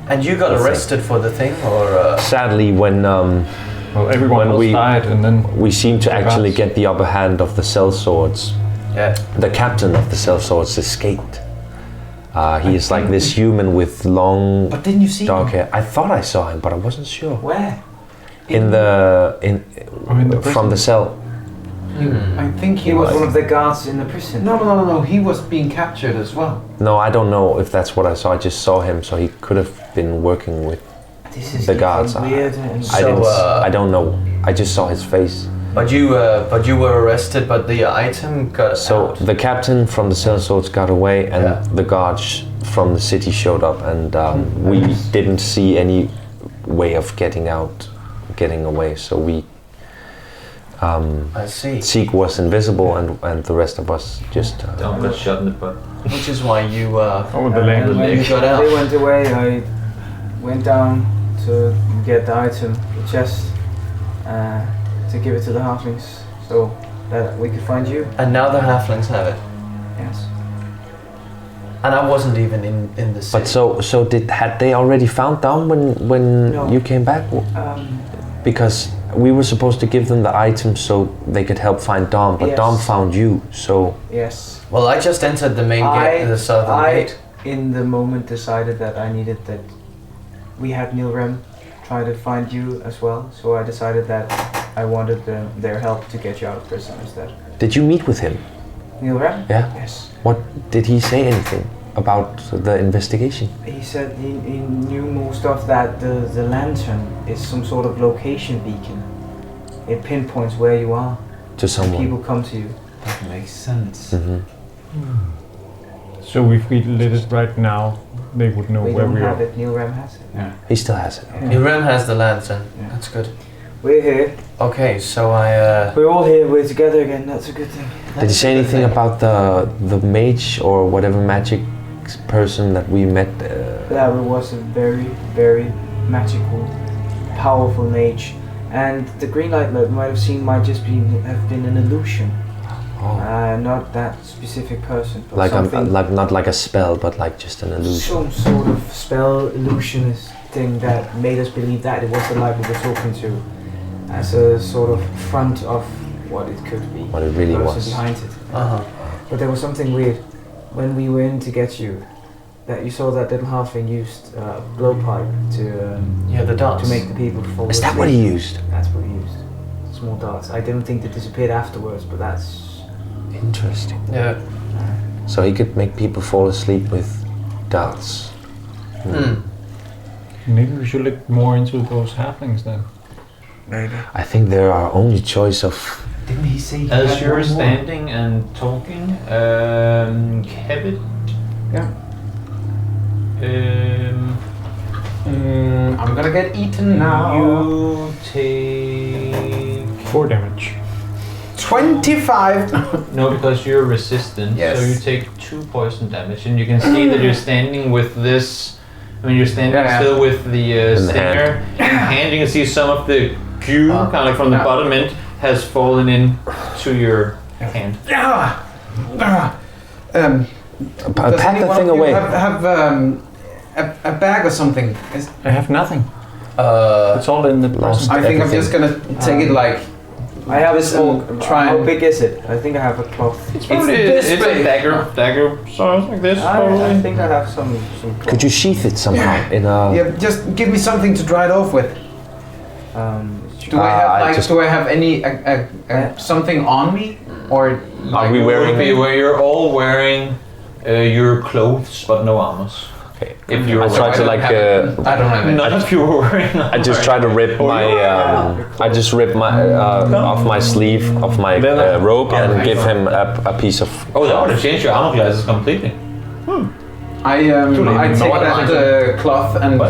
And you got the thing. arrested for the thing, or? Sadly, when Well, everyone when else we- died, and then we seemed to actually guards. get the upper hand of the cell swords, Yeah. the captain of the cell swords escaped. He is like this human with long But didn't you see dark hair. I thought I saw him, but I wasn't sure. Where? In the from the cell. I think He was one of the guards in the prison. No. He was being captured as well. No, I don't know if that's what I saw. I just saw him, so he could have been working with. This is The guards getting are- weird. And I So, didn't. I don't know. I just saw his face. But you were arrested, but the item got So out. the captain from the cell swords got away, and the guards from the city showed up, and we didn't see any way of getting away. So we. I see. Zeke was invisible, and the rest of us just. Don't get shot in the butt. Which is why you Over the and leg. when You got out. they went away, I went down to get the item, the chest, to give it to the halflings, so that we could find you. and now the halflings have it. Yes. And I wasn't even in the city. But so had they already found Dom when No. you came back? Because we were supposed to give them the items so they could help find Dom, but Yes. Dom found you. So Yes. Well, I just entered the main gate, the southern gate. in the moment, decided that I needed that. We had Nilrem try to find you as well, so I decided that I wanted their help to get you out of prison instead. did you meet with him? Nilrem? Yeah. Yes. What did he say? Anything about the investigation? He said he knew most of that. The lantern is some sort of location beacon. It pinpoints where you are. To someone. People come to you. That makes sense. Hmm. So if we lit it right now, they would know We where don't we have are. it. Nilrem has it. He still has it. Nirem has the lantern. Yeah. That's good. We're here. Okay, so I. We're all here. We're together again. That's a good thing. Did he say anything about the mage or whatever magic person that we met? That was a very, very magical, powerful mage. And the green light that might have seen might just have been an illusion. Not that specific person, but Like something, not like a spell, but like just an illusion. some sort of spell illusionist thing that made us believe that it was the light we were talking to, as a sort of front of what it could be. What it really the person was. behind it. Uh-huh. But there was something weird. When we were in to get you, that you saw that little halfling used blowpipe to The dots. to make the people fall Is that asleep. what he used? That's what he used. Small darts. I didn't think they disappeared afterwards, but that's Interesting. Yeah. So he could make people fall asleep with darts. Maybe we should look more into those halflings then. maybe. I think they're our only choice of. Didn't he say? He As had you're one more? standing and talking, Kevin. Yeah. Um, I'm gonna get eaten now. You take 4 damage. 25. no, because you're resistant. Yes. So you take 2 poison damage, and you can see that you're standing with this. I mean, you're standing Yeah. still with the In the stinger in hand. You can see some of the goo, kind of like from the Yeah. bottom end, has fallen in to your hand. Does Pack the anyone thing of you away. Have a bag or something? I have nothing. Uh, It's all in the Lost. present. I think I'm just gonna take it like. I have This a will try How and- big is it? I think I have a cloth. It's a dagger size like this. I Probably. think I have some cloth. Could you sheath it somehow in a? Yeah, just give me something to dry it off with. Do I have I like? just- Do I have any something on me, or Are we You wearing? would be where you're all wearing your clothes but no armors. Okay. If you I were try to don't like. have I don't have it. none of you were wearing armor. I just try to rip my. I just rip my off my sleeve of my robe and give him a piece of. Oh, that would have changed your armor classes completely. I late. I No, take I that don't cloth and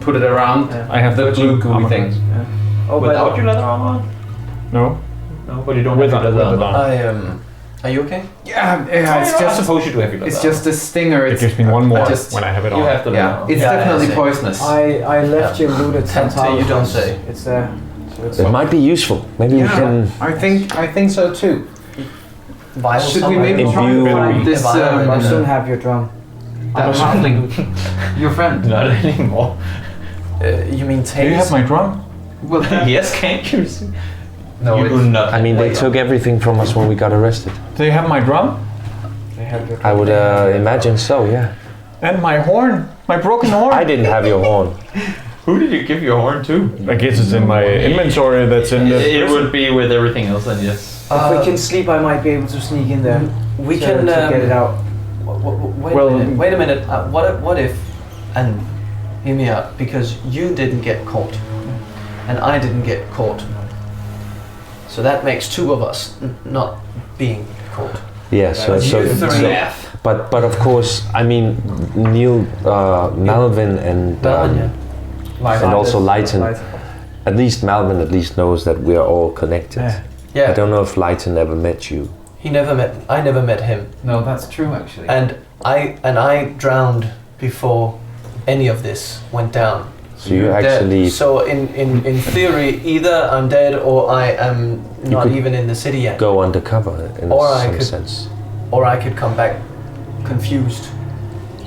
put it around I have the 13 blue gooey armor thing. class. Oh, Without your leather armor on? No, No, but you don't with have it your leather armor. on. Are you okay? Yeah, It's it's I just suppose you do have your leather it's just a stinger. It It's gives me 1 more just- when I have it armor. on. You have the leather yeah, armor. it's Yeah, definitely I see. poisonous. I left you looted some Can't say you don't talismans. say. It's there. So it's It might be useful. Maybe we can. I think so too. Vial Should we somewhere? maybe try Imbue- to find this Environment. I'll soon have your drum. that halfling, your friend? Not anymore. You mean Do you have taste? my drum? Well, Yes, can't you? No, you do it's, not. I mean, they took everything from us when we got arrested. Do you have my drum? They have your I would imagine so. Yeah. And my horn? My broken horn? I didn't have your horn. Who did you give your horn to? I guess it's in my inventory that's in the It prison. would be with everything else, then yes. If we can sleep, I might be able to sneak in there. we to, can to get it out. Wait Well- a minute. Wait a minute. What if? And hear me out, because you didn't get caught, and I didn't get caught. So that makes 2 of us not being caught. Yeah. So but of course, I mean, Neil, Malvin, and and also Lighten. At least Malvin knows that we are all connected. Yeah. I don't know if Lighten ever met you. I never met him, no, that's true actually. and I drowned before any of this went down. So you Dead. actually So in theory, either I'm dead or I am not could even in the city yet, go undercover in Or I some could- sense. or I could come back confused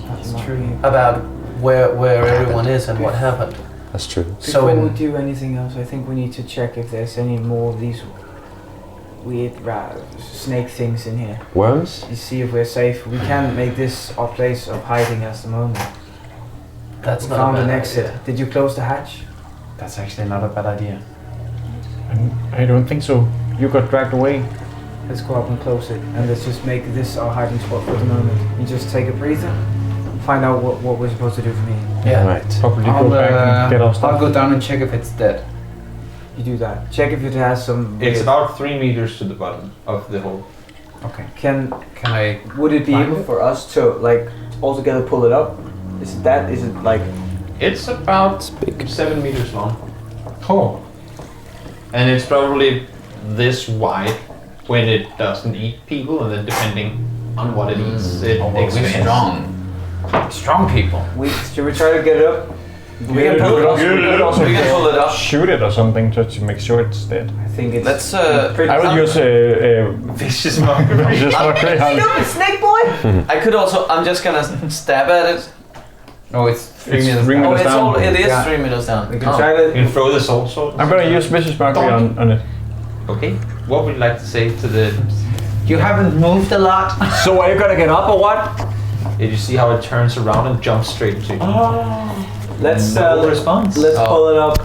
That's true. about where everyone is and what happened. That's true. So Before we in, do anything else, I think we need to check if there's any more of these weird snake things in here. Worms? You see if we're safe. We can't make this our place of hiding at the moment. that's We not found a an bad exit. idea. Did you close the hatch? That's actually not a bad idea. I don't think so. You got dragged away. Let's go up and close it, and let's just make this our hiding spot for the moment. You just take a breather, find out what we're supposed to do from here. Yeah. Right. Probably go back and get our I'll stuff. go down and check if it's dead. You do that. Check if it has some. It's weird- about 3 meters to the bottom of the hole. Okay. Can Can I? would it be Find able it? for us to like all together pull it up? Is it that? Is it like? It's about big. 7 meters long. Oh, And it's probably this wide when it doesn't eat people, and then depending on what it eats, it We're expands. strong. Strong people. Should we try to get it up? We can pull it up. we could also We can pull it up. shoot it or something just to make sure it's dead. I think it's. Let's I will use a Vicious mockery. just not very hard. snake boy! I could also. I'm just gonna stab at it. Oh, it's 3 It's minutes. 3 down. Oh, minutes it's down. all. It is Yeah. 3 meters down. We can Oh. try You to. can throw the soul sword. I'm gonna use vicious mockery on it. Okay. What would you like to say to the? You haven't moved a lot. So are you gonna get up or what? Did you see how it turns around and jumps straight to you? Let's No response. Let's pull it up.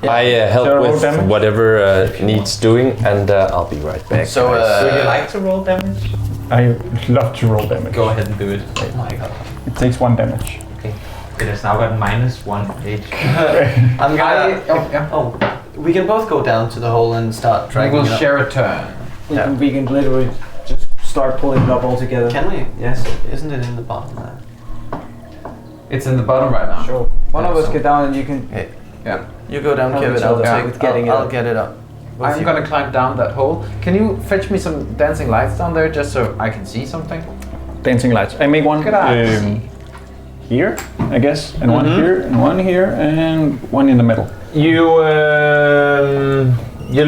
I help So roll with damage? whatever needs doing, and I'll be right back. So, Would you like to roll damage? I love to roll damage. Go ahead and do it. Oh my god. It takes 1 damage. Okay. It has now got -1 HP. I'm gonna. yeah. Oh, we can both go down to the hole and start We dragging will it up. share a turn. We can literally just start pulling it up all together. Can we? Yes. Isn't it in the bottom there? It's in the bottom right now. Sure. One of us get down and you can. Yeah. You go down, Help Kevin. each I'll other take. with getting it I'll up. get it up. with I'm you. gonna climb down that hole. Can you fetch me some dancing lights down there just so I can see something? Dancing lights. I make one Good eye. here, I guess, and one here, and one here, and one in the middle. You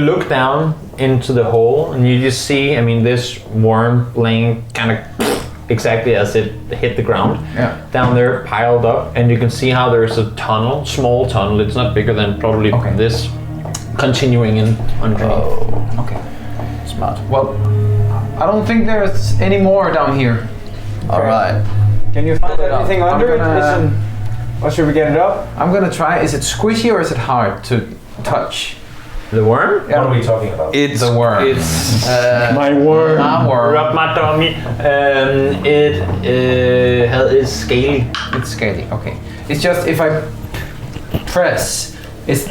look down into the hole and you just see, I mean, this worm laying kind of exactly as it hit the ground. Yeah. Down there, piled up, and you can see how there's a tunnel, small tunnel. It's not bigger than probably Okay. this, continuing in underneath. Okay. Smart. Well, I don't think there's any more down here. All right. Can you find Pull it up. anything I'm under it? gonna- Listen. Or should we get it up? I'm gonna try. Is it squishy or is it hard to touch? The worm? Yeah. What are we talking about? It's The worm. It's My worm. My worm. rub my tummy. It is scaly. It's scaly. Okay. It's just if I press,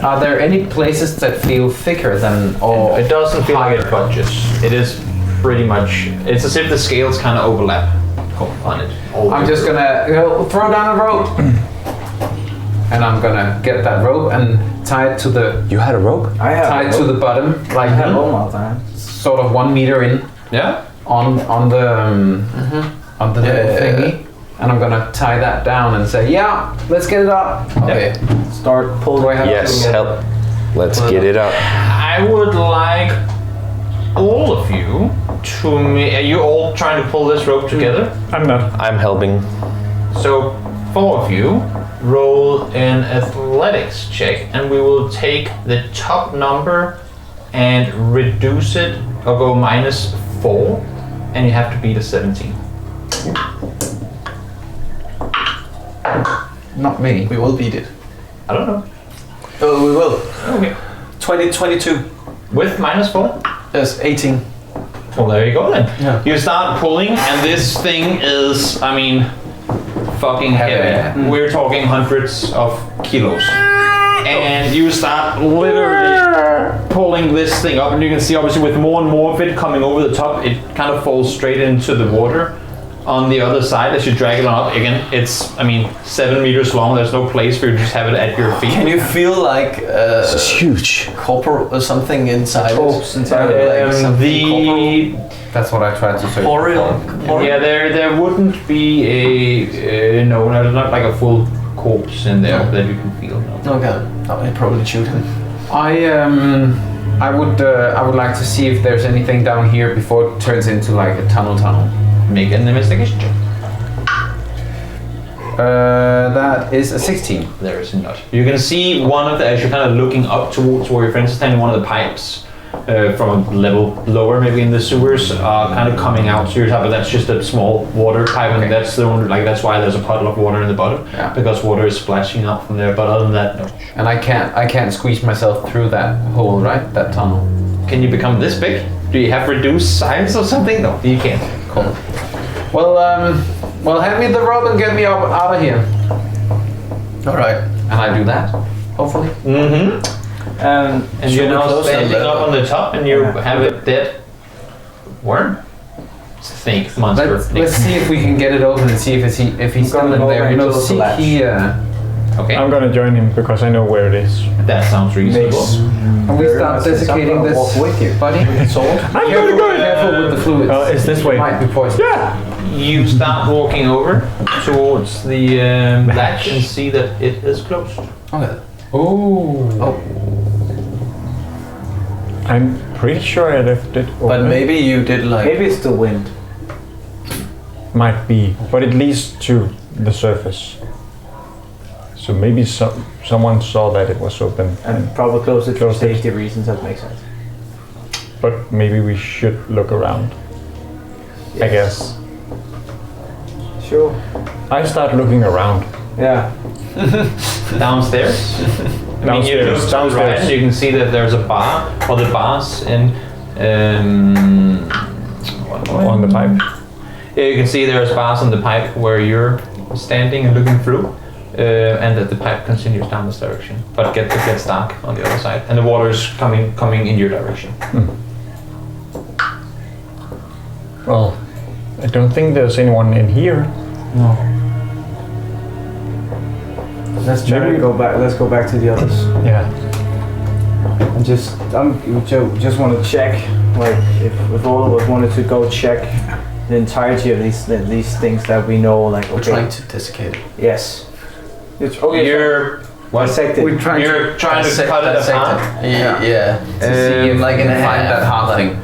are there any places that feel thicker than or It doesn't feel like it harder? budges. It is pretty much. It's as if the scales kind of overlap on it. I'm just gonna throw down a rope. And I'm gonna get that rope and tie it to the You had a rope? I have. tie it to the bottom, I like have home all the time. sort of 1 meter in Yeah. on the little thingy. And I'm gonna tie that down and say, yeah, let's get it up. Okay. Start pulling. Do I have Yes, to? help. Let's get it up. I would like all of you to. Are you all trying to pull this rope together? I'm not. I'm helping. So 4 of you roll an athletics check, and we will take the top number and reduce it, or go -4, and you have to beat a 17. Not me. We will beat it. I don't know. Oh, we will. Okay. 22. With -4? Yes, 18. Well, there you go then. Yeah. You start pulling, and this thing is, I mean, fucking heavy. We're talking hundreds of kilos. And you start literally pulling this thing up, and you can see obviously with more and more of it coming over the top, it kind of falls straight into the water. On the other side, as you drag it on up again, it's, I mean, 7 meters long. There's no place for you to just have it at your feet. Can you feel like It's huge. corporal or something inside? Hopes inside like something corporal? That's what I tried to search. Corporeal? Yeah, there wouldn't be a no, there's not like a full corpse in there that you can feel. No. Okay. Oh, I probably shoot him. I would like to see if there's anything down here before it turns into like a tunnel. Make an investigation check. That is a 16. There is not. You can see one of the, as you're kind of looking up towards where your friends are standing, one of the pipes from a level lower, maybe in the sewers, are kind of coming out to your top, but that's just a small water pipe, and that's the one, like, that's why there's a puddle of water in the bottom, because water is splashing out from there, but other than that, no. And I can't squeeze myself through that hole, right? That tunnel. Can you become this big? Do you have reduced size or something? No, you can't. Cool. Well, hand me the rope and get me out of here. All right. And I do that, hopefully. Mm-hmm. And Should you're we now close standing that up on the top, and you have a dead worm. Snake monster. Let's see if we can get it open and see if he's still in there. You know, see Okay. I'm gonna join him because I know where it is. That sounds reasonable. and we start desiccating this buddy. I'm gonna go in. Careful with the fluids. It's this way. Might be poisoned. Yeah. You start walking over towards the latch and see that it is closed. Okay. Oh. I'm pretty sure I left it open. But maybe you did like. Maybe it's the wind. Might be, but it leads to the surface. So maybe someone saw that it was open, And probably close it for Close it. safety reasons. That makes sense. but maybe we should look around. I guess. Sure. I start looking around. Yeah. Downstairs. I mean, you look to the right, and you can see that there's a bar, or the bars in On the pipe. Yeah, you can see there's bars on the pipe where you're standing and looking through, and that the pipe continues down this direction, but it gets dark on the other side, and the water is coming in your direction. Well, I don't think there's anyone in here. No. Let's try to go back. Let's go back to the others. Yeah. And just want to check, like, if all of us wanted to go check the entirety of these things that we know, like, We're okay. trying to dissecate it. Yes. It's okay. You're Dissected. We're trying you're trying to cut it apart. Yeah. to see if like we in can a find half, that half like- thing.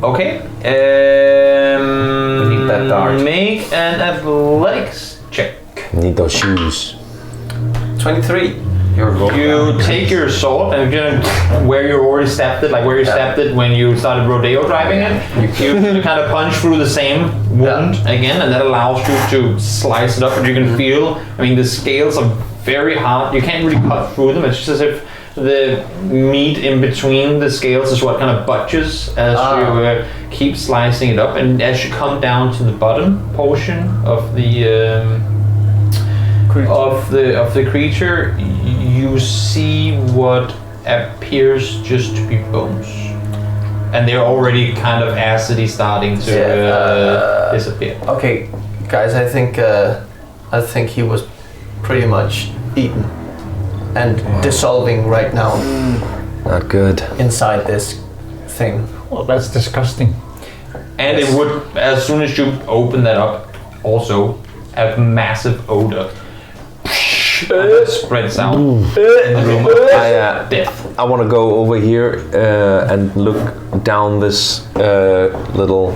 Okay. We need that dart. Make an athletics check. Need those shoes. 23. You take your sword and where you already stabbed it, like where you stabbed it when you started rodeo driving it, you kind of punch through the same wound again, and that allows you to slice it up, and you can feel, I mean, the scales are very hard. You can't really cut through them. It's just as if the meat in between the scales is what kind of butches as you keep slicing it up, and as you come down to the bottom portion of the creature, you see what appears just to be bones, and they're already kind of acidy, starting to disappear. Okay, guys, I think he was pretty much eaten and dissolving right now Not good. inside this thing. Well, that's disgusting. And it would, as soon as you open that up, also have massive odor. And that spreads out in the room of death. I want to go over here and look down this little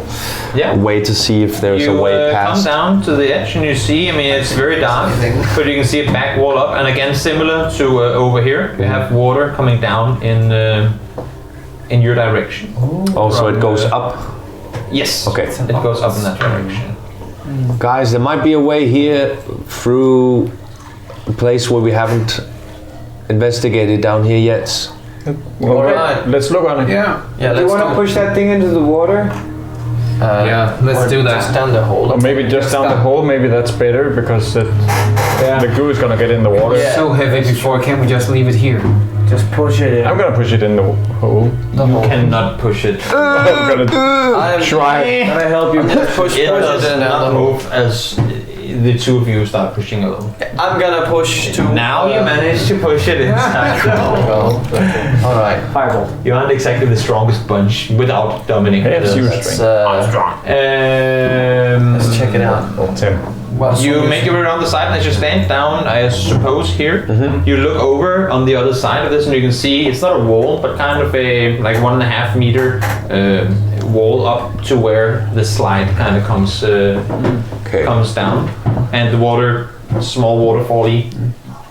way to see if there's a way You come past. down to the edge and you see, I mean, it's very dark, but you can see a back wall up, and again, similar to over here, you have water coming down in your direction. Oh, so it goes up. Yes. Okay. It goes up in that direction. Guys, there might be a way here through a place where we haven't investigated down here yet. Well, Alright. let's look on it. Yeah. Yeah, Do you want to push that thing into the water? Yeah, let's do Just that. down the hole. Or maybe just down the hole, maybe that's better, because the goo is gonna get in the water. Yeah. So heavy before, can't we just leave it here? Just push it in. I'm gonna push it in the hole. You cannot push it. I'm gonna try. Can I help you? Push It it does down the not hole. move as the two of you start pushing alone. I'm gonna push to. Now you managed to push it inside the hole. All right. Fireball. You aren't exactly the strongest bunch without Dominic. Hey, it's you, Let's, strength. let's check it out. 10. Well, You make your way around the side, and as you stand down, I suppose here, you look over on the other side of this, and you can see it's not a wall, but kind of a like 1.5 meter wall up to where the slide kind of comes comes down, and the water, small waterfall-y,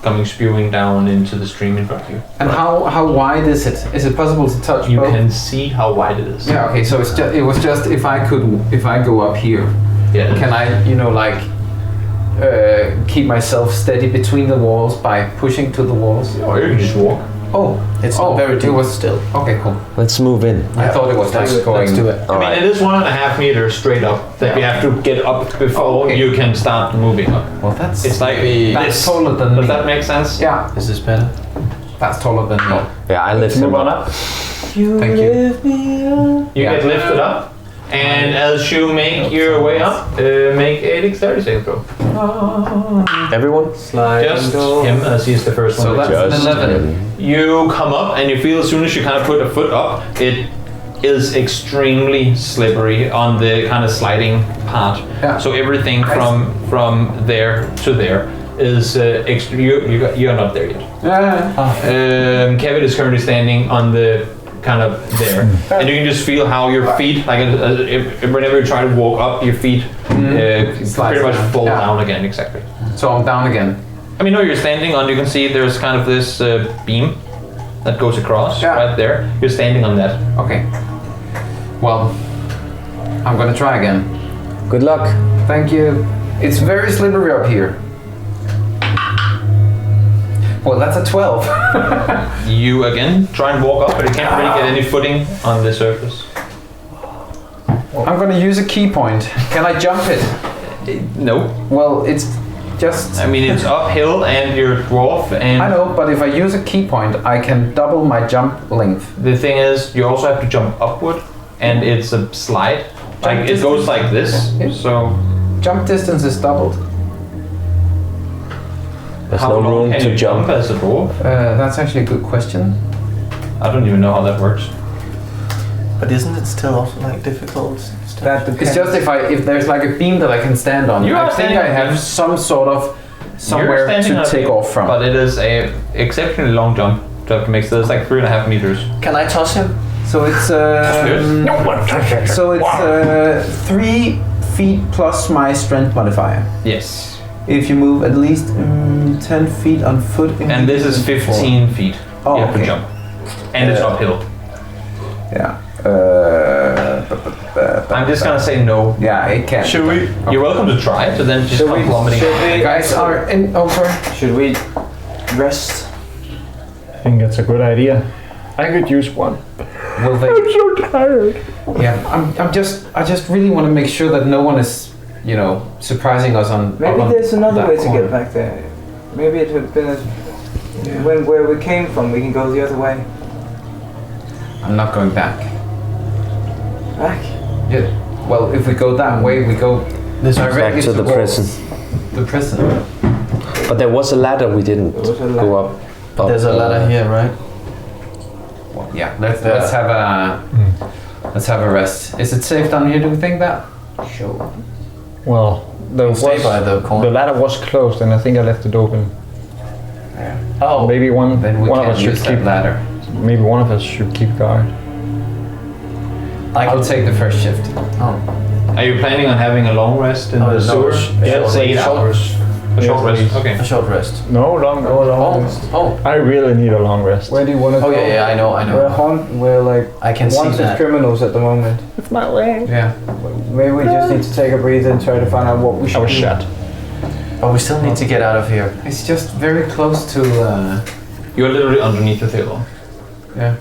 coming spewing down into the stream in front of you. and how wide is it? Is it possible to touch You both? can see how wide it is. Yeah. Okay. So it's just. It was just if I go up here, Yeah. can I keep myself steady between the walls by pushing to the walls? Or you can just walk. Oh, It's oh, very it deep was still. Okay, cool. Let's move in. I thought it was like going. Let's do it. I mean, it is 1.5 meters straight up that you have to get up before Okay. you can start moving up. Well, that's It's like that's this. taller than Does me. that make sense? Yeah, Is this better? that's taller than me. Yeah, I lift him Move on up. up. Thank you. You Yeah. get lifted up, and as you make your way up, make a dexterity saving throw. Everyone? Just him, as he's the first So one. that's Just 11. You come up, and you feel as soon as you kind of put a foot up, it is extremely slippery on the kind of sliding part. Yeah. So everything from there to there is you're not there yet. Kevin is currently standing on the kind of there, and you can just feel how your feet, like whenever you try to walk up, your feet pretty much down. fall Yeah. down again. Exactly. So I'm down again. I mean, no, you're standing on. You can see there's kind of this beam that goes across right there. You're standing on that. Okay. Well, I'm gonna try again. Good luck. Thank you. It's very slippery up here. Well, that's a 12. You again try and walk up, but you can't really get any footing on the surface. I'm gonna use a key point. Can I jump it? No. Well, it's just... I mean, it's uphill and you're a dwarf and... I know, but if I use a key point, I can double my jump length. The thing is, you also have to jump upward and it's a slide. Like, it goes like this, so... Jump distance is doubled. There's How no long room can to you jump. as a dwarf? That's actually a good question. I don't even know how that works. But isn't it still also like difficult? It's just if there's like a beam that I can stand on. You are I think standing I on have beam. some sort of somewhere You're standing to on take beam, off from. But it is a exceptionally long jump to have to make, so it's like 3.5 meters. Can I toss him? So it's 3 feet plus my strength modifier. Yes. If you move at least 10 feet on foot. And this is 15 feet. Oh, you have to okay. jump. And it's uphill. Yeah. I'm just gonna say no. Yeah, it can. Should we? You're welcome to try it, so then just come plummeting. Guys are in. Oh, sorry. Should we rest? I think that's a good idea. I could use one. Will they? I'm so tired. Yeah, I just really want to make sure that no one is, surprising us on. Maybe on there's another that way to corner. get back there. Maybe it would have been where we came from. We can go the other way. I'm not going back. Back. Yeah. Well, if we go that way, we go directly Back to the towards prison. The prison. But there was a ladder we didn't There was a go up. There's a ladder here, right? Well, yeah. Let's have a rest. Is it safe down here? Do we think that? Sure. Well, the Stay by the corner. ladder was closed, and I think I left it open. Oh, Maybe one Then we of can't us should use keep. that ladder. Maybe one of us should keep guard. I'll take the first shift. Are you planning on having a long rest in Oh, the no, sewers? Yeah, it's 8 hours. A short rest. Okay. a short rest. No, long. Oh, I really need a long rest. Where do you want to go? oh yeah, I know. We're like I can see wanted that. criminals at the moment. It's my leg. Yeah. Maybe we just need to take a breather and try to find out what we should I was do. shot. Oh, we still need to get out of here. It's just very close to. You're literally underneath the table. Yeah.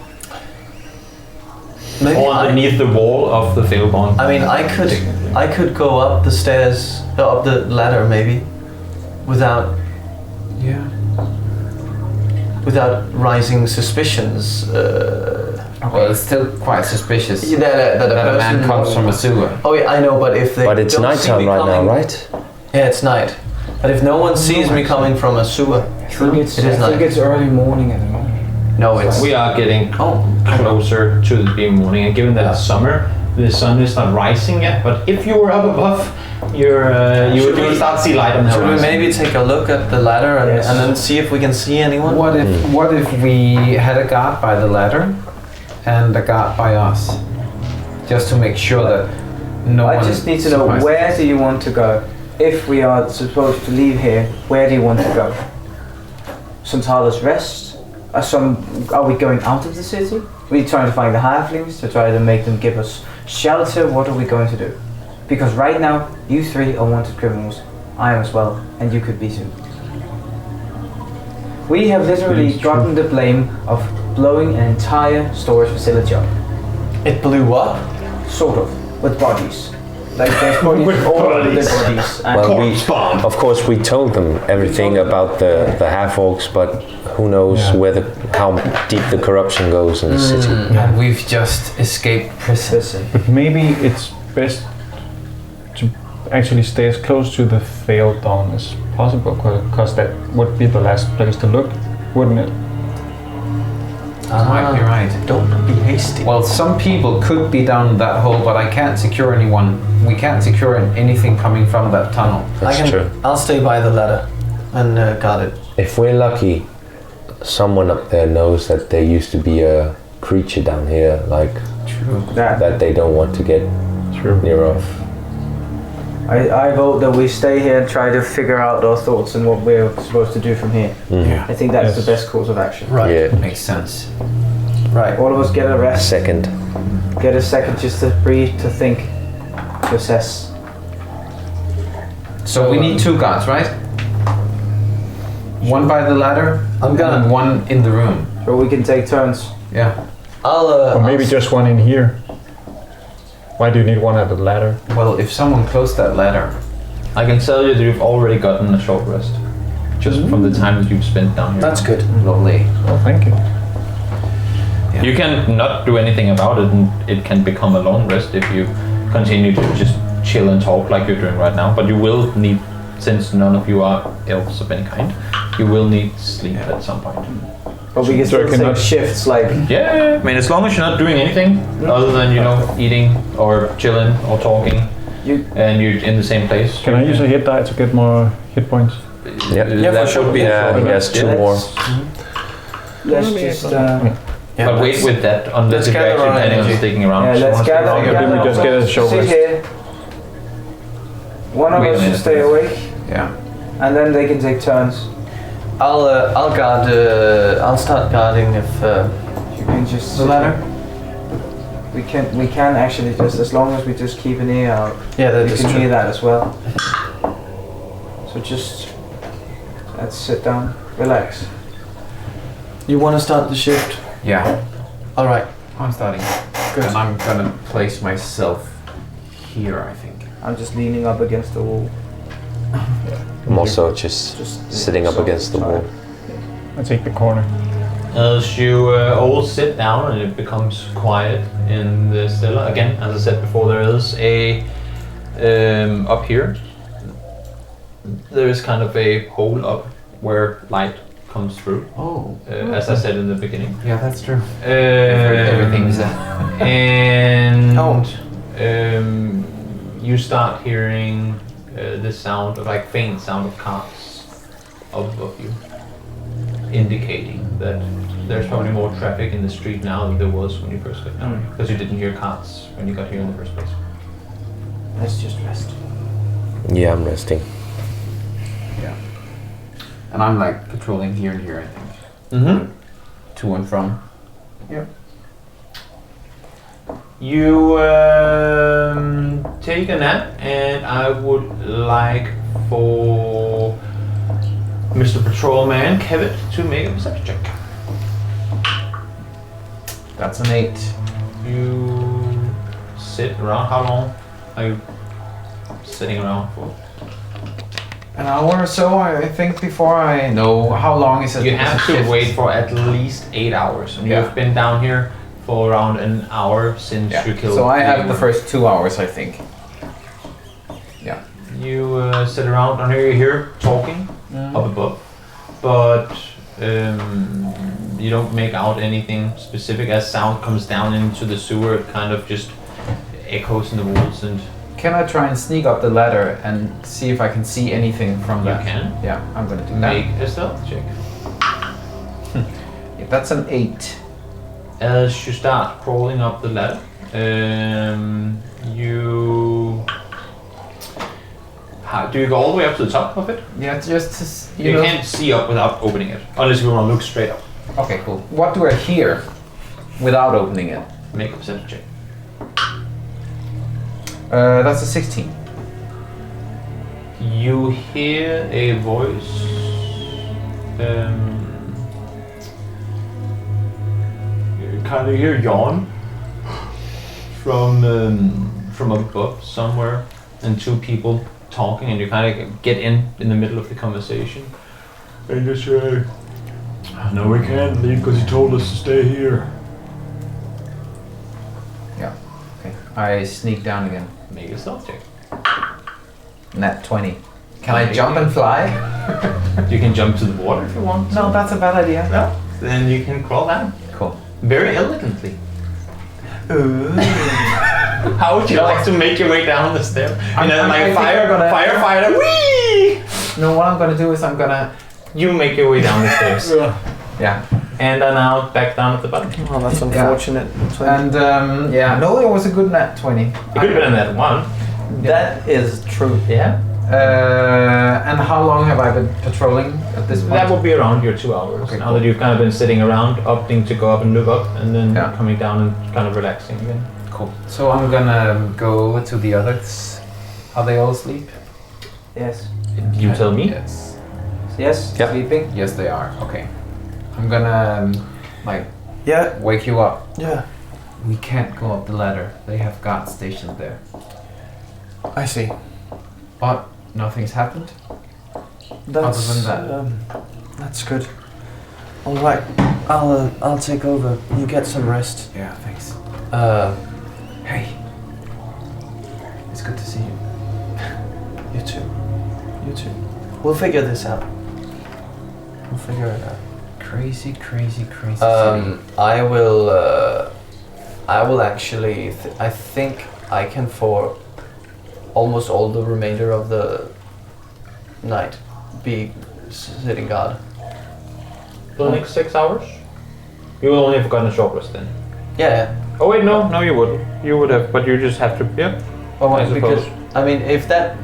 Maybe Or underneath the wall of the Failbond. I mean, I could go up the stairs, up the ladder maybe, without Yeah. rising suspicions. Well, it's still quite suspicious That a that a man person- comes from a sewer. Oh yeah, I know, but if they But it's don't see nighttime me right now, coming- right? Yeah, it's night. But if no one sees me coming from a sewer, I think it's it is night. early morning at the moment. No, it's We are getting oh, closer to the being morning, and given that it's summer, the sun is not rising yet. But if you were up above, you would start to see light on the should we horizon. maybe take a look at the ladder and, Yes. and then see if we can see anyone? What if we had a guard by the ladder and a guard by us, just to make sure that no one. I just need to know, surprised. where do you want to go? If we are supposed to leave here, where do you want to go? Santala's Rest? Are we going out of the city? Are we trying to find the halflings to try to make them give us shelter? What are we going to do? Because right now, you three are wanted criminals. I am as well, and you could be too. We have literally gotten the blame of blowing an entire storage facility up. It blew up. Sort of, with bodies. Like there's bodies all over the bodies. And Well, of course, we told them everything about the half-orcs, but who knows how deep the corruption goes in the city. And we've just escaped prison. Maybe it's best to actually stay as close to the failed dawn as possible, because that would be the last place to look, wouldn't it? Might be right. Don't be hasty. Well, some people could be down that hole, but I can't secure anyone. We can't secure anything coming from that tunnel. That's true. I'll stay by the ladder and guard it. If we're lucky, someone up there knows that there used to be a creature down here, like that they don't want to get near of. I vote that we stay here and try to figure out our thoughts and what we're supposed to do from here. Yeah. I think that's the best course of action. Right. Yeah. Makes sense. Right. All of us get a rest, Second. get a second just to breathe, to think, to assess. So we need 2 guards, right? One by the ladder, I'm gonna- and one in the room. So we can take turns. Yeah. Or maybe just one in here. Why do you need one at the ladder? Well, if someone closed that ladder. I can tell you that you've already gotten a short rest. Just from the time that you've spent down here. That's good. Lovely. Well, thank you. You can not do anything about it, and it can become a long rest if you continue to just chill and talk like you're doing right now. But you will need, since none of you are elves of any kind, you will need sleep at some point. But we can So I still cannot- take shifts like. Yeah, I mean, as long as you're not doing anything other than, eating or chilling or talking, and you're in the same place. Can I use a hit die to get more hit points? Yeah, that would be Yeah, he has 2 more. Let's just. But wait with that unless you're actually planning on sticking around. Yeah, So let's wanna stick around? gather. Then we just get a short Sit rest. here. One of Wait a us should minute. stay awake, Yeah. and then they can take turns. I'll guard. I'll start guarding if. You can just. The ladder? We can actually just, as long as we just keep an ear out. Yeah, that You is can true. hear that as well. So just. Let's sit down, relax. You want to start the shift? Yeah. All right. I'm starting. Good. And I'm gonna place myself here, I think. I'm just leaning up against the wall. I'm also just sitting up against the wall. I take the corner. As you all sit down and it becomes quiet in the Stella, again, as I said before, there is a, up here, there is kind of a hole up where light comes through, Oh. as I said in the beginning. Yeah, that's true. Everything's and Oh. you start hearing the sound of, like, faint sound of carts above you, indicating that there's probably more traffic in the street now than there was when you first got down here, because you didn't hear carts when you got here in the first place. Let's just rest. Yeah, I'm resting. Yeah. And I'm like patrolling here and here, I think. Mm-hmm. To and from. You take a nap, and I would like for Mr. Patrolman Kevin to make a perception check. That's an 8. You sit around. How long are you sitting around for? An hour or so, I think, before I know how long is it. You is have a to shift? wait for at least 8 hours, and Yeah. you've been down here for around an hour since Yeah. you killed. So I have the first 2 hours, I think. Yeah. You sit around, and here you hear talking up above, but you don't make out anything specific. As sound comes down into the sewer, it kind of just echoes in the walls, and Can I try and sneak up the ladder and see if I can see anything from you that? can Yeah, I'm gonna do that. make a stealth check. Yeah, that's an 8. As you start crawling up the ladder, do you go all the way up to the top of it? Yeah, just to You know. can't see up without opening it, unless you want to look straight up. Okay, cool. What do I hear without opening it? Make a perception check. That's a 16. You hear a voice. You kind of hear yawn from above somewhere, and 2 people talking, and you kind of get in the middle of the conversation. And you say, "No, we can't leave because he told us to stay here." Okay. I sneak down again. Make a stealth check. Nat 20. Can I jump and fly? You can jump to the water if you want. No, that's a bad idea. No. Then you can crawl down. Cool. Very elegantly. How would you like to make your way down the stair? And then, I like, think I'm gonna- firefighter, whee! No, what I'm gonna do is I'm gonna. You make your way down the stairs. Yeah. And are now back down at the bottom. Oh, that's unfortunate. And yeah, no, it was a good nat 20. You could have been in that one. That is true. Yeah. And how long have I been patrolling at this point? That would be around your 2 hours. Okay, now cool. that you've kind of been sitting around, opting to go up and look up, and then Yeah. coming down and kind of relaxing again. Cool. So I'm gonna go to the others. Are they all asleep? Yes. You tell me. Yes. Yes. Yeah. Sleeping. Yes, they are. Okay. I'm gonna Yeah. wake you up. Yeah. We can't go up the ladder. They have guards stationed there. I see. But nothing's happened. That's, Other than that's good. All right. I'll take over. You get some rest. Yeah, thanks. Hey. It's good to see you. You too. You too. We'll figure this out. We'll figure it out. Crazy city. I will actually. I think I can for almost all the remainder of the night be sitting guard. For the next 6 hours? You will only have gotten a short rest then. Yeah. Oh wait, no, you wouldn't. You would have, but you just have to. Yeah. Oh, I because suppose. I mean, if that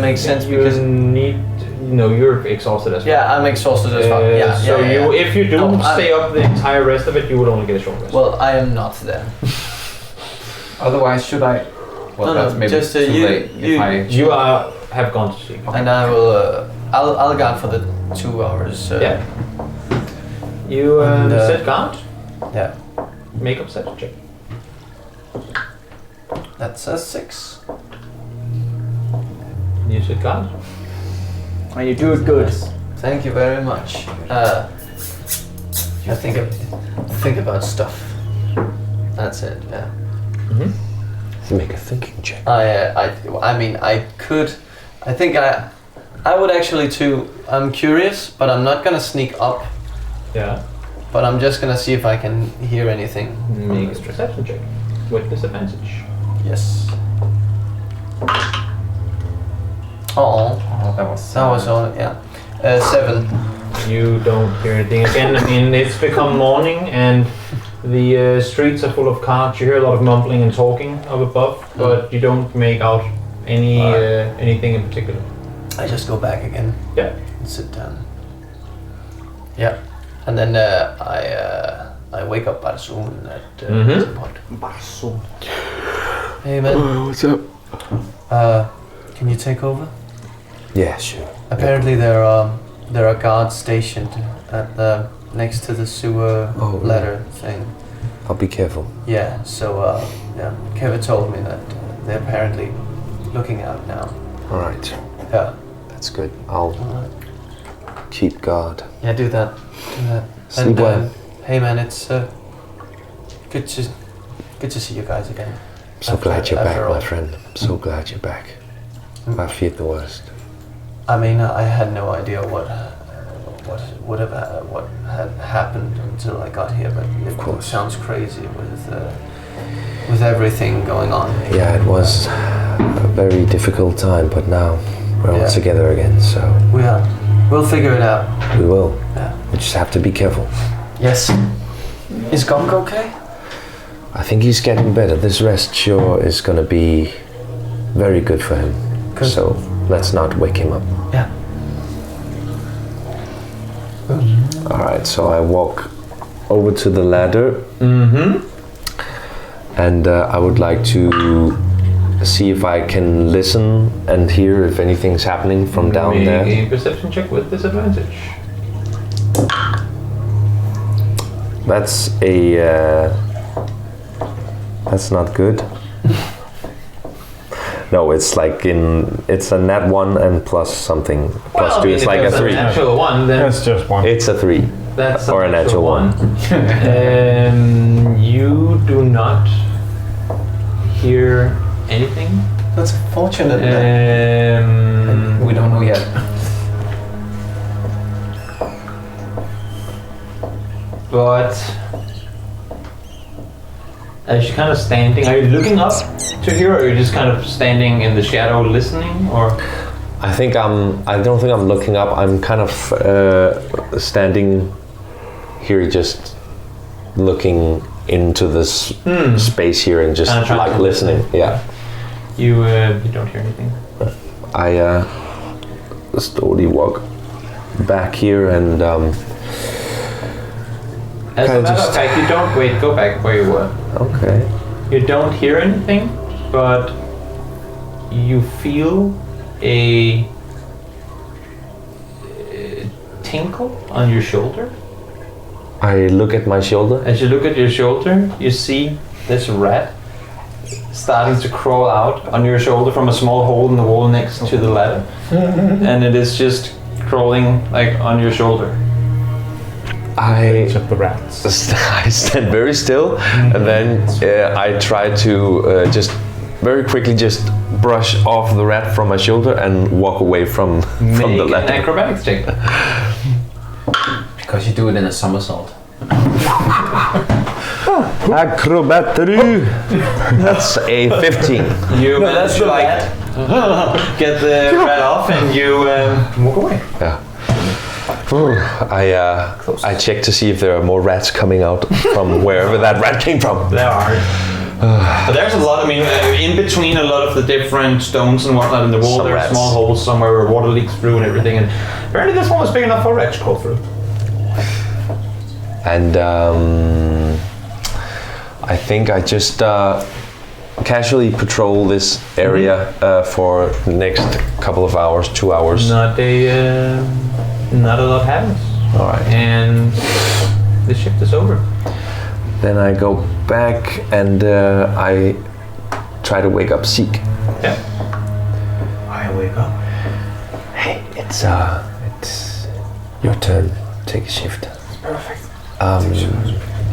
makes sense, You because need. No, you're exhausted as well. yeah, I'm exhausted as well. If you do No, stay up the entire rest of it, you would only get a short rest. Well, I am not then. Otherwise, should I? Well, No, that's maybe just, too you- late. you- you have gone to sleep. And I will. I'll guard for the 2 hours. Yeah. You And, set guard. Yeah. Make up set check. That's a 6. You set guard. And you do it good. Thank you very much. I think about stuff. That's it. Yeah. Make a thinking check. I mean, I could. I think I would actually too. I'm curious, but I'm not gonna sneak up. Yeah. But I'm just gonna see if I can hear anything. Make a perception check with disadvantage. Yes. Oh, that was. that was all. Yeah. 7. You don't hear anything again. I mean, it's become morning and the streets are full of cars. You hear a lot of mumbling and talking up above, but you don't make out anything in particular. I just go back again. Yeah. And sit down. Yeah. And then I wake up Barsoom at some point. Barsoom. Hey man. What's up? Can you take over? Yeah, sure. Apparently there are guards stationed at the next to the sewer ladder thing. I'll be careful. Yeah. So Kevin told me that they're apparently looking out now. All right. Yeah. That's good. I'll keep guard. Yeah. Do that. Sleep well. Hey man, it's good to see you guys again. I'm so glad you're back, after all. my friend. I'm so glad you're back. I feared the worst. I mean, I had no idea what had happened until I got here, but it sounds crazy with everything going on. Yeah, it was a very difficult time, but now we're all together again, so We'll figure it out. we will. Yeah. We just have to be careful. Yes. Is Gonk okay? I think he's getting better. This rest sure is going to be very good for him. Good. So let's not wake him up. Yeah. All right, so I walk over to the ladder. And I would like to see if I can listen and hear if anything's happening from down there. Make a perception check with disadvantage. That's that's not good. No, it's it's a nat 1 and plus something. Plus 2, it's like a 3. An actual one, then That's just one. It's a 3. that's or an an actual one. You do not hear anything. That's fortunate. We don't know yet. But as you're kind of standing, are you looking up to here, or are you just kind of standing in the shadow listening, or? I don't think I'm looking up. I'm kind of standing here, just looking into this space here and just Kinda trying like to listening. listen. Yeah. You don't hear anything. I slowly walk back here and As a kinda matter just- of fact, you don't go back where you were. okay. You don't hear anything, but you feel a tinkle on your shoulder. I look at my shoulder. As you look at your shoulder, you see this rat starting to crawl out on your shoulder from a small hole in the wall next to the ladder. And it is just crawling like on your shoulder. Each of the rats. I stand very still, and then I try to just very quickly just brush off the rat from my shoulder and walk away from the ladder. Make an acrobatics check. Because you do it in a somersault. Acrobatry. That's a 15. You manage to get the rat off and you walk away. Yeah. I check to see if there are more rats coming out from wherever that rat came from. There are. But there's a lot, in between a lot of the different stones and whatnot in the wall, there are small holes somewhere where water leaks through and everything. And apparently this one was big enough for a rat to crawl through. And I think I just casually patrol this area for the next couple of hours, 2 hours. Not a lot happens. All right. And the shift is over. Then I go back and I try to wake up Seek. Yeah. I wake up. Hey, it's your turn. Take a shift. It's perfect.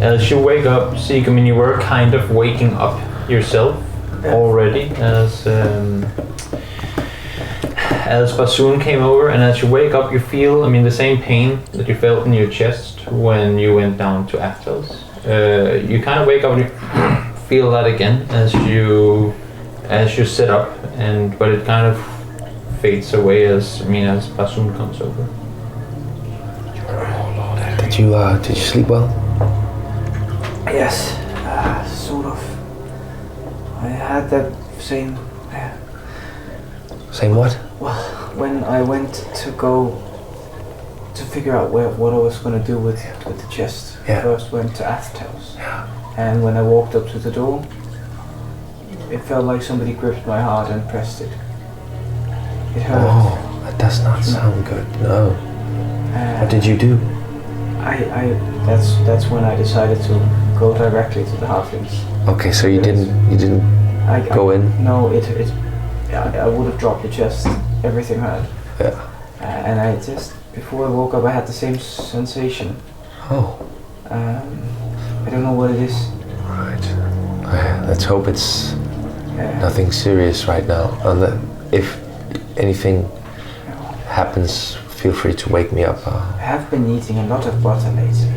As you wake up, Seek, you were kind of waking up yourself already as Bassoon came over, and as you wake up you feel, the same pain that you felt in your chest when you went down to Athos. You kind of wake up and you feel that again as you sit up, but it kind of fades away as Bassoon comes over. Did you sleep well? Yes, sort of. I had that same. Same what? Well, when I went to go to figure out what I was going to do with the chest, I first went to Athos. And when I walked up to the door, it felt like somebody gripped my heart and pressed it. It hurt. Oh, that does not sound good. No. What did you do? That's when I decided to go directly to the halflings. Okay, so you didn't go in? No, I would have dropped the chest. Everything hurt. Yeah. And I just, before I woke up, I had the same sensation. Oh. I don't know what it is. Right. Let's hope it's nothing serious right now. If anything happens, feel free to wake me up. I have been eating a lot of butter lately.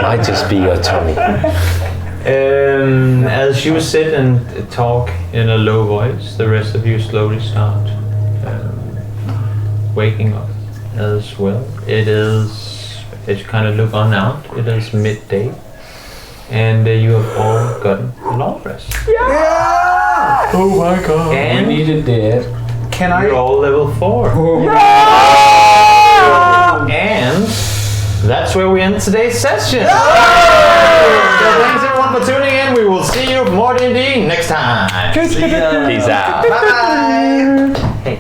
Might just be your tummy. As you sit and talk in a low voice, the rest of you slowly start waking up as well. It is, as you kind of look on out, it is midday, and you have all gotten a long rest. Yeah! Oh my god. And we needed it. Can I? You're all level 4. And that's where we end today's session. So thanks everyone for tuning in. We will see you for more D&D next time. Peace out. Bye. Hey.